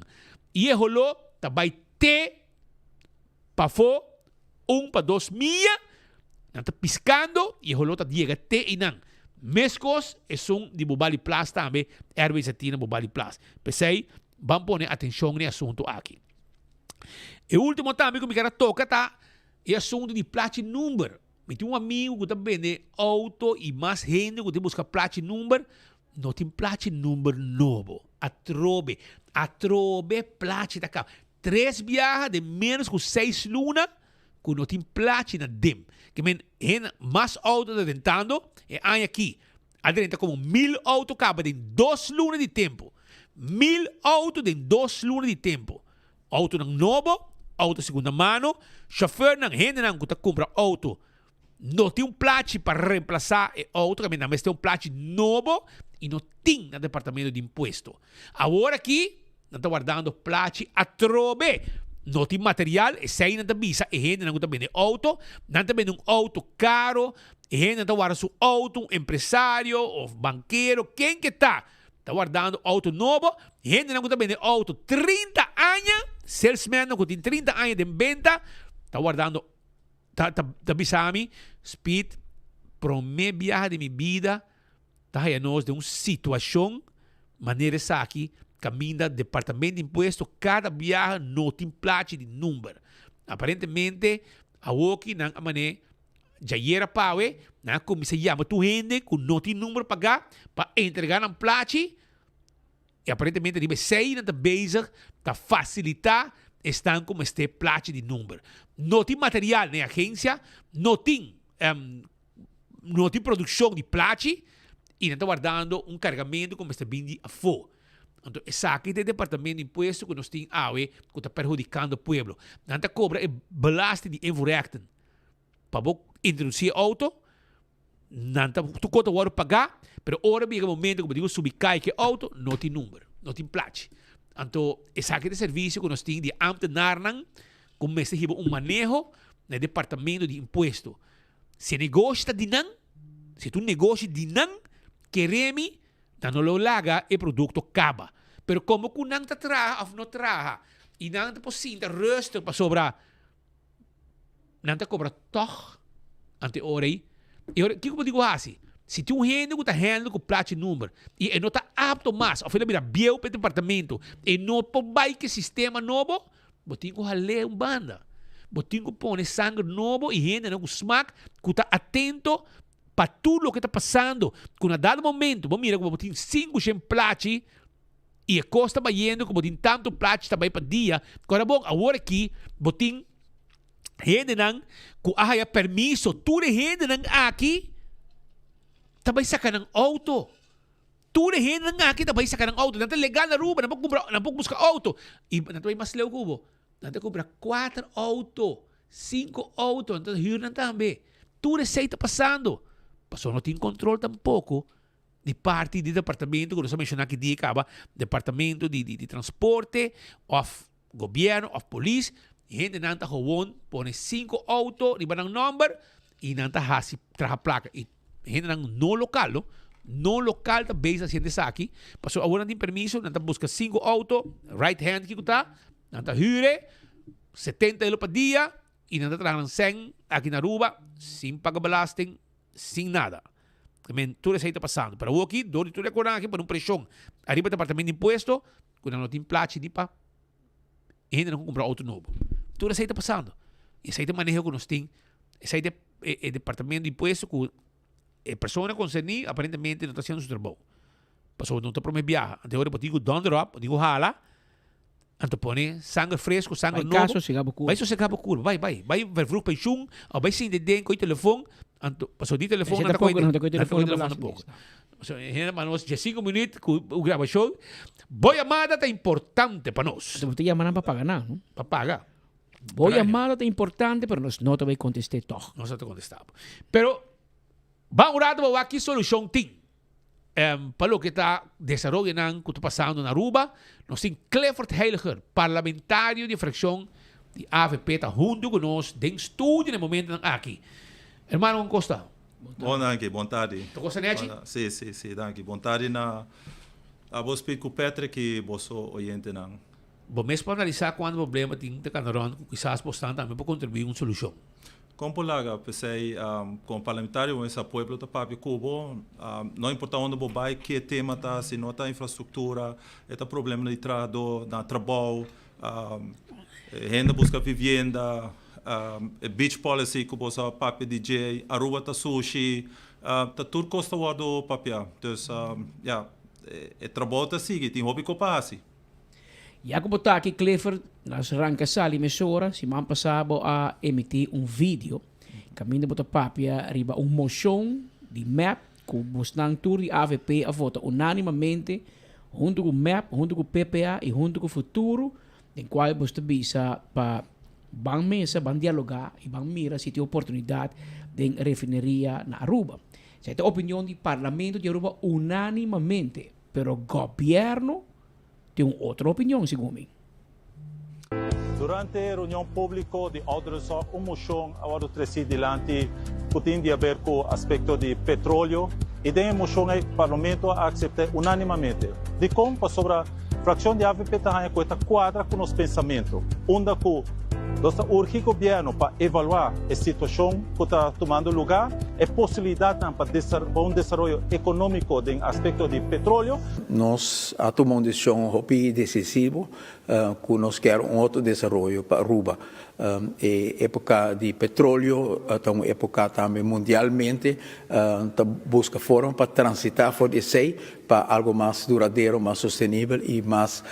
E é rolou tá vai ter para fo para 2,000, não tá piscando e rolou tá diga te e não. Mescos é de Bobali Plus também, Airways Etina Bobali Plus. Pensei, vamos pôr atenção nesse assunto aqui. E o último também que me quero tocar tá é assunto de platinum number. Me tem amigo que tá vende auto e mais gente que busca platinum number, não tem platinum number novo. Atrobe platina cá. 3 viagens de menos que 6 lunas que não tem platina dem. Que men mais auto tá tentando e aí aqui. Adrenta como 1,000 auto acaba em 2 lunas de tempo. 1,000 auto em 2 lunas de tempo. Auto ng novo, auto segunda mano, chauffeur ng gente ng que tá compra auto. Não tem placa para reemplazar outro, mas tem placa novo e não tem no departamento de imposto. Agora aqui, não está guardando placa a trobe. Não tem material, e sai na visa, e gente não está vendo auto, não está vendo auto caro, e gente não está guardando seu auto, um empresário, ou banqueiro, quem que está guardando auto novo, e gente não está vendo auto 30 anos, salesman não tem 30 anos de venda, está guardando Tabisami, speed, primeiro viagem de minha vida, tá de uma situação, maneira essa aqui, caminho do departamento de imposto, cada viagem não tem placa de número. Aparentemente, a Woki, na maneira, já era pawe, na como se chama tu gente, com não tem número pagar, para entregar na placa, e aparentemente, deve sair na base, para facilitar, estão como este placa de número. Não tem material na agência, não tem produção de placa e não está guardando um carregamento como este bindi a fo. Então, essa aqui é o departamento de imposto que nós temos que está prejudicando o povo. Não está cobra belasting de invoerrechten. Para introduzir auto, nanta tu conta o pagar, pero ora biga momento como digo subir cai que auto não tem número, não tem placa. Então, essa aqui de serviço que nós temos de ambtenaren, como este hibo manejo no departamento de imposto. Se negócio está dinang, se tu negócio dinang, queremi, não lo laga e produto acaba. Pero como que não está traga ou não traga, e não está possível rustig para sobrar, não está cobra toch, ante ora aí. E ora, que eu digo assim? Se tu gente que está handling com placa número e não está apto mais, ou ele vira biel para o departamento, e não pode que sistema novo, botinho que ler banda. Botinho que põe sangue novo e gente não smack, que está atento para tudo o que está passando. Que a dado momento, vamos mirar como botinho 5 placa e a costa vai indo, como botinho tanto placa está para dia. Agora bom, agora aqui, botinho gente não, que há permisso, tudo gente não aqui, tabay sa kanang auto. Turehin na nga kita tabay sa kanang auto. Nanti legal na ruba, napag busca auto. Iba nanti mas leo kubo. Nanti kubra 4 auto, 5 auto, nanti hir na tambe. Ture sei tá passando. Passou não tem controle tampouco de parte do departamento, como eu mencionei aqui dia acaba, departamento de transporte, of governo, of police. Gente nanta gewoon pone 5 auto, riba ng number, e nanta hasi traha placa. Gente no local, no local tá base haciendo isso aqui. Passou agora tem permisso, nanta busca 5 auto, right hand que tá, nanta hyre 70 euro per dia e nanta trabalhando 100 aqui na Aruba, sem pagabalasting, sem nada. Também tudo isso aí tá passando. Para o aqui, dor tudo é aqui para um pressão. Arriba do departamento de imposto, quando não tem placa de pa, e ainda não comprar auto novo. Tudo isso aí tá passando. Isso aí tá manejo que nós tem. Isso aí é departamento de imposto que a pessoa concernida aparentemente não está fazendo seu trabalho. Passou não está para me viajar. Até agora eu digo down drop, digo hala, então põe sangue fresco, sangue novo. Vai sossegar a curva, vai ver pension, ou vai sim de dentro com o telefone, então passou de telefone, não está com o telefone um pouco. Mas já 5 minutos que o grava show, boa chamada é importante para nós. Você está chamando para pagar, não? Para pagar. Boa chamada é importante, mas nós não te contestar todo. Nós não te contestamos. Pero vamos a aqui solução tem. Para o que está desenvolvendo, que está passando na Aruba, nós temos Clifford Heiliger, parlamentário de fracção de AVP, está junto com nós, tem estúdio no momento aqui. Hermano Costa. Bom, danke, boa tarde. Tu gosta, Nechi? Sim, danke. Boa tarde na vos speak com Petre, que vos oyente não. Bom, mesmo para analisar quando o problema tem de Canaron, quizás postando também para contribuir uma solução. Como laga, pensei, como parlamentário, esse pueblo da Papi Cubo, não importa onde você vai, que tema está, se não está infraestrutura, está problema de trabalho, renda busca vivenda, beach policy, que você Papi DJ, Aruba está sushi, está tudo custa do papia. Então, o trabalho está seguindo, tem hobby que passa. Já que botar aqui, Clifford, nas arrancas ali, emissora, se man passava a emitir vídeo, caminho botar papia, arriba moção de map, que buscam tour de AVP a vota unanimamente, junto com map, junto com PPA e junto com futuro, em qual você bisa para bang mesa, bang dialogar e bang mira se tem oportunidade de refineria na Aruba. Essa é a opinião do parlamento de Aruba unanimamente, pero governo tem outra opinião, segundo mim. Durante a reunião pública de Aldrosa, uma moção agora trazido diante que tem a ver com o aspecto de petróleo e a moção o parlamento aceitou unanimamente. De como sobre a fração de AVP está com esta quadra com os pensamentos, onde urge o governo para avaliar a situação que está tomando lugar, a possibilidade para desenvolvimento econômico no aspecto de petróleo. Nós tomamos uma decisão decisiva que nós queremos outro desenvolvimento para Aruba. Época de petróleo, então época também mundialmente, busca forma para transitar por esse para algo mais duradouro, mais sustentável e mais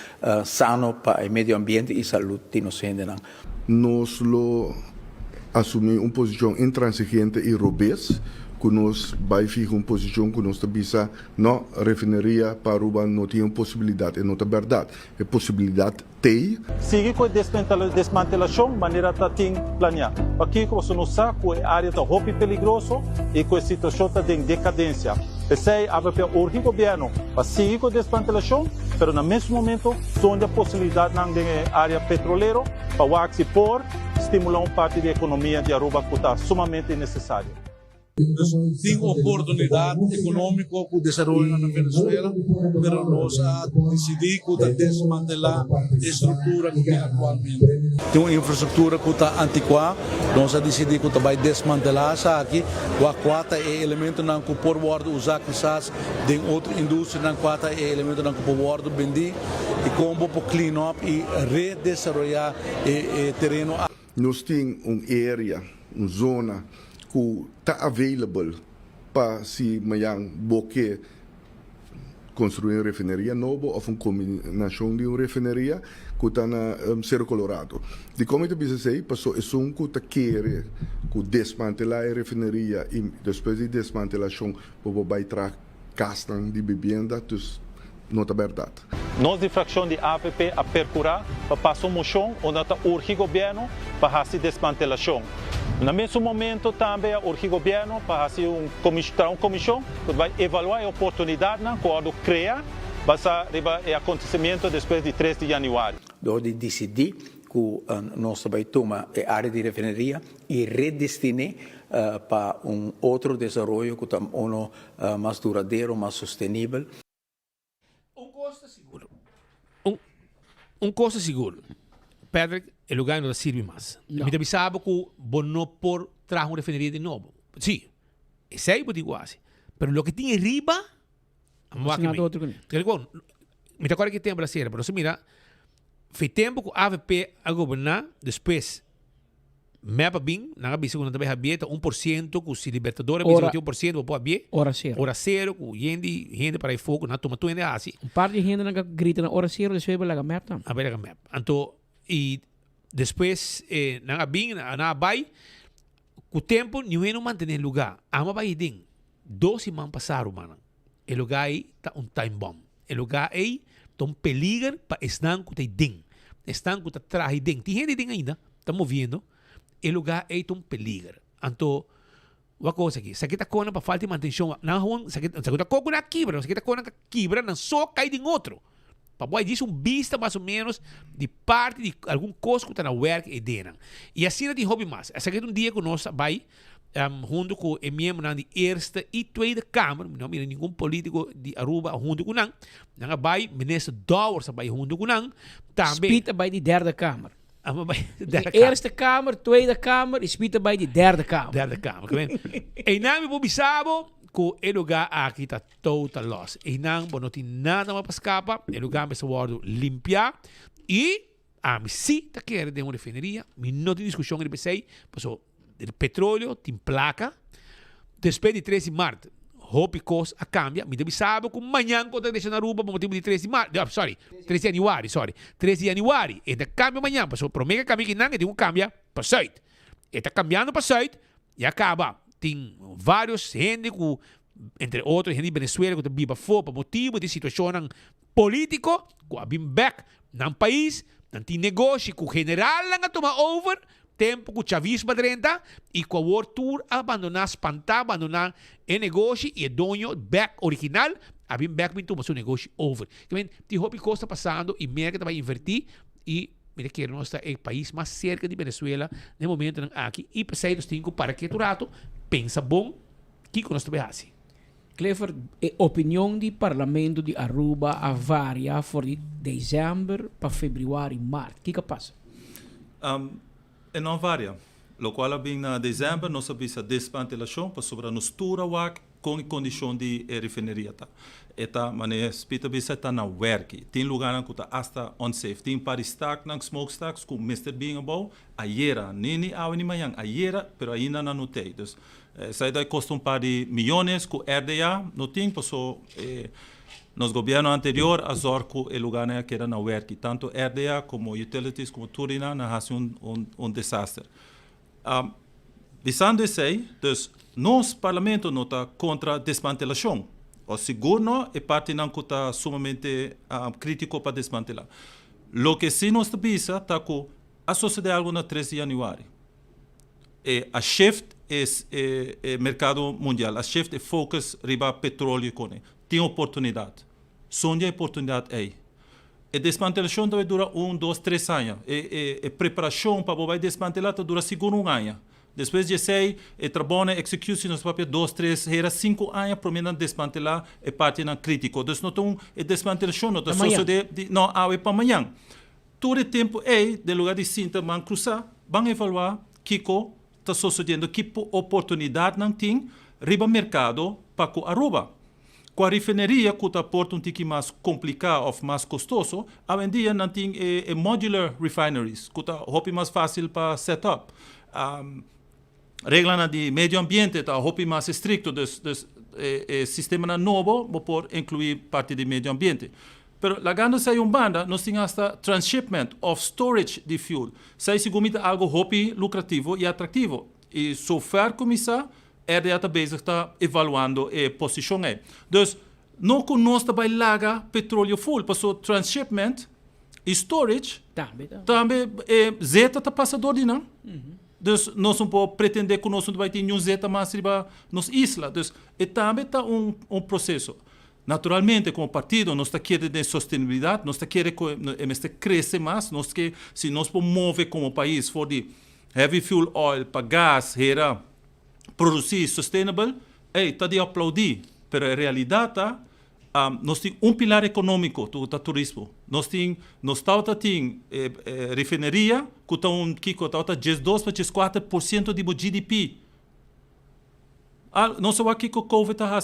sano para o meio ambiente e saúde de nós. Nós assumimos uma posição intransigente e robusta que nós vai ficar uma posição que nós tabisa não refineria para Aruba não tem possibilidade, é não é verdade, é possibilidade tem. Sigue com a desmantelação, maneira que tem planear. Aqui que você não sabe que a área está muito perigosa e que a situação está em decadência. Pensei, AVP urge o governo para seguir com a desmantelação, mas no mesmo momento, sonha a possibilidade na área petroleira para expor, estimular parte da economia de Aruba que está sumamente necessária. Tem oportunidade econômica com o desenvolvimento na Venezuela, mas nós decidimos desmantelar a estrutura que tem atualmente. Tem uma infraestrutura que está antiquada, nós decidimos também desmantelar essa aqui. O quarta é elemento que por bordo usar quizás de outra indústria, na quarta é elemento que por bordo vender e como para clean up e redesenvolver o terreno. Nós temos uma área, uma zona que está available para se mayang boque construir uma refineria nova ou uma combinação de uma refineria que está na Cerro Colorado. De como eu disse, passou é um que está querer que desmantelar a refineria e depois de desmantelação vai trazer castan de bebida, então não é verdade. Nós de fração de APP a percurar para passar uma moção onde está urge o governo para fazer desmantelação. No mesmo momento também urge o governo para fazer uma comissão que vai avaliar a oportunidade quando criar para o acontecimento depois de 3 de janeiro. De decidir que nós vamos tomar a área de refineria e redestinar para outro desenvolvimento que é mais duradouro, mais sustentável. Un cosa seguro, Patrick, el lugar no sirve más. No. Me avisaba que vos no por traer una refinería de nuevo. Sí, ese es digo así. Pero lo que tiene arriba, vamos a me te acuerdas que tem Brasil, pero se mira, fue tiempo que AVP a gobernar, después me ha bem, na vez quando também havia 1% que se Libertadores, 1% pode haver. Hora zero, que gente para ir fogo, na toma tudo assim. Par de gente que grita na hora zero, después vai la map tam. A ver la map. Então, e depois na bem, na vai, com o tempo ninguém não mantém lugar. Ama vai ding. 12 man passaram, mano. O lugar aí tá time bomb. O lugar aí tá peligro para estar com o ding. Estar com o traje ding. Tem gente ding ainda, tá movendo. O lugar é um peligro. Então, uma coisa aqui, se aqui está com para falta de manutenção, não, se aqui está com na quebra, se aqui está com na quebra, não só cai em outro. Para boa disso vista mais ou menos de parte de algum coisa que está na work e dentro. E assim não tem hobby mais. Esse aqui é dia que nós vai junto com o membro da Eerste e Tweede Kamer, não mira nenhum político de Aruba junto com nós, não vai ministro Douwers vai junto com nós, também. Spita bij die derde kamer. De Eerste Kamer, Tweede Kamer, spita bij die derde kamer. Derde kamer. E nami po bisabo ko e lugar aqui está total loss. E não tem nada mais para escapar. E lugar me sabordo limpar e a mim sim tá querendo de uma refineria. Me não tem discussão que pensei, passou o petróleo tem placa. Depois de 13 de março, hope cost a cambia. Me bisabo que amanhã quando deixa na Aruba, por motivo de 13 de março, 13 de janeiro, 13 de janeiro. E tá cambia amanhã, passou promega cambia que não, tem um cambia para site. E tá cambiando para site e acaba. Tem vários gente, entre outros, gente de Venezuela que vive fora por motivo de situação político, que ha been back no país, não tem negócio que o general não toma over, tempo que o chavismo renta e que o World Tour abandonar, espantar, abandonar o negócio e o dono back original, ha been back, então toma seu negócio over. Tem hobby costa passando e América vai invertir e mira que nós é o país mais cerca de Venezuela no momento aqui e pensei dos cinco para que tu rato pensa bom que nós também assim. Clever, a opinião do Parlamento de Aruba a varia de dezembro para fevereiro e março. O que passa? Não varia. O qual bem na dezembro nós sabemos a desmantelação para sobre a nostura com a condição de refineria. Eta maneira spita bisa tá na work. Tem lugar que tá hasta unsafe. Tem para stack na smokestacks com Mr. Being about ayer, nem a manhã ayer, pero ainda não notei. Então, sai daí custa par de milhões com RDA, não tem passou nos governo anterior a zorco o lugar que era na work. Tanto RDA como utilities como Turina na hace desastre. Visando isso aí, dus, nosso parlamento não está contra a desmantelação. O seguro não é parte não que está sumamente crítico para desmantelar. O que sim nós pensa está com a sociedade algo na 13 de janeiro. A shift é mercado mundial. A shift é focus riba petróleo com tem oportunidade. Sonha oportunidade aí. A desmantelação deve durar 1, 2, 3 anos. A preparação para vai desmantelar dura seguro 1 ano. Depois de sei, o trabalho execution nos papéis 2, 3, era 5 anos para mim desmantelar a parte não crítico. Então não tem a desmantelação não não há para amanhã. Todo o tempo é de lugar de cinta man cruzar, vão evaluar Kiko está sucedendo que oportunidade não tem riba mercado para a Aruba. Com a refineria, que está porto um pouco mais complicado ou mais custoso, hoje em dia não tem modular refineries, que está mais fácil para setup. Regla de meio ambiente está mais estricto, sistema novo para incluir parte do meio ambiente. Pero lagando sai banda, nós temos hasta transshipment of storage de fuel. Sai seguramente algo lucrativo e atrativo. E software começar RDA bezig está evaluando a posição aí. Então, não conosco também laga petróleo full, passou transshipment e storage. Também zeta está passador de não. Então, nós não podemos pretender que nós não vai ter nenhum zeta mais riba nos islas. Então, também está processo. Naturalmente, como partido, nós queremos sustentabilidade, nós queremos crescer mais, se nós podemos mover como país for de heavy fuel oil para gás, era produzir sustainable, está de aplaudir. Mas a realidade nós temos pilar econômico do turismo. Nós temos refineria, que está 12 para 14% do GDP. Não só aqui que o Covid está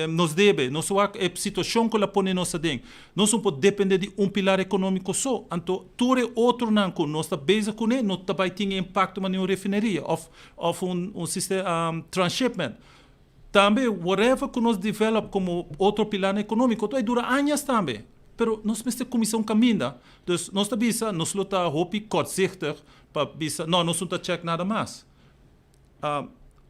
nos deve, não só a situação que ela põe nossa dentro. Nós não podemos depender de pilar econômico só. Então, tudo outro não que nós estamos bem com ele, não também tem impacto na refineria ou sistema transshipment. Também, whatever que nós desenvolvemos como outro pilar econômico, vai durar anos também. Pero nós precisamos começar caminho. Então, nós estamos nós estamos kortzichtig, para não, nós não estamos nada mais.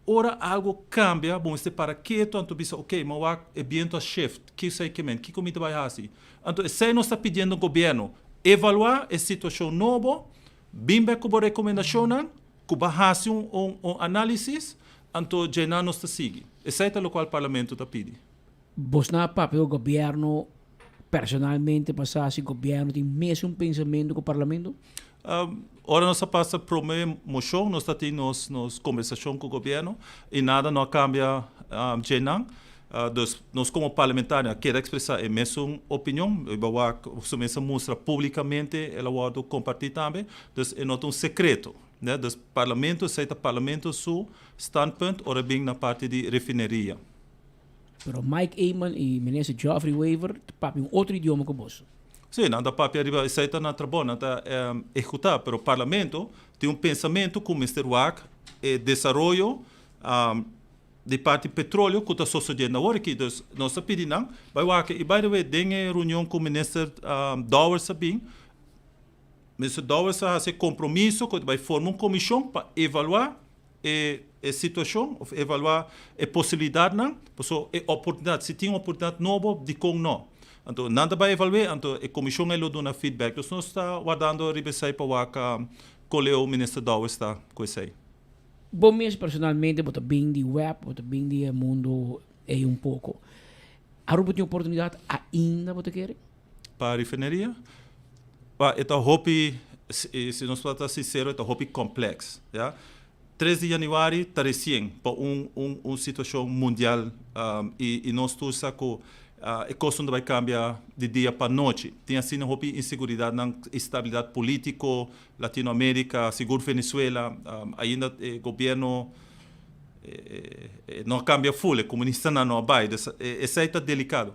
Ora algo cambia, vamos ter para que tanto bisa, ok, mas é bem a shift, que sei que men, que comida vai fazer. Então, se nós está pedindo ao governo evaluar a situação nova, bem como recomendação, que vai fazer análise, então já não está seguindo. Esse é o qual o parlamento está pedindo. Vos na papel o governo personalmente passar se o governo tem mesmo pensamento com o parlamento? Ora nós passa por uma moção, nós temos nos conversação com o governo e nada não cambia nós como parlamentários queremos expressar a mesma opinião, se mostra publicamente, ela pode compartilhar também, então é um secreto. Né? O parlamento aceita parlamento seu standpunt, ora bem na parte de refineria. Pero Mike Eamon e ministro Geoffrey Weaver papam outro idioma que você. Sim, nada para arriba, aceita na trabalho, nada executar, pero o parlamento tem pensamento que o Mr. Wack é desenvolvimento de parte petróleo que está sucedendo na hora que nós pedimos, vai Wack e by the way, tem reunião com o ministro Dowers sabem, Mr. Dowers faz compromisso que vai formar uma comissão para evaluar a situação, evaluar a possibilidade, a oportunidade, se tem uma oportunidade nova de como não. Então, nada vai evaluar, então a comissão é dando feedback. Então, nós estamos guardando a ribesai para o ministro Dowers está com isso aí. Bom mesmo, personalmente, eu bem de web, eu bem de mundo é pouco. Aruba tem oportunidade ainda, você quer? Para a refineria? É um hobby, se nós podemos ser sinceros, é um hobby complexo. 3 de janeiro está recém para uma situação mundial e nós todos sabemos que a coisa vai cambiar de dia para noite. Tem assim uma insegurança, instabilidade política, Latinoamérica, seguro Venezuela, ainda o governo não cambia full, o comunista não vai. Isso é delicado.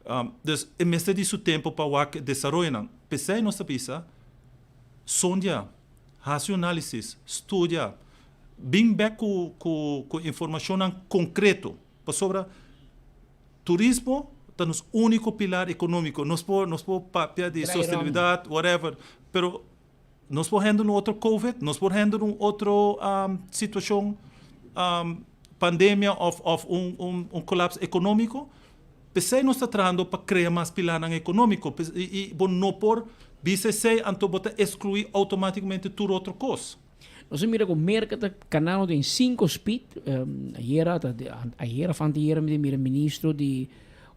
Então, em vez de isso tempo para o desenvolvimento, pensei nossa pista, sonha, fazer análise, estuda, bem com informação concreta sobre turismo está nos único pilar econômico. Nós podemos papel de sustentabilidade, whatever, pero nós correndo no outro COVID, nós correndo num outro situação, pandemia of colapso econômico, pensei nós está tratando para criar mais pilar econômico e não por BCC anto bota excluir automaticamente tudo outra coisa. Nós mira com o mercado canal tem 5 speed, ayer van de ministro de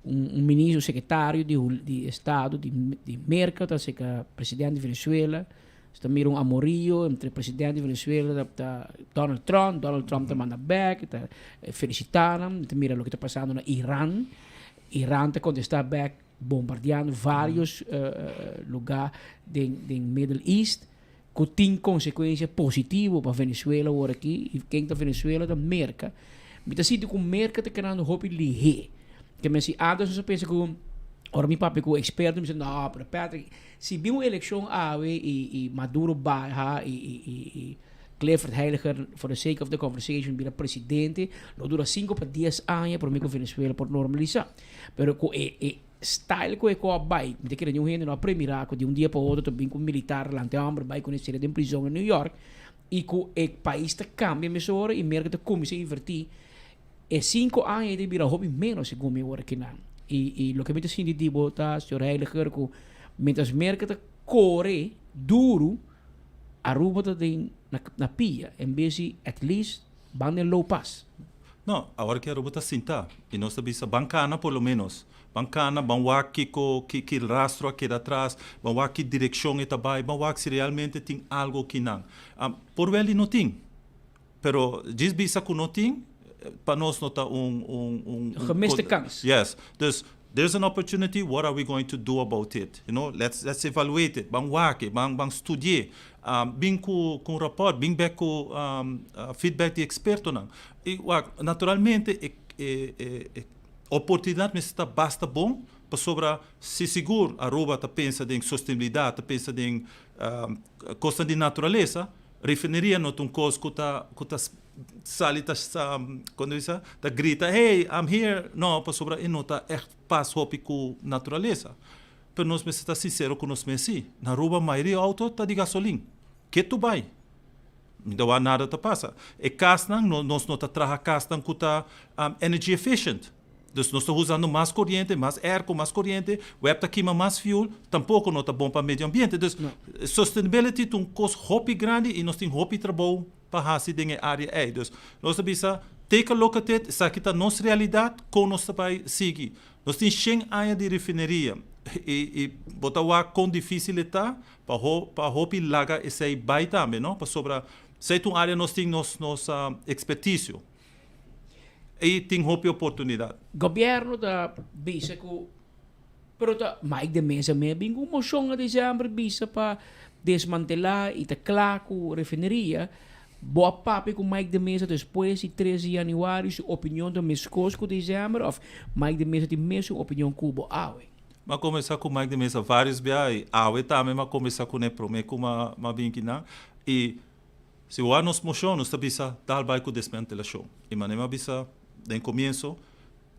ministro secretário de Estado de mercado, seja presidente de Venezuela, está mira amorio entre presidente de Venezuela Donald Trump te manda back, te felicitaram, te mira o que está passando na Irã te contesta back bombardeando vários lugares do Middle East, que tem consequências positivas para a Venezuela agora aqui, e quem está Venezuela da merca. Mas assim, com o mercado está querendo roupa ligeira. Que me se antes eu penso que ora mi papi que experto me diz não, pero Patrick, se bem uma eleição e Maduro baja e Clifford Heiliger, for the sake of the conversation, vira presidente, não dura 5 para 10 anos para mim que Venezuela por normalizar. Pero com style que é vai, me que nenhum gente não primeira de um dia para outro também com militar lá hambre vai com esse de prisão em New York e que o país está cambia mesora e mercado começa a invertir. 5 anos de vira hobby menos segundo me agora que não. E o que me está sentindo de botar senhor Heiliger que mientras mercado corre duro a ruba na pia em vez de at least van em low pass. Não, agora que a ruba está sentada e nós sabemos bancana por lo menos. Bancana, banwaki que rastro aqui atrás, banwaki direção está vai, banwaki se realmente tem algo que não. Por ele não tem, pero diz bisa que não tem, para nós não está gemiste kans. Yes, there's an opportunity. What are we going to do about it? You know, let's evaluate it. Banwaki, bang studiar, bem com rapport, bem back com feedback de experto não. E naturalmente oportunidade mas está basta bom para sobre se seguro a rouba está pensa em sustentabilidade, está pensa em coisa de natureza, refineria não tem coisa que tá salita quando isso tá grita hey I'm here não para sobre e não tá paz hopi com natureza. Pero nós me está sincero com nós messi na rouba maioria auto tá de gasolina que tu vai não há nada tá passa e castan nós não tá traga castan que tá energy efficient. Então, nós estamos usando mais corrente, mais ar com mais corrente, o está queima mais fuel, tampouco não está bom para o meio ambiente. Então, sustainability é um custo muito grande e nós temos muito trabalho para fazer nessa área. Então, nós precisamos take a look at it, essa aqui está a nossa realidade, como nós vamos seguir. Nós temos 100 anos de refineria e botar o quão difícil está para roupa laga esse aí vai também, não? Para sobre, se é uma área nós temos nossa expertise. E tem oportunidade. Governo da bisa ko pero ta mais de mesa me bem uma moção de dezembro bisa para desmantelar e teclar com refineria. Boa papi com mais de mesa depois de 13 de janeiro sua opinião do mescos com dezembro ou mais de mesa de mesmo opinião cubo awe. Mas começar com mais de mesa vários biai awe também mas começar com neprome com uma binquina e se o ano moção nós bisa tal vai com desmantelação. E manema bisa de começo,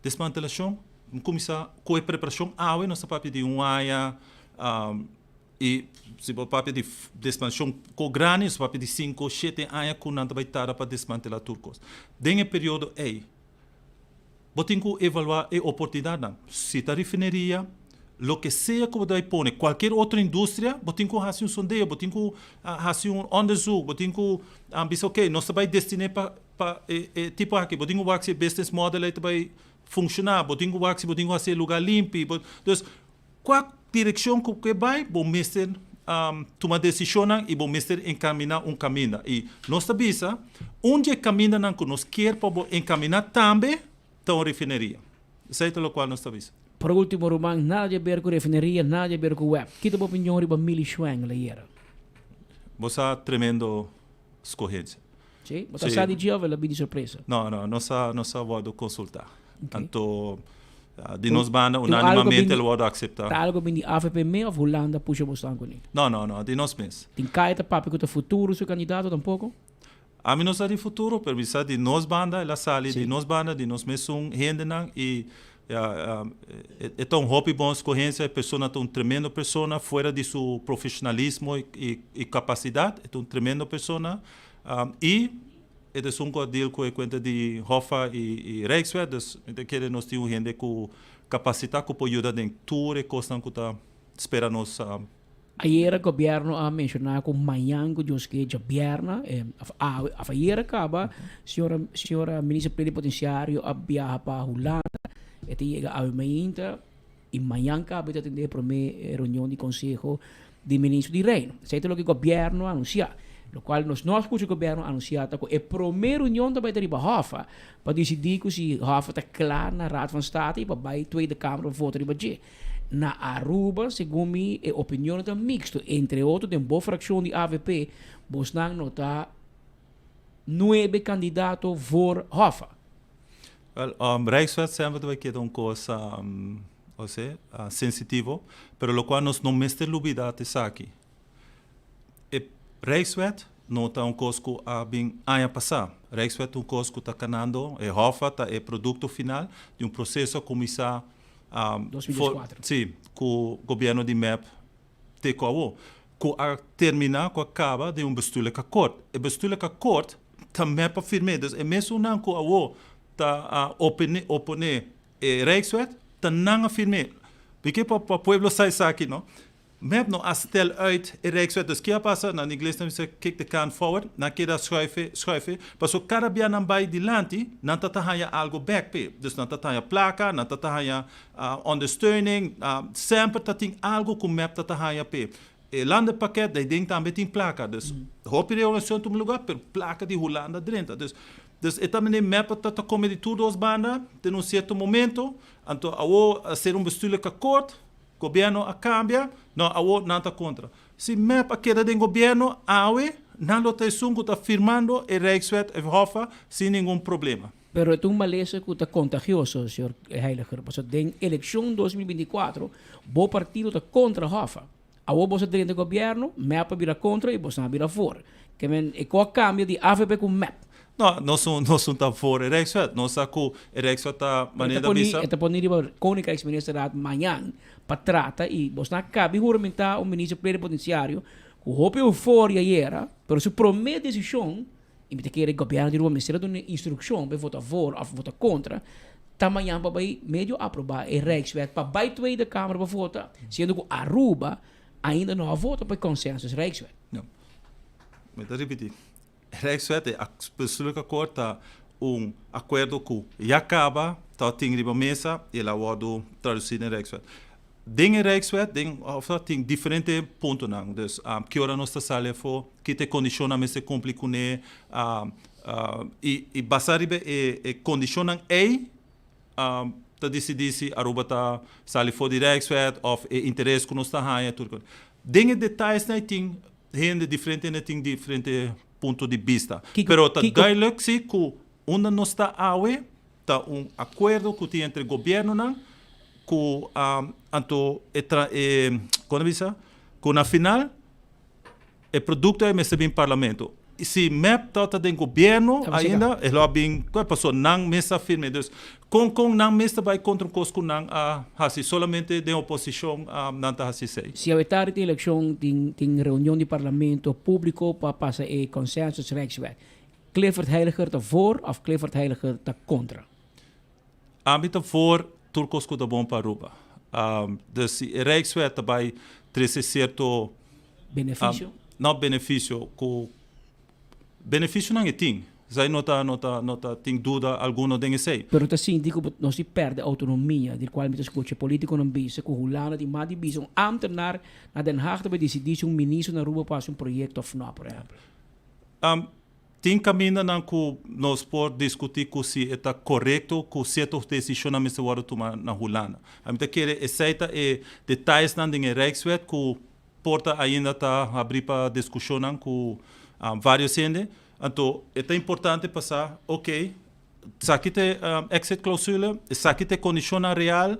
desmantelação, começar com a preparação, nós papi de aia e se papi de desmantelação com grande, nós papi de 5, 7 anos com nada vai estar para desmantelar turcos. Nesse período, botem que evaluar a oportunidade, se a refineria, lo que seja que você põe, qualquer outra indústria, botem que fazer sondeio, botem que fazer onderzoek, botem que ok, nós vai destinar para tipo aqui, botem que o business model vai funcionar, botem que fazer lugar limpo, então, qual direção que vai, bom mestre tomar decisão e bom mestre encaminhar caminho. E nós sabemos, onde caminha que nós quer para encaminhar também, está uma refineria. Isso é o qual nós sabemos. Por último, Roman, nada a ver com refineria, nada a ver com web. Que tipo de opinião riba Mili Schwang lá era? Você é tremendo escorrência. Sim? Você sabe de dia ou vai de surpresa? Não, não vou consultar. Então, de nós banda, unanimamente, ele vai aceitar. Está algo bem de AFPM ou Holanda puxa você com ele? Não, de nós mesmos. Tem caeta papo que o futuro, seu candidato, tampouco? A mim não sabe futuro, pero de nós banda, ela sabe de nós banda, de nós mesmos, gente, e É um hobby bom escorrência, a pessoa é uma tremenda pessoa, fora de seu profissionalismo e capacidade, é uma tremenda pessoa. E é um cordil com a conta de Hoffa e Rijkswet, então que nós temos gente com capacidade que pode ajudar em tudo e coisas que está esperando nós. Ayer o governo a mencionar que amanhã que Deus que governo ayer acaba senhora ministra plenipotenciário a viajar para Holanda e chega a amanhã e amanhã acaba de atender para uma reunião de conselho de ministro de Reino. Isso é o que o governo anuncia. Lo qual nós escutamos o governo anunciar que é a primeira reunião da Baita Riba Hoffa para decidir se Hoffa está claro na Raad van State e para a Tweede Câmara votar Riba G. Na Aruba, segundo mim, a opinião está mixta. Entre outros, tem boa fração de AVP, Bosnang nota 9 candidatos por Hoffa. Rijkswet sempre vai ter uma coisa sensitiva, pero lo qual nós não mestre lubida te aqui. Rijkswet não está coisa que a bem aia passar. Rijkswet coisa que está canando, Hoffa é produto final de processo que começar 2004. Sim, que o governo de MEP tem que terminar, que acaba de bestuurlijk akkoord. O bestuurlijk akkoord está MEP afirmado. Dus é mesmo não que o está opone Rijkswet, está não afirmado. Porque para o povo sai aqui, não? MEP não astel uit Rijkswet. Dus que passa na inglês também se kick the can forward, na que da schuiven, para cada dia não vai dilante, não tá haya algo back. Dus não tá haya placa, não tá haya ondersteuning, sempre tá tem algo que MEP tá haya pe. Landenpakket, daí tem também tem placa. Dus hoop je relação to lugar, per placa de Holanda dentro. Dus é também MEP tá como de tudo as bandas, tem certo momento, então a ser bestuurlijk akkoord. Governo a cambia, não a está contra. Se MEP a queda do governo, não está está firmando e Rijkswet e Hoffa sem nenhum problema. Pero é uma maleza que está contagioso, senhor Heiliger. Porque na eleição 2024, o partido está contra Hoffa. A você dentro do governo, MEP vira contra e você vira fora. Que é com a cambio de AVP com MEP. Não, nós somos fora Rijkswet. Nós sabemos que Rijkswet está maneira de Está ponível Koninkrieksminister amanhã para tratar e você acaba de juramentar o ministro plenipotenciário que houve euforia era, mas se promete decisão e me quer o governo de uma ministra de uma instrução para votar for ou votar contra, amanhã para meio aprovar e Rijkswet para a Tweede Câmara para votar, sendo que Aruba ainda não vota para consenso Rijkswet. Não. Mas eu repetir. Rijkswet é bestuurlijk akkoord está acordo que já acaba, está tem riba mesa e ela vai traduzir em Rijkswet. Ding Rijkswet, tem diferentes pontos não. Dus que hora nós está for, que te condiciona mas se complica né e basar e condicionam tá decidir se Aruba tá sale for de Rijkswet ou interesse que nós está aí tudo. Ding detalhes né tem gente diferente né tem diferente ponto de vista. Pero está duidelijk sim que onde nós está awe tá acordo que tem entre governo não que quando visa que na final o produto é mesmo bem parlamento. E se MEP está dentro do governo ainda é lá bem qual pessoa não mesa firme. Dus com não mesa vai contra coisa que não assim solamente de oposição não está assim sei. Se a tarde de eleição tem reunião de parlamento público para passar o consenso Rijkswet. Clifford Heiliger está voor of Clifford Heiliger está contra? Ambita voor turcos que está bom para Aruba. Dus Rijkswet vai trazer certo benefício. Não benefício que benefício não é tem. Zij nota tem dúvida alguma de sei. Pero tá sim digo nós se perde a autonomia, de qual muitas coisas político não bisa, que Holanda de mais de bisa ambtenaar na Den Haag para decidir ministro na Aruba para projeto of não, por exemplo. Tem caminho não que nós podemos discutir se está correto que certas decisões não se podem tomar na Holanda. A gente quer aceitar detalhes não de Rijkswet que porta ainda está abrir para discussão com vários entes. Então, é importante passar, ok, se aqui tem exit clausula, se aqui tem condição real,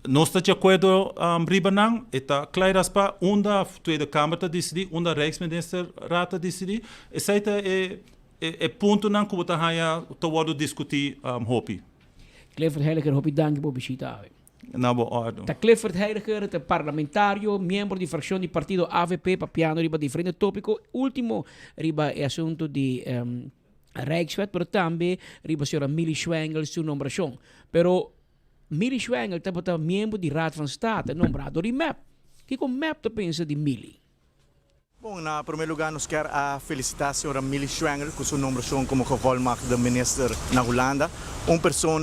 não está de acordo riba não, está claro para onde a Tweede Câmara está decidir, onde a Rijksminister Raad decidir, esse é ponto não que você vai discutir hopi. Clifford Heidegger, hopi danke por visita. Na boa ordem. Tá Clifford Heidegger, é parlamentário, membro de fração do partido AVP, papiano riba diferente tópico. Último riba é assunto de Rijkswet, pero também riba a senhora Millie Schwengel, sua nomeação. Pero Millie Schwengel também membro de Raad van State, nombrado de MEP. Que com MEP tu pensa de Millie? Bom, na primeiro lugar, nós queremos felicitar a senhora Millie Schwengel com sua nomeação como gevolmachtigde de minister na Holanda. Uma pessoa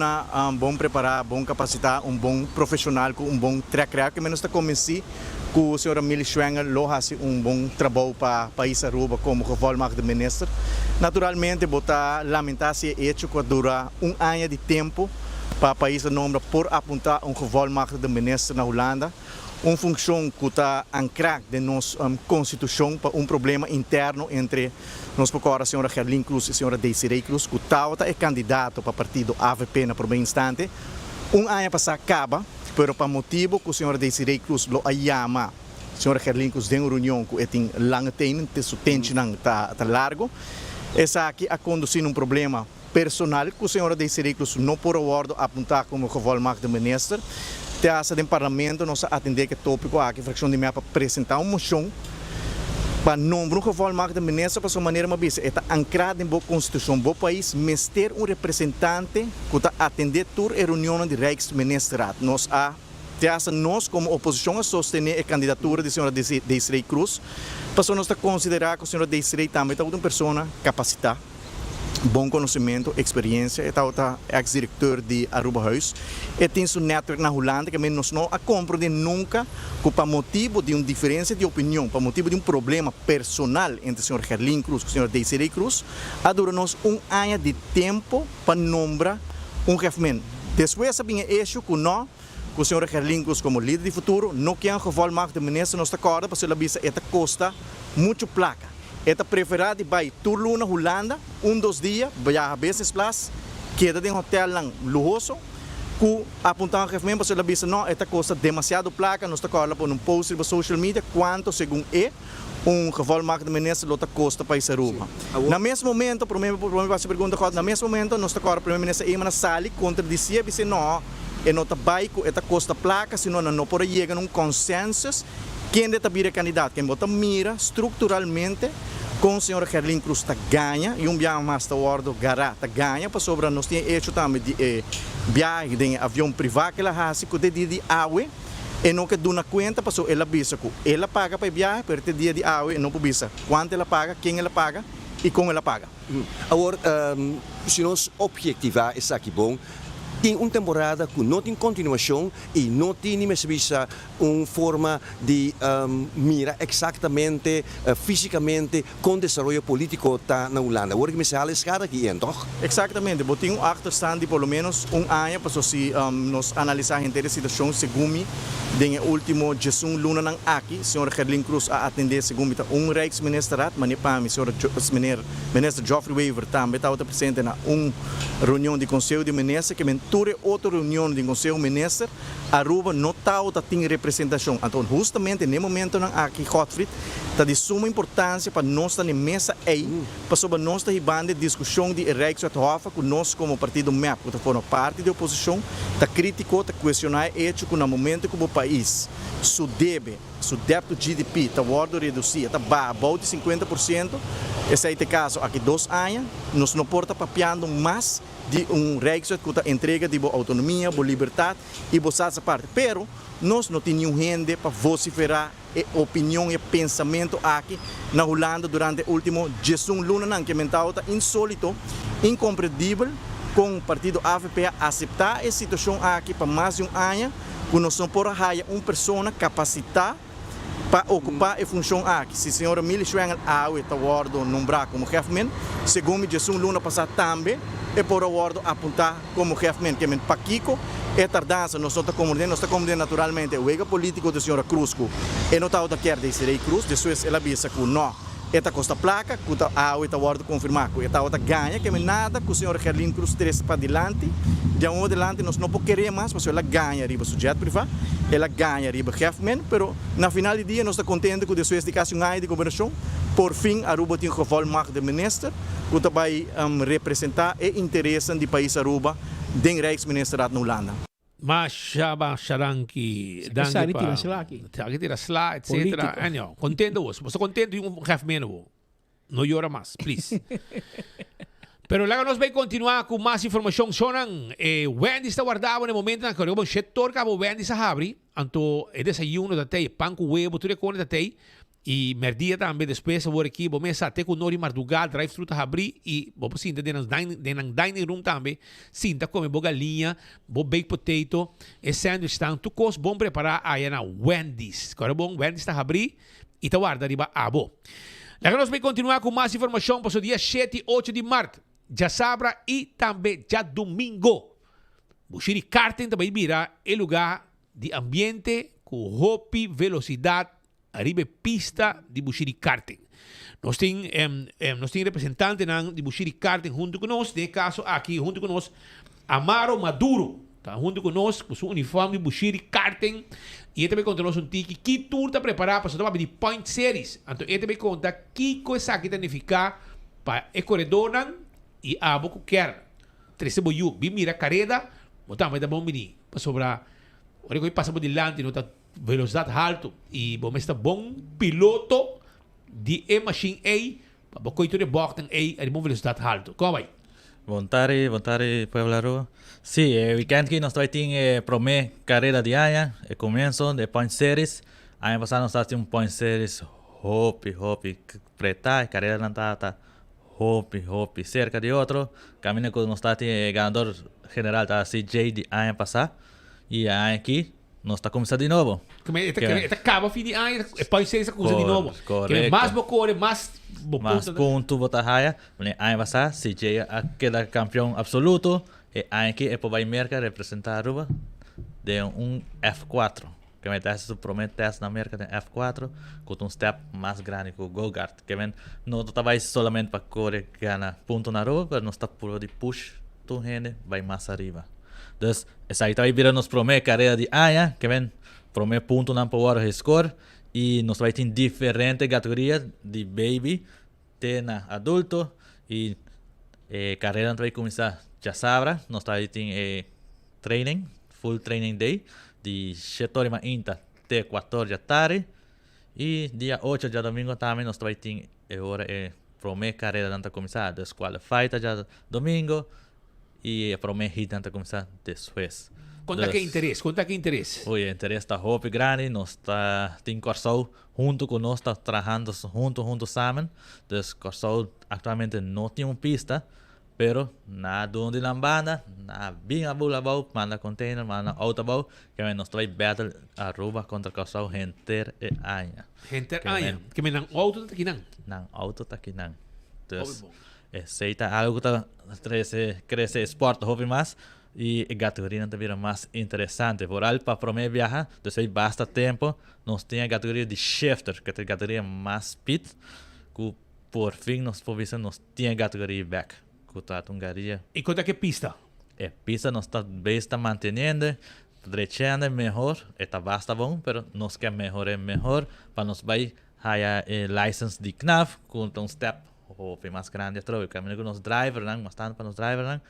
bom preparada, bom capacitada, bom profissional, com bom track record. Que menos está convencido que a senhora Millie Schwengel faz bom trabalho para o país Aruba como gevolmachtigde de minister. Naturalmente, botar lamentar-se hecho que dura ano de tempo para o país nombra por apontar gevolmachtigde de minister na Holanda. Uma função que está ancrada na nossa Constituição para problema interno entre nós, a senhora Gerlin Cruz e a senhora Desiree Cruz, que é candidato para o partido AVP na primeiro instante. Ano passado acaba, mas para motivo que a senhora Desiree Cruz lo chama, a senhora Gerlin Cruz tem uma reunião que tem longa tempo, o tempo está largo. Essa aqui a conduzir problema personal que a senhora Desiree Cruz não pode apontar como gevolmachtigde de minister. Teasa do Parlamento, nós atender que tópico aqui, a fração de MEP para apresentar uma moção para nombrar gevolmachtigde de minister para sua maneira uma vez. Está ancrado em boa Constituição, bom país, mas ter representante que está atender toda a reunião de Rijksministeraat. Nós nós como oposição a sostener a candidatura da senhora Desiree Cruz, para nós considerar que a senhora Desiree também é uma pessoa capacitada, bom conhecimento, experiência, é ex-diretor de Aruba House, e tem seu network na Holanda, que nós não compreende nunca que para motivo de uma diferença de opinião, para motivo de um problema personal entre a senhora Gerlin Cruz e a senhora Desiree Cruz, dura-nos ano de tempo para nombrar chefe. Depois sabia isso que nós, com a senhora Gerlin Cruz como líder de futuro, não quer gevolmachtigde de minister, nós acorda para ela visa esta custa muito placa. Esta preferida vai turno na Holanda, 2 dias, vai a business class, queda em hotel luxuoso, que apontar para ela visa não, esta custa demasiado placa, nós acorda por post no social media, quanto segundo gevolmachtigde de minister lota custa para Aruba. No mesmo momento, para mim você pergunta, no mesmo momento, nós acorda para o primeiro-ministro Emana Sali contradicia, disse não, não vai com esta custa placa, senão não pode chegar a um consenso. Quem deve vir candidato? Quem bota mira estruturalmente com a senhora Gerlin Cruz está ganha e dia mais está ordo gará está ganha para sobre nós temos hecho também de viagem de avião privado que ela faz com de awe e não que dona conta para sobre ela visa que ela paga para viagem para ter dia de awe e não visa quanto ela paga, quem ela paga e como ela paga. Agora, se nós objetivar isso aqui bom, tem uma temporada que não tem continuação e não tem nem uma forma de mirar exatamente, fisicamente, com o desenvolvimento político na Holanda. Agora que me sale escada aqui, então? Exatamente, eu tenho achterstand de pelo menos ano para se nós analisar a situação segundo o último Jesús Luna nang aqui, a senhora Gerlin Cruz a atender segundo Rijksministeraat, mas para mim, o ministro Geoffrey Wever também estava presente na reunião de Conselho de Ministros que toda outra reunião do Conselho Minister, Aruba não tem representação. Então, justamente, no momento aqui, Gottfried, está de suma importância para nós estar na mesa aí, para sobre nós estar em discussão de Rijkswet que nós, como partido MEP, que formamos parte da oposição, está criticando, está questionando o hecho que no momento que o país, seu débito GDP está reduzido, está abaixo de 50%, esse é o caso, aqui 2 anos, nós não podemos estar papiando mais de Rijkswet que entrega de autonomia, de liberdade e de essa parte. Pero nós não temos gente para vociferar a opinião e pensamento aqui na Holanda durante o último Jesús Luna, que está insólito, incompreensível, com o partido AVP aceitar a situação aqui para mais de ano, que nós não podemos ter uma pessoa capacitada para ocupar a função aqui. Se a senhora Millie Schwengel está nombrada como chefe, segundo Jesús Luna passar também, é por apontar como chefe, que é Paquico, é tardança, nós estamos compreendendo naturalmente o ego político da senhora Cruz, e não está quer Desiree Cruz, depois ela avisa que não, esta costa placa, que está confirmar que esta ganha, que nada que a senhora Gerlin Cruz traz para adelante, de um adelante nós não queremos mais, mas ela ganha riba sujeito privado, ela ganha riba chefe, mas na final do dia nós estamos contentes que depois de caso de governação, por fim, Aruba tem gevolmachtigde de minister, que vai representar o interesse do país Aruba den Rijksminister uit Holanda. Mashaba Sharanki, Sari danke tira pa. sla aqui. Sari tira sla, etc. Político. Anyo, contento vos. Você contento yung half menos. No llora más, please. Pero lá nós vamos continuar com mais informação. Sonan, Wendy está guardado no momento na que o setor cabo Wendy sa habri, anto é desayuno da tei, pão com huevo, tudo com da tei. E merdia também depois eu vou aqui, vou mesa até com nori mardugal, drive-thru ta abrir e vou sinta denang dining room também, sinta come bo galinha, bo baked potato, e sandwich tang tu cos bom preparar aí na Wendy's. Agora bom, Wendy's ta abrir e ta guarda riba abo. Lá nós vamos continuar com mais informação para o dia 7 e 8 de março. Já sabra e também já domingo. Bushiri Karting também virá o lugar de ambiente com hopi velocidade arriba pista de Bushiri Karting. Nós temos representante de Bushiri Karting junto conosco, nesse caso aqui junto conosco, Amaro Maduro. Está junto conosco com seu uniforme de Bushiri Karting. E ele também conta nós tiki que tour está preparado para o de Point Series. Então ele também conta que coisa que significa para o corredor e a boca quer. Treze boiu, bem mira carrera, botar mais da bom mini. Para sobrar, olha que passa por delante, não está velocidade alto e bom está bom piloto de machine A, para boca de boca A, bom velocidade alto. Como vai? Vontade, Puebla Rua. Sí, el weekend que nos trae promé carrera diaria, el comienzo de Point Series. Año pasado nos trae un Point Series hopi, preta, carrera lanzada, hopi, cerca de otro. Camino con nos trae ganador general, CJ de año pasado. Y aquí nos está comenzando de nuevo. Esta acaba fin de año, Point Series começa de novo. Correcto. Mais bocore, mais puntos botarraia. Año pasado, CJ queda campeón absoluto. E aqui é para América representar a Aruba de um F4. Que me dá su primeiro teste na América de F4 com step mais grande que o Go-Kart. Que não estava solamente para correr ganhar ponto na Aruba, mas não está por de push tu gente vai mais arriba. Então, essa aí vai virar nos primeira carreira de aia, que primeiro ponto na power score e nós vai ter diferentes categorias de baby, até na adulto e carreira vai começar. Já sabra, nós temos training, full training day, de 7h30 até 4h da tarde. E dia 8 de domingo também nós temos agora a primeira carreira antes de começar, das qualified já domingo e a primeira hit antes de começar depois. Conta que interesse. O interesse está muito grande, nós temos Corsol junto com nós, está trabalhando junto samen. Então, Corsol atualmente não tem uma pista, pero na doon din ang banda, na binga bulabao, mana container, mana autobao, kaya nos trae battle Aruba contra Corsol Henter e Anya. Henter Anya, que nang auto takinang. Nang auto takinang. Entonces, seita algo que crece esporte hobby más y categoría también más interesante. Por algo para promedio viaja, entonces basta tiempo, nos tiene categoría de shifter, que es la categoría más speed, que por fin nos provisa, nos tiene categoría back. ¿Y contra qué pista? Pista nos está manteniendo, derechando mejor, está basta bom, pero nos quer mejor, para nos vai haya license de KNAF, con un step o más grande atrás, caminho com nos driver, bastante para nos driver,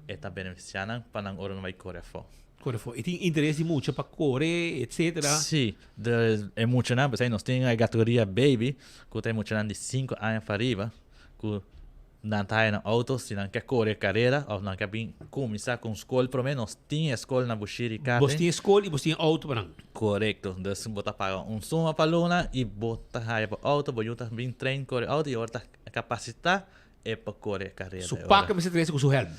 está beneficiando para não hora não vai correr fora. E tem interesse muito para correr, etc. Sim, é muito não, porque nós temos a categoria baby, que tem muito de 5 anos para arriba, que não está na auto, se não quer correr carreira, ou não quer começar com escola, pelo menos tem escola na Bushiri Karting. Você tem escola e você tem auto para não? Correto, então você paga suma para luna e bota para auto, você bem treino correr auto e outra capacitar é para correr carreira. Su paca você traz com seu helm?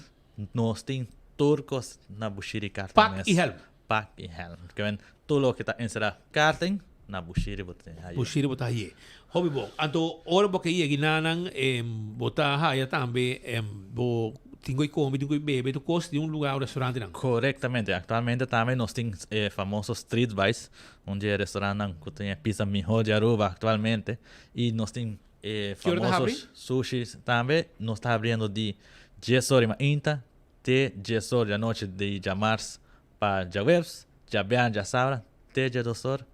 Nós temos turcos na Bushiri Karting. Pack e helm? Pack e helm. Que tudo que está encerrado karting, na Bushiri botar aí. Bushiri botar aí. Hobby bom. Então, ora porque aí ginanang botar aí também bo tingo e come, tingo e bebe, tu custa de lugar ou restaurante não? Corretamente. Atualmente também nós temos famosos street bites, onde é restaurante que tem pizza melhor de Aruba atualmente, e nós temos famosos sushi também. Nós está abrindo de 10h30 até 10h da noite de março para já webs, já bem, já sabra, até já 2h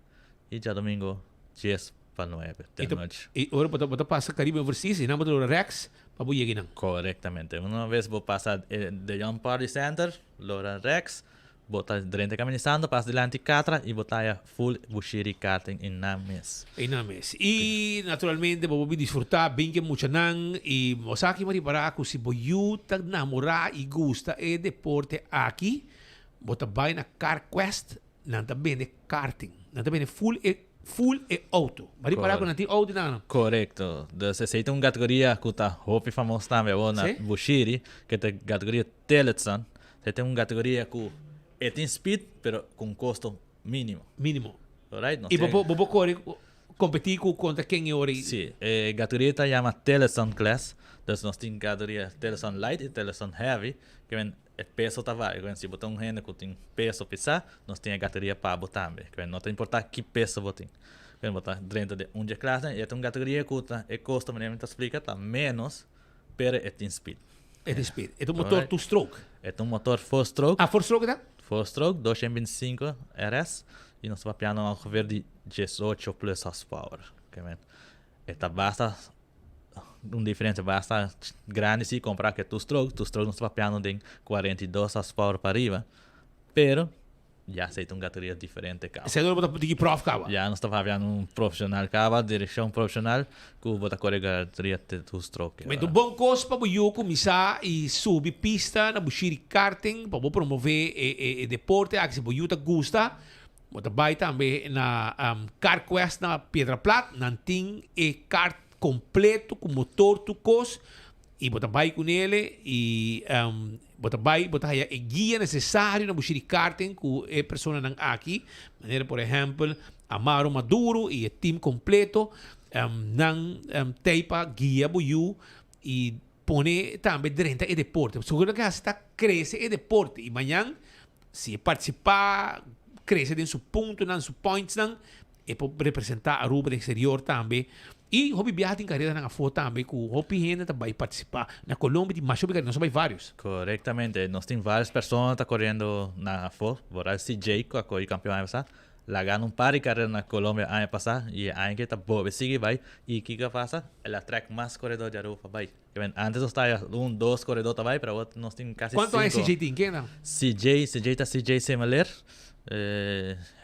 e já domingo 10 para 9 da noite. E agora bota passa Caribe overseas, e não bota Rex, para llegar nan. Correctamente. Una vez vos pasas de Young Party Center, Laura Rex, bota durante caminhando, passa delante catra e botaia full bushiri karting in na mes. E naturalmente vou desfrutar bem que muito nan e mosaki mari para que se boiuta namorar e gusta e deporte aqui, bota vai na Car Quest, não também de karting, não também de full e auto. Mari para que não tem auto não. Correcto. Dus se tem uma categoria que tá hopi famosa também na bushiri, que é a categoria Teletson, se tem uma categoria que tem speed, pero com custo mínimo. Alright? E vou correr competir contra quem é ori? Sim, a categoria se chama Teleson Class. Então nós temos categoria Teleson Light e Teleson Heavy, que é peso também. Se botar gente que tem peso pesado, nós temos a categoria para botar também. Não tem importar que peso você tem. Botar dentro de uma classe, e tem uma categoria que é custo, mas não explica, tá menos, pero tem speed. É speed. É um motor two-stroke. É um motor four-stroke. Ah, four-stroke tá? Four-stroke, 225 RS, e nós vamos piano ao governo de 18 plus horsepower. Esta basta, diferença basta grande se comprar que two-stroke nós vamos piano de 42 horsepower para arriba, pero já aceita uma categoria diferente. Você não botar de prof cava? Já nós estamos vendo profissional cava, direção profissional, que botar categoria two-stroke. Mas um bom coisa para eu começar e subir pista na bushiri karting para promover o deporte, que se você gosta, você vai também na Car Quest na Pedra Plata, não tem kart completo com motor tucos e você vai com ele e você a guia necessário na bushiri karting com a pessoa não aqui, maneira por exemplo Amaro Maduro e o time completo não teipa guia boiu e põe também dentro do deporte. Seguro que está cresce o deporte e amanhã se participar cresce em seu ponto, em seus points e pode representar a Aruba no exterior também. E hobby viajar em carreira na foto também, que o hobby gente também participar. Na Colômbia, de Machu Picchu, nós somos vários. Correctamente. Nós temos várias pessoas que estão correndo na foto. Por aí, CJ, que foi campeão ano passado, lá ganhou par de carreira na Colômbia ano passado. E aí que está boa, sigue vai. E o que passa? Ela track mais corredor de Aruba vai. Antes nós estávamos 2 corredores também, para outro nós temos quase 5. Quanto é CJ tem? Quem não? CJ está CJ Semeler.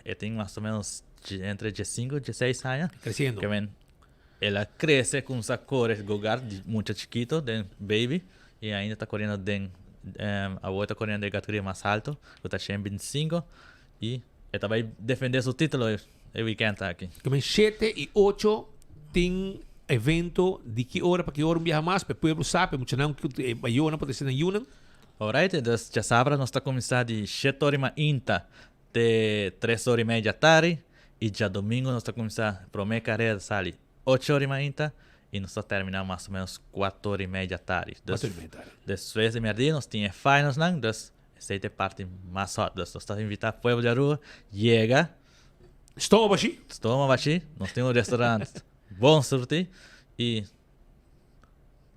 Eu tenho mais ou menos entre 5 e 16 anos. Crescendo. Ela cresce com essa cor gogar de muito chiquito, de baby, e ainda está correndo a outra correndo de categoria mais alto, que está 25, e ela vai defender seu título o weekend aqui. 7 e 8 tem evento de que hora para que hora viaja mais, para o povo sabe, muito não que vai não pode ser na Yunan. Alright, então já sabe, nós está começando de 7h30 de 3h30 da tarde, e já domingo nós está começando a primeira carreira sali 8h30 e nós está terminando mais ou menos 4h30 da tarde. Depois de meio-dia nós temos finals, então essa é a parte mais hot. Nós estamos invitando o povo de Aruba, chega. Estoma baixi. Nós temos um restaurante bom sorte e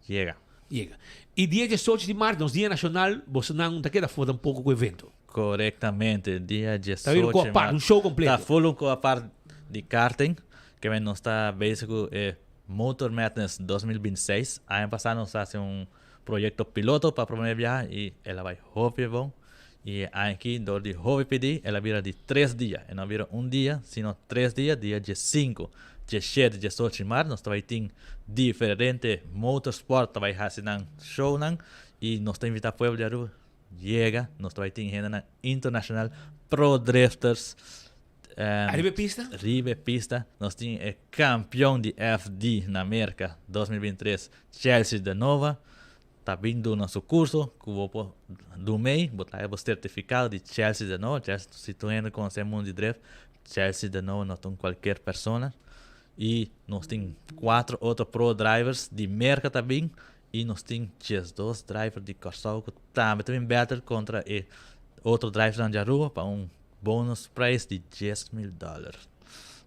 chega. E dia 18 de março, nos dia nacional, você não está queda foda um pouco com o evento. Correctamente, dia 18 de março. Um show completo. Está full com a parte de karting, que nós está básico Motor Madness 2026. Ano passado nós fazemos projeto piloto para a primeira viagem e ela vai hobby bom. E aqui, do de hobby pedir, ela vira de 3 dias. E não vira um dia, sino 3 dias, dia 5, 17, 18 de março. Nós também temos diferente motorsport, também fazendo show, e nós temos invitado o povo de Aruba. Chega, nós também temos gente internacional, pro drifters. Ribe Pista. Nós temos o campeão de FD na América 2023, Chelsea de Nova. Está vindo nosso curso, que vou do MEI, botar o certificado de Chelsea de Nova. Se tu ainda conhece o mundo de drift, Chelsea de Nova não tem qualquer pessoa. E nós temos 4 outros pro drivers de América também. E nós temos 2 drivers de Corsol que também battle contra outro driver de Aruba para bonus price de $10,000.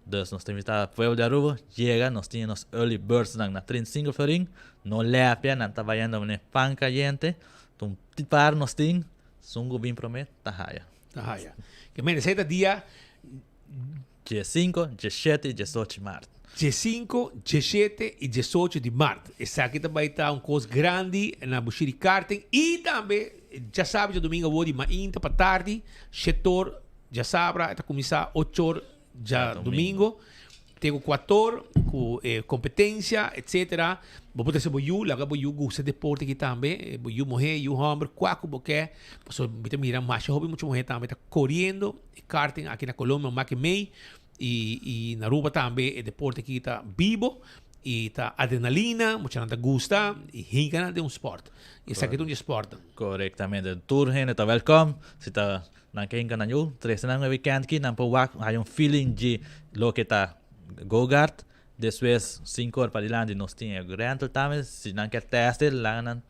Então, nós temos o povo de Aruba, chega, nós temos early birds na 35 florim, não lhe a pena, não está vaiando uma panca gente, então, tipar nós temos, sungo bem promete, tá raia. Que merece dia 15, 17 e 18 de março. Dia 5, dia 7 e dia 18 de março. Essa aqui também está um coisa grande na Bushiri Karting. E também, já sabe, dia domingo, vou de mainta para tarde. Setor, já sabe, está começar 8 horas, já domingo. Tenho 4 com competência, etc. Vou botar esse boiú, lá vou gosta de deporte aqui também. Boiú morrer, boiú homem, quaco, porque você mira mais, hobby muito morrer também. Está correndo, karting aqui na Colômbia, mais que meio. E na Aruba também, o deporte aqui está vivo. E está adrenalina, muita gente gosta. E hinga de um esporte. E isso aqui é um esporte. Correctamente. Tour gente está welcome. Se está na que hinga na nyo, 3 na ng weekend aqui, na powak, hay um feeling de lo que está go-kart. Después 5 horas para adelante nos tiene rental también. Si no quer teste, lá na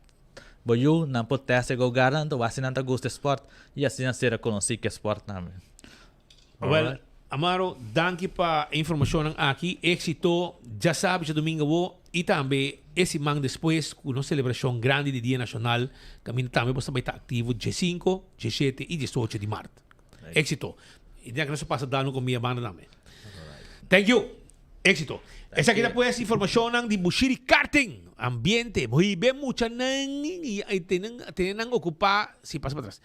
boiú, não pode teste go-kart, então assim não gosta de sport. E assim não será conhecido que sport também. Well, Amaro, danke para a informação aqui. Éxito, já sabe, já domingo vou. E também, esse mês depois, com uma celebração grande de Dia Nacional, caminho também você vai estar ativo dia 5, dia 7 e 18 de março. Éxito. E dia que nós passa dando com minha banda também. Thank you. Éxito. Essa aqui depois informação de Bushiri Karting. Ambiente. Muy bem, mucha nang e tenang ocupar, si passa para trás.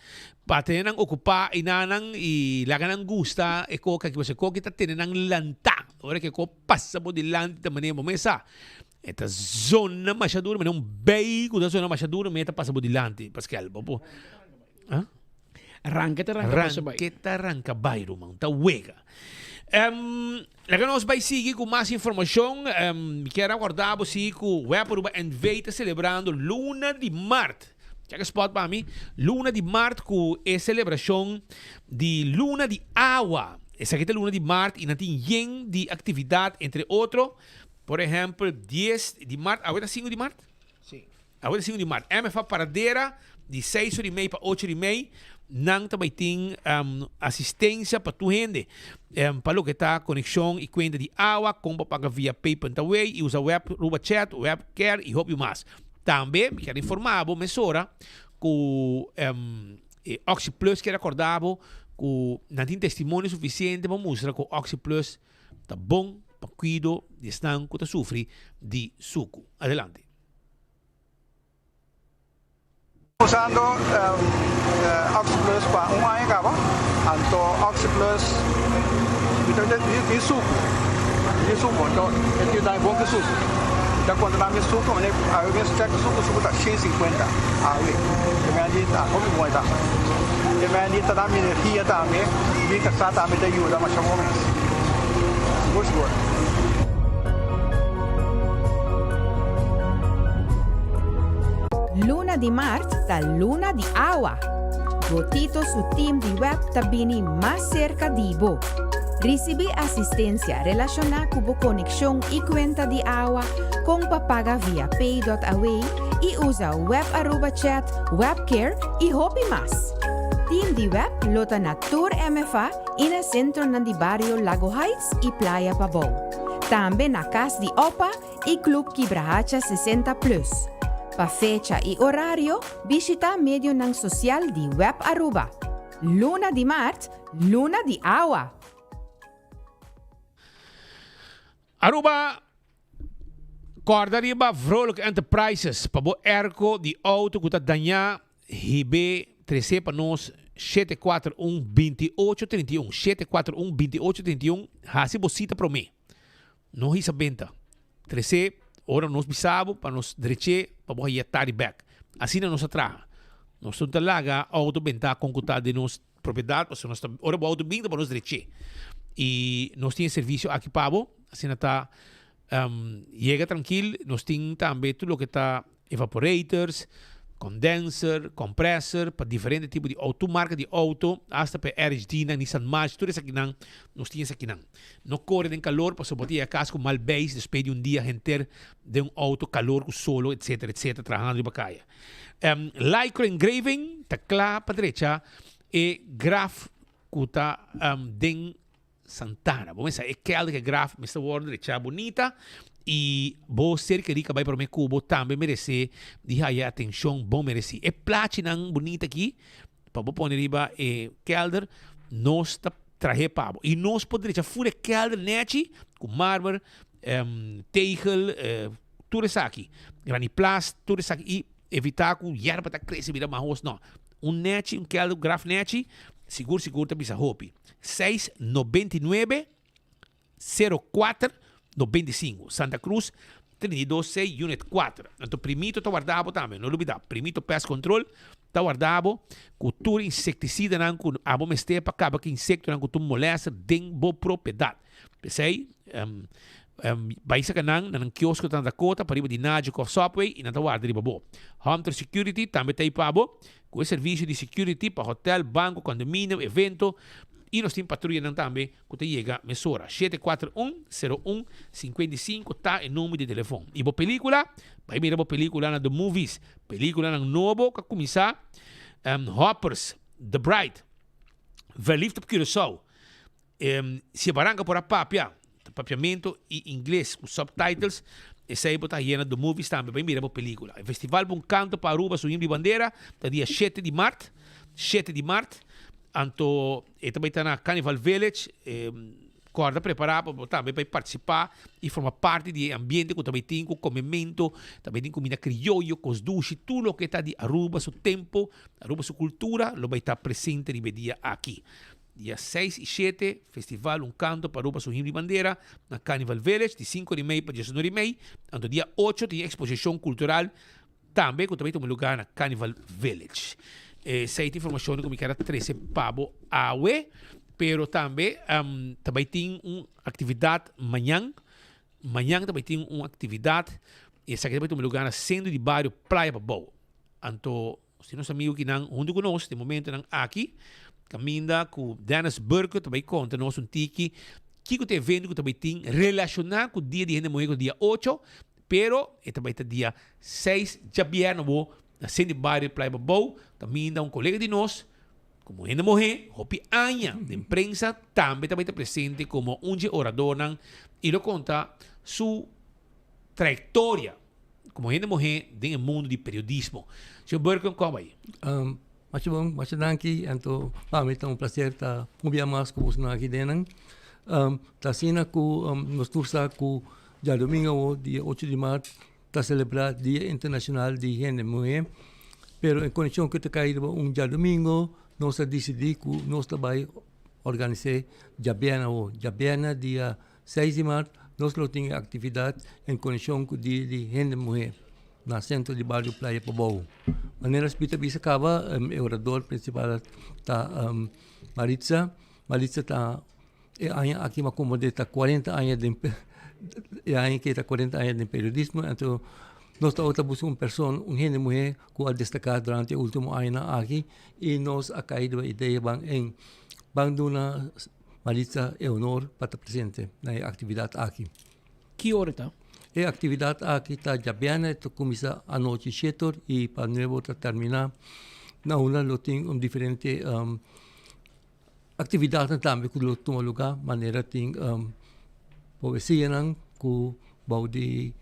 Pa tenang ocupar e nanang e laganang gusta e ko que você ko kita tenang lanta. Ora que ko passa po de lanta maneira momesa. Esta zona machadura, mas não bem com a zona machadura, mas esta passa po de lanta, Pascal, po. Hã? Arranca bairro, man. Ta wega. Laga nós vai seguir com mais informação. Quero aguardar você com o Web Aruba Invita celebrando Luna de Março. Já que spot para mim, Luna de Março com a celebração de Luna de Água. Essa aqui é Luna de Março e não tem yen de atividade, entre outros. Por exemplo, 10 de março. Agora é 5 de março? Sim. Agora é 5 de março. MFA paradeira de 6h30 para 8h30. Nang também tem assistência para tu gente. Para o que está conexão e conta de água, como paga via PayPal e usa web, Ruba Chat, web care e hobby mais. Também, quero informar a mesora que Oxy Plus quer acordar que não tem testemunho suficiente para mostrar que o Oxy Plus está bom para cuidar de estar que sofre de suco. Adelante. Usando Oxy Plus para um ano acaba, então Oxy Plus de suco, então ele dá bom que suco. Então quando dá mais suco, a vez check suco está 150 a vez. Também ali tá como bom tá. Também ali tá dando energia também, e que está também te ajuda mais ou menos. Gosto. Luna di Marzo da Luna di Agua. Gotito su team di web tabini más cerca di bo. Recibe asistencia relacionada con conexión y cuenta de agua con papaga via pay.away y usa web Aruba Chat, webcare y hobby más. Team di web lota na Tour MFA y na centro ng di barrio Lago Heights y Playa Pabong. También na Cas di Opa y Club Kibrahacha 60+. Pa fecha y horario, visita medio ng social di Web Aruba. Luna di Marzo, Luna di Agua. Aruba, corda riba, Vrolijk Enterprises. Pabo erco di auto que está danha, hibe 13 para nós, 741-2831. 741-2831, hasi bocita pro me. Não hisa benta. 13 ora nós bisabo para nós direche para boa tari back. Assim não nos atraga. Nós estamos talaga auto benta com cuta de nos propriedade, porque nós ora o auto binda para nós direche. E nós temos serviço aqui pabo, assim está chega tranquilo, nós temos também tudo o que está evaporators, condenser, compressor, para diferentes tipos de auto, marca de auto, hasta para RHD, Nissan March, tudo isso aqui não, nós temos aqui não. Não corre em calor, para botar a casco mal base, depois de dia gente de auto, calor, solo, etc, trabajando de bacaia. Lycra engraving, está claro para direita, e graf, que está den Santana. Vamos ver, é aquela que graf, Mr. Warren, direita, bonita, e vou ser que rica vai para o meu cubo também merece de aí atenção bom merece é platina bonita aqui para pôr riba é kelder nós tá traje pabo e nós poderia fura kelder neti com mármore tegel, tudo isso aqui. Graniplas, tudo isso aqui. E evitar que o yerba tá crescendo, vira mais não. Net, kelder, graf net, seguro, tá bisa hopi. 699 04 95. Santa Cruz, 326, Unit 4. Então, primito tá guardado também, não olvidar. Primito pest control, tá guardado. Cultura inseticida, não, com a bom estepa, acaba que insecto, não, com tu molesta, dentro da propriedade. Pensei, vai sa kanang nang kiosco tan Dakota pariba di Nagico Subway e na guarda di babo. Hunter Security também tem pabo com serviço de security para hotel, banco, condomínio, evento e nós temos patrulha não também que te chega mesura 741-01-55 tá em número de telefone. E boa película, vai mirar boa película na The Movies, película na novo que começar Hoppers, The Bride, Verliefd op Curaçao. Se barranca por a papia papiamento em inglês, os subtitles, e sai botar hiena do movies também, bem mira a película. O festival Bom Canto para Aruba, Suim de Bandeira, tá dia 7 de março, anto, e também está na Carnival Village, corda preparada também para participar e formar parte do ambiente que também tem com comimento, também tem comida criollo, com os duches, tudo o que está de Aruba, seu tempo, Aruba, sua cultura, lo vai estar presente no dia aqui. Dia 6 e 7, Festival Canto para Aruba Suhim de Bandeira, na Carnival Village, de 5h30 para 19h30. Então, dia 8 tem exposição cultural, também tem um lugar na Carnival Village. Essa informação que me quero 13 pabo awe, pero também tem uma atividade amanhã também tem uma atividade, essa aqui também tem um lugar na centro de bairro Praia Babou. Então, se nós amigos que não, onde conosco, de momento não aqui, caminha com Dennis Burke, também conta nós tiki, que o evento que também tem relacionado com o dia de Mulher, com o dia 8, pero também está dia 6 de janeiro, na centro de bairro Praia Babou, caminha um colega de nós, como Mulher, Hopi Anya, de imprensa, também está presente como orador, e ele conta sua trajetória como Mulher no mundo de periodismo. Sr. Burke, como é? Macam danki, anto pamit ang placer ta mubia mas ko busna aqui denang. Ta sina ko nos tursa ko já domingo dia 8 de março ta celebrar Dia Internacional de Gente Mulher. Pero em condição que te caído já domingo nós decidi que nós vai organizar Jabiana dia 6 de março nós não tem atividade em condição com Dia de Gente Mulher. Na centro de bairro Praia Babou. Maneira bisa kaba orador principal ta Maritza ta aqui uma comodeta 40 anos de que tá 40 anos de periodismo, então nós estamos uma pessoa, gente mulher que a destacar durante o último ano aqui e nós a caído a ideia em banduna Maritza é honor para estar presente na atividade aqui. Que hora está? A atividade aqui está Jabiana, começa a noite 7 e para novo terminar. Na uma tem diferente atividade também que toma lugar, maneira tem poesia que vai de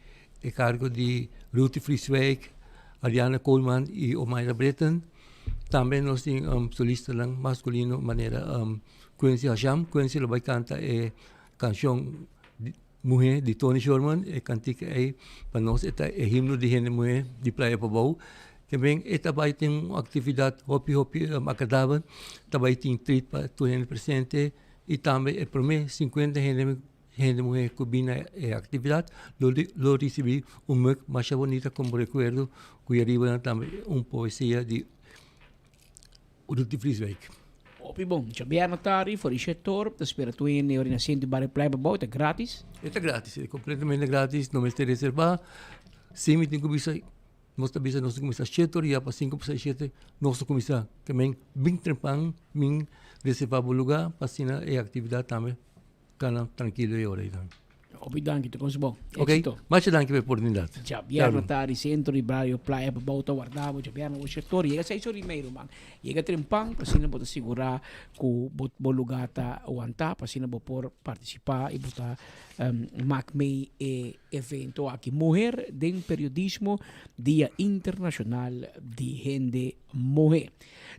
cargo de Ruth Frieswijk, Ariana Coleman e Omaira Breton. Também nós temos solista masculino, maneira Quincy Hasham. Quincy vai cantar a canção Mulher de Tony Sherman, e cantica aí para nós é o himno de Gente Mulher de Praia Babou. Também vai ter uma atividade hopi acadava, também tem treat para todo mundo presente e também é para mim 50 gente mulher que vem a atividade, lo recebi mug mais bonita como recuerdo que arriba também poesia de Ruth Frieswijk. Opi bom, Jabiana Tari, for o setor, espera tu em Rinascente Barra Praia Babou, é grátis? É grátis, é completamente grátis, não me tem reservar. Se me tem que bisa, nós começar 7 e para 5 para 7, nós começar também bem trempang, bem reservar o lugar, para assinar a atividade também, cana tranquilo e hora também. Opi danke, tu cons bom. Ok, mas danke pela oportunidade. Jabiana Tari, centro de Barra Praia Babou, tá guardado, Jabiana o setor, chega 6h30, man. Chega trempang, para assinar pode segurar que o lugar tá aguentar, para assinar pode participar e botar MacMay evento aqui. Mulher de periodismo, Dia Internacional de Gente Mulher.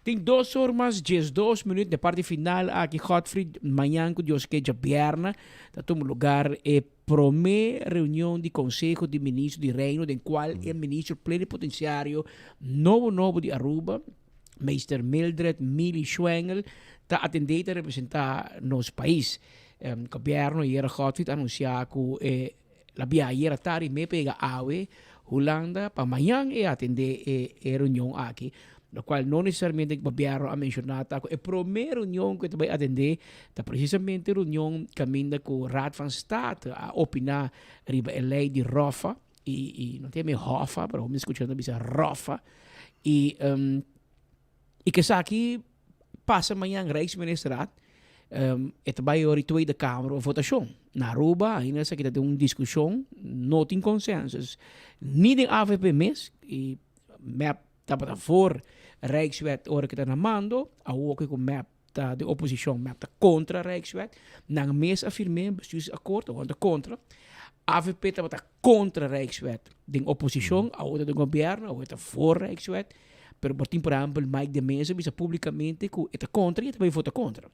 Tem 2 horas, 12 minutos de parte final aqui, Godfrey, manhã que Deus que Jabiana, tá todo lugar primeira reunião de Conselho de Ministros de Reino, em qual o ministro plenipotenciário novo de Aruba, Mr. Mildred Millie Schwengel, está atendendo a representar nosso país. O governo era Godfried anunciar que a viagem tarde me pega AWE, Holanda, para amanhã atender a reunião aqui. Lo qual não necessariamente o governo a mencionar, a primeira reunião que vai atender é precisamente a reunião que caminha com o Raad van State a opinar sobre a lei de ROFA, e não tem ROFA, mas vamos escutando a ROFA, e que isso aqui passa amanhã no Rijksministeraat, e vai a Tweede Kamer a votação. Na Aruba, ainda se tem uma discussão, não tem consenso. Niet in AVP mes, e estava voor Rijkswet ora que está na mando, a ook com map de oposição map contra a Rijkswet, na mes afirmei bestuursakkoord, want contra. AVP estava contra a Rijkswet, de oposição, a outra do governo, a outra voor Rijkswet, pero por exemplo, Mike de Mense bisa publicamente que está contra e também vota contra.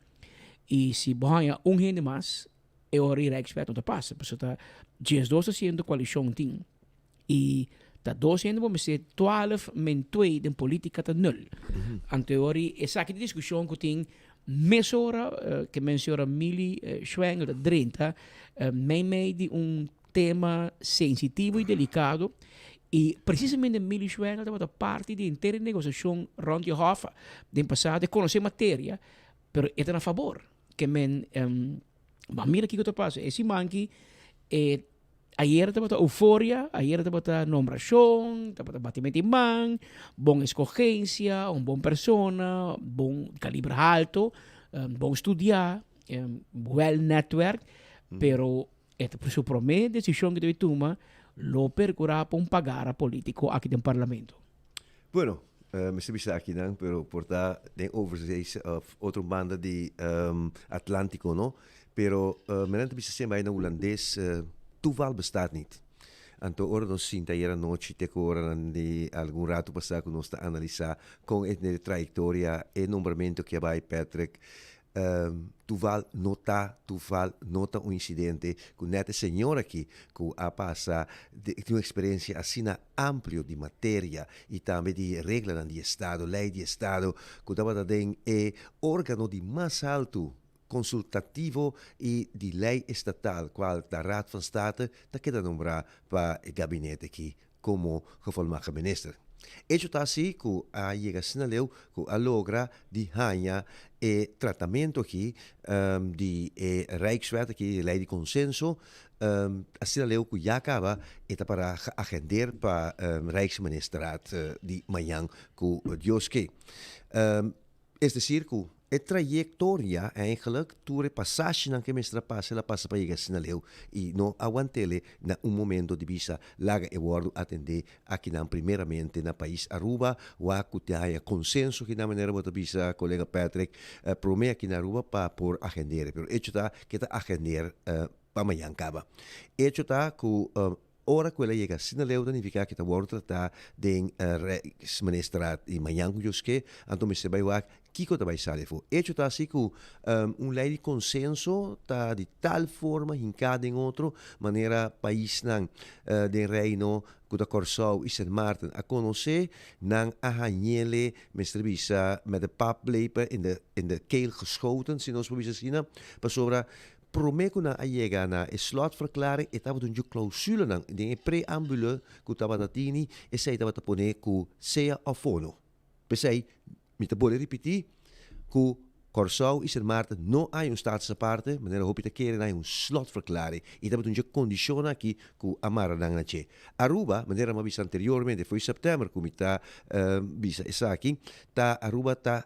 E se banha gente mais, é hora de Rijkswet não passa, porque está 10% coalição tem. E tá 200 vamos ser 12 men 2 de política tá 0. En teorie is aqui de discussão que tem mesora que menciona Millie Schwengel de 30 meio de tema sensitivo e delicado e precisamente Millie Schwengel estava parte de inteira negociação rond de Hofa de passado de conhecer matéria, pero é a favor que men mira que está passa esse manque ayer estava a euforia, ayer estava a nombração, estava a batimento de mão, boa escolhência, boa persona, bom calibre alto, bom estudar, well network, pero esta por sua primeira decisão que deve tomar, lo percurar para pagar a político aqui no parlamento. Bueno, me bisa aqui não, pero por estar em overseas of outra banda de Atlântico, no, pero me não bisa sempre na holandês toeval bestaat niet. En toen hoorde ons zien dat hier een nootje te horen die algún rato passado que nós analisar com a trajectória e nombramento que vai Patrick. Toeval nota um incidente com neta senhora aqui que a passar de uma experiência assim amplo de matéria e também de regras de Estado, lei de Estado, que estava dentro é órgão de mais alto consultativo e de lei estatal, qual da Raad van State está queda nombrar para o gabinete aqui como gevolmagde minister. Isso está assim que a chega sinaleu que a logra de ganhar e tratamento aqui de Rijkswet aqui lei de consenso assinaleu que já acaba eta para agendar para Rijksministeraat de manhã que Deus que es decir que a trajectória eigenlijk, toen de passagem na que me passa, ela passa para chegar sinaleu e não aguantele na momento de visa laga e guardo atender aqui na primeiramente na país Aruba, o que tenha consenso que na maneira bota visa colega Patrick promete aqui na Aruba para por agendar, pero hecho está que está agendar para amanhã acaba. Hecho está que ora que ela chega sinaleu significa que está guardo tratar de Rijksministeraat e manhã que eu que então me se vai lá Kiko também sabe, hecho está assim que lei de consenso está de tal forma hincada em outra maneira país não de reino que da Corsau e Sint Maarten a conhecer não a hanele mestre bisa met de paplepel in de keel geschoten se nós proberen zien para sobre prometo na ayega na slotverklaring estava de clausule na de preambule que estava na tini e sei estava a poner que seja a fono pensei me te pode repetir que Corsau e Sint Maarten não há staatsaparte, maneira hoop te keren há slotverklaring e dat betekent condiciona aqui que amara nang na che. Aruba, maneira ma vista anteriormente foi setembro que está visa essa aqui, tá Aruba tá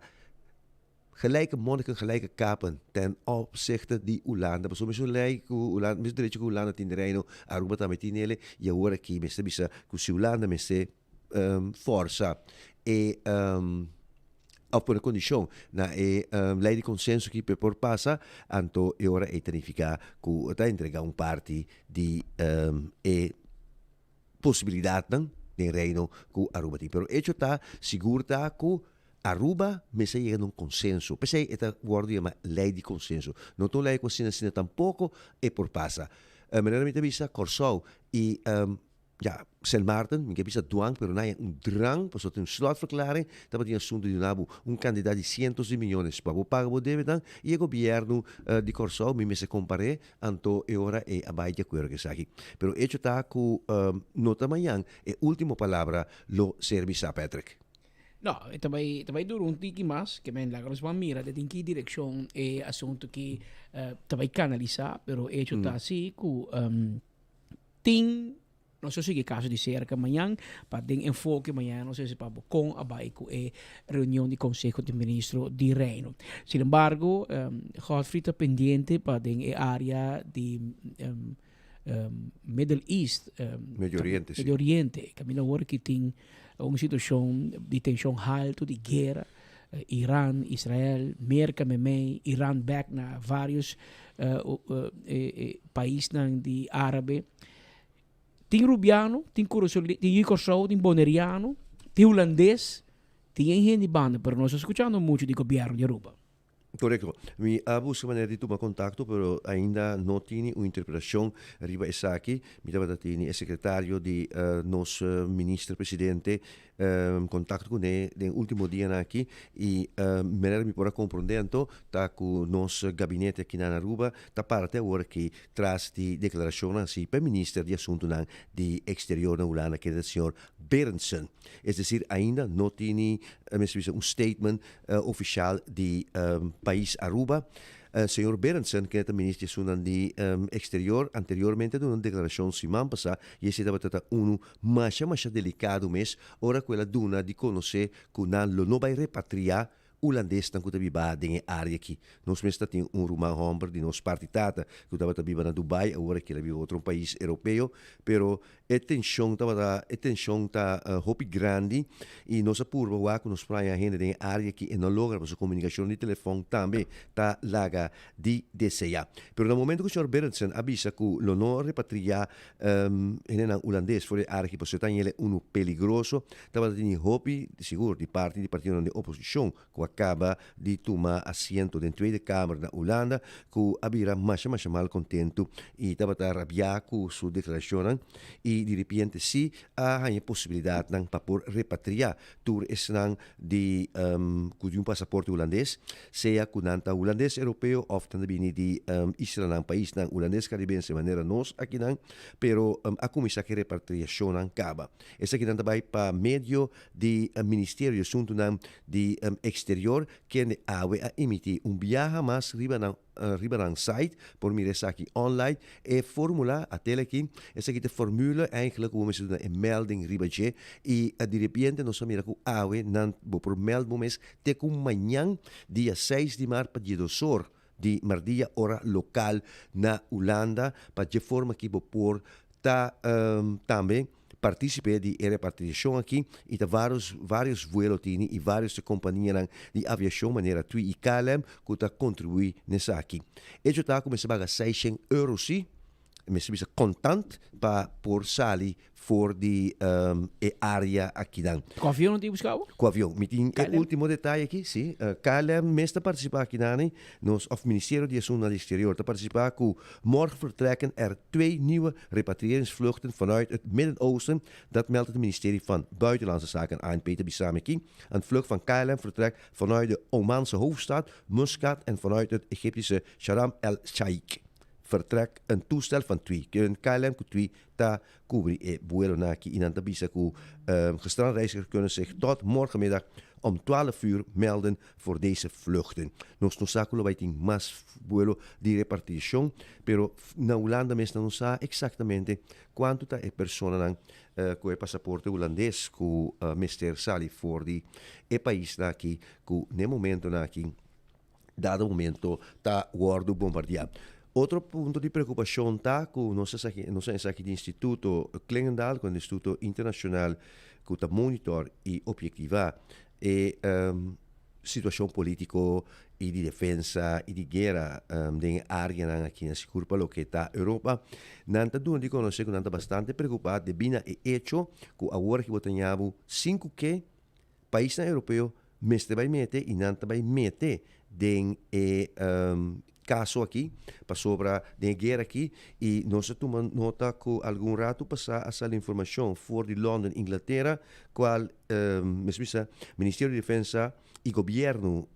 gelijke monniken, gelijke kapen ten opzichte die Hollanda. Maar soms lijkt Hollanda, misschien dat je Hollanda in de Reino, Aruba tam met inele, je hoort aqui, misschien bisa que Hollanda met força e op een condição na lei de consenso que por passa, anto e ora e tanificar que está entregar parte de possibilidade de Reino que Aruba tem. Pero hecho está seguro que Aruba me se llega a un consenso. Pensei esta guardia ma lei di consenso. Non to lei così tampouco e por passa. Meneer met bisa Corsau e ja, San Martin, ik heb bisa dwang, pero na een drang, pas tot een slotverklaring, dat wat die assunto di nabu, un candidato di cientos di millones, pa bo paga bo deve dan, e il governo di Corsau mi mese compare, anto e ora e abai de acuerdo que saki. Pero hecho ta ku nota mayan, e último palabra lo service a Patrick. No, também duro um tiki mais que men la grosma mira de em que direção é assunto que também canalizar, pero hecho tá assim que tem não sei se é caso de cerca amanhã para ter enfoque amanhã não sei se para com a baico é reunião de Conselho de Ministro de Reino. Sin embargo, Godfrey está pendiente para ter área de Middle East, Medio Oriente, Medio Oriente, camino agora que tem uma situação de tensão alta, de guerra, Irã, Israel, merca memei, Irã back na vários países de árabe. Tem rubiano, tem Corsau, tem boneriano, tem holandês, tem gente de banda, mas nós estamos escutando muito de governo de Aruba. Correcto. Mi busca maneira de tomar contato, pero ainda não tinha uma interpretação riba essa aqui. Mi estava tendo o secretário de nosso ministro-presidente contato com ele no último dia aqui e maneira me pode compreender então tá com nosso gabinete aqui na Aruba tá parte agora que traz de declaração assim para o ministro de assuntos de exterior na Holanda que é o senhor Berendsen. É dizer, ainda não tinha statement oficial de país Aruba. Senhor Berendsen, que é o ministro de Exterior, anteriormente deu uma declaração semana passada, e esse estava mais delicado mês, ora quella duna de conhecer que não vai repatriar holandês tan kuta biba dengue área aqui. Nós mesmo tem rumah hombre de nos partitata que estava biba na Dubai, agora que ele vive outro país europeu, pero a tensão tá hopi grande e nós apurva wa que nos praia gente dengue área aqui e não logra a comunicação de telefone também tá laga de desejar. Pero no momento que o senhor Berendsen avisa que lo não repatriar en holandês fora área que você tá ele peligroso, estava tendo hopi seguro de parte de partido de oposição que acaba de tomar assento dentro da Tweede Kamer na Holanda, que havia mais mal contento e estava rabiado com sua declaração e de repente sim há a possibilidade para poder repatriar tur esnan de um passaporte holandês, seja com nanta holandês europeu ou também de Israel um país na holandês caribense de maneira nós aqui não, pero a comissão que repatriação acaba. Essa aqui também para meio de Ministério de Assuntos de Exterior que a emitir viaje mais riba na site por mim essa aqui online e formula até aqui essa aqui de formula eigenlijk como se uma melding riba je e de repente nós mira com awe nan por meld mês te com manhã dia 6 de março para dia 2 de mardia hora local na Holanda para de forma que por também participei de repatriação aqui e de vários vuelos e várias companhias de aviação maneira TUI e KLM que contribuem nessa aqui. E já está começando a pagar €600 sim, mas contant para por sair for de área aqui dan. Com avião não tem buscado? Com avião. Me tem o último detalhe aqui, sim. KLM mesmo participa aqui dan, nos of Ministério de Assuntos do Exterior te participa que morgen vertrekken 2 nieuwe repatriëringsvluchten vanuit het Midden-Oosten. Dat meldt het ministerie van Buitenlandse Zaken aan Peter Bisamiki. Een vlucht van KLM vertrekt vanuit de Omanse hoofdstad Muscat en vanuit het Egyptische Sharm el-Sheikh. Vertrek een toestel van TUI. Een KLM TUI ta cubri e vuelo naki in Antabisa ku gestrande reizigers kunnen zich tot morgenmiddag om 12 uur melden voor deze vluchten. Nos saculo vai ting mas vuelo di repartición, pero na Holanda mes não sa exactamente quanto ta e persona nan com o passaporte holandês ku mister sali for di e país naki ku ne momento naki dado momento ta guardo bombardeado. Outro ponto de preocupação está com nossa aqui do Instituto Klingendal, com o Instituto Internacional que está monitor e objetivar a situação política e de defesa e de guerra na área aqui na Securpa, lo que está Europa. Nanta do de conhecer que nanta bastante preocupado de bina e hecho que agora que botamos 5 que país europeu mestre vai meter e nanta vai meter den caso aqui, para sobre de guerra aqui, e nós tomamos nota que algum rato passar essa informação fora de Londres, Inglaterra, qual Ministério de Defesa e governo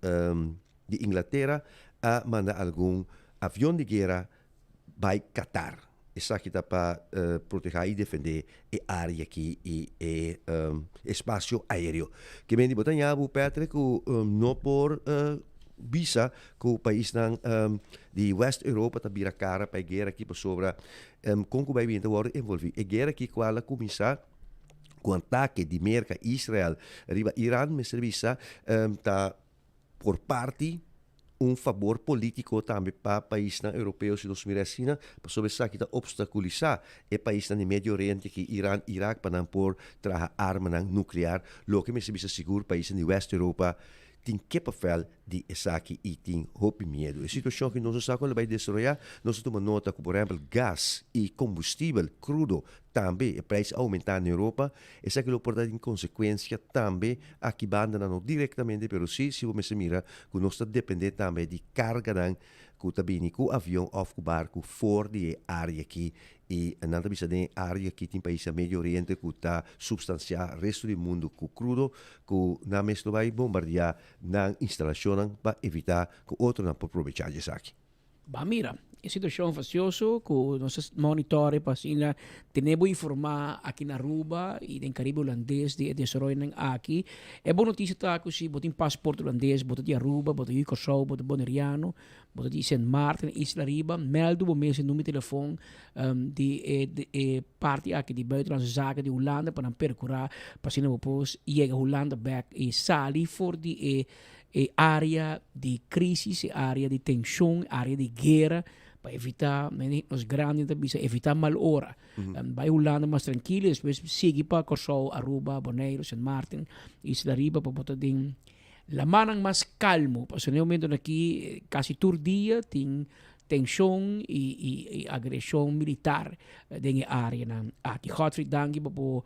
de Inglaterra a mandar algum avião de guerra para Qatar. Isso aqui está para proteger e defender a área aqui e espaço aéreo. Que bem de botar Patrick, não por visa que o país de West Europa está vira cara para a guerra aqui para sobre como vai vir agora envolver a guerra aqui com ela começar com o ataque de América Israel arriba Irã me serviça está por parte favor político também para países europeus e dos China para sobre isso que está obstaculizar o país no Médio Oriente que Irã, Iraque para não por trazer arma nuclear, lo que me serviça seguro países de West Europa tem que papel de essa aqui e tem hope medo. A situação que nós sabemos vai destruir, nós tomamos nota que, por exemplo, gás e combustível crudo também, o preço aumentar na Europa, essa que pode ter em consequência também aqui banda não diretamente, mas sim, se você mira, que nós dependemos também de carga que também com avião ou com barco fora de área aqui e não bisa de área que tem país Médio Oriente que está substanciar o resto do mundo com crudo que na mesmo vai bombardear na instalação para evitar que outro não pode aproveitar isso aqui. Ba mira, a situação facioso que nós monitore para assim temos informar aqui na Aruba e no Caribe holandês de desenvolvimento aqui. É boa notícia tá que se botem passaporte holandês, botem de Aruba, botem de Curaçao, botem de Bonaireano, botem de Sint Maarten, Isla Riba, meldo bom mês número de telefone de parte aqui de buitenlandse zaken de Holanda para percorrer para assim depois chega Holanda back e sali for de área de crise, área de tensão, área de guerra, para evitar os grandes para evitar mal hora. Vai Holanda mais tranquilo, depois sigue para Curaçao, Aruba, Bonaire, Sint Maarten, Isla Riba, para botar din la manang mas calmo. Porque no momento aqui, quase todo dia, tem tensão e agressão militar dentro da área. Aqui, Godfried, danke por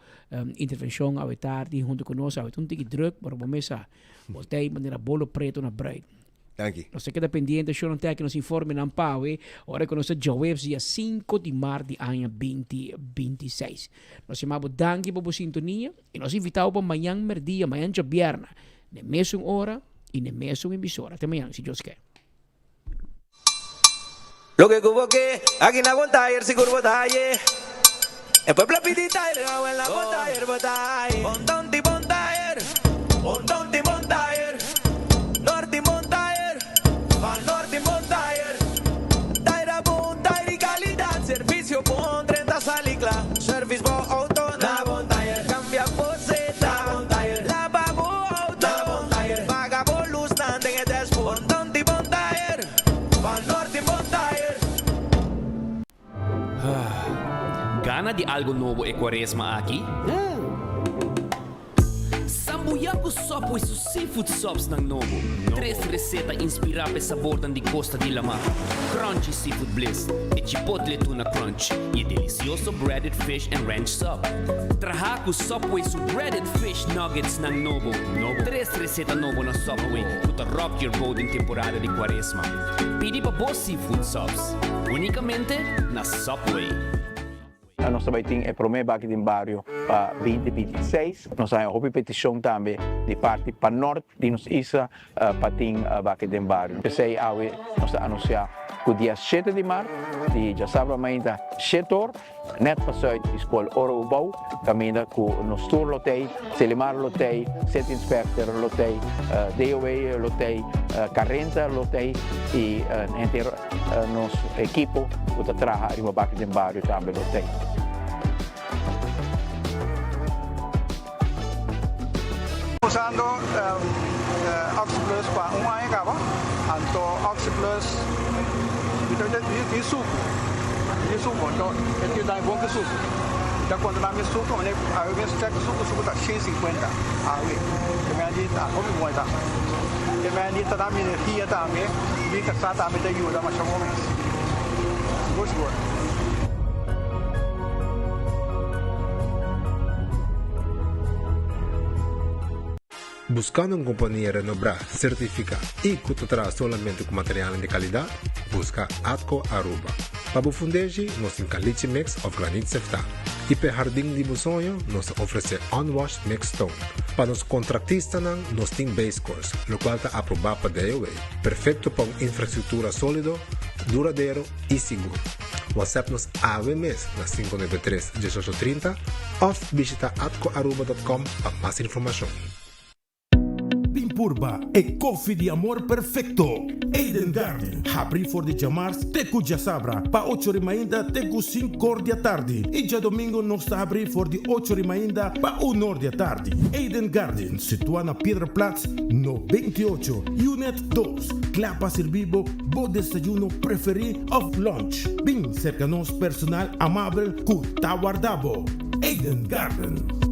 intervenção ao tarde, junto conosco, ao tanto que druk, para o mesa, voltei de maneira bolo preto na break. Danke. Nós queda pendiente, eu não tenho que nos informe na Pau, ora que nós jovens dia 5 de março de ano 2026. Nós chamamos danke por sintonia e nós invitamos para amanhã, merdia, amanhã de viernes, na mesma hora e na mesma emissora. Até amanhã, se Deus quer. Lo que cubo que aquí na Gontayer si curvo talle. El pueblo pidita y le hago en la Gontayer botay. Montonti Montayer, Montonti Montayer, Norti Montayer, Val Norti Montayer. Taira boom, tairi calidad, servicio bon 30 salicla, service bo auto na Montayer. Cambia poseta, Montayer, lava bo auto, Montayer. Paga bo luz nande en el despo, Montonti Montayer, Val Norti Montayer. Gana di algo novo e quaresma aqui? Sambuyan ko sopo e seafood sops ng Novo. Tres reseta inspirada sa sabor de Costa de la Mar. Crunchy seafood bliss, e chipotle tuna crunch, e delicioso breaded fish and ranch sub. Traha ko Subway su breaded fish nuggets ng Novo. Tres reseta Novo na Subway to rock your boat in temporada de quaresma. Pidi pa po seafood sops, unicamente na Subway. Nós também temos a promessa aqui no bairro para 2026. Nós temos uma petição também de parte para o norte de nossa isla para ter aqui no bairro. Pensei nós anunciar que o dia 7 de março, já sabe ainda, 7 horas, net passado a escola Oro Ubau, caminha com o nosso tour lotei, Selimar lotei, Set Inspector lotei, DOA lotei, Carrenta lotei e inteiro nosso equipo que trabalha aqui no bairro também lotei. Usando Oxyplus para um ano acaba, então Oxyplus isso então ele dá bom que suco. Então quando nós me suco, eu me check suco tá 150 aí. Que me andi tá como bom tá. Que me andi tá dando energia também, me que tá também tem ajuda mas chama mais. Gosto. Buscando una compañía renombrada, certificada y que te trae solamente con materiales de calidad, busca Atco Aruba. Para fundeji, nos caliche mix of granite sefta. Y para jardín de sonho, nos ofrece unwashed mixed stone. Para los contratistas, nos tiene base course, lo cual está aprobado para DOA. Perfecto para una infraestructura sólido, duradero y seguro. WhatsApp nos AWMS na 593-1830 o visita atcoaruba.com para más información. Pimpurba e coffee de amor perfecto. Eden Garden. Abri for de chamars teku já sabra. Pa 8 ainda teku 5 da tarde. E já domingo nós está abri for de 8 ainda pa 1 da tarde. Eden Garden, situado na Piedraplatz, no 28, Unit 2. Clapa servibo, bo desayuno preferi of lunch. Bem cerca nos personal amável ku tawardabo. Eden Garden.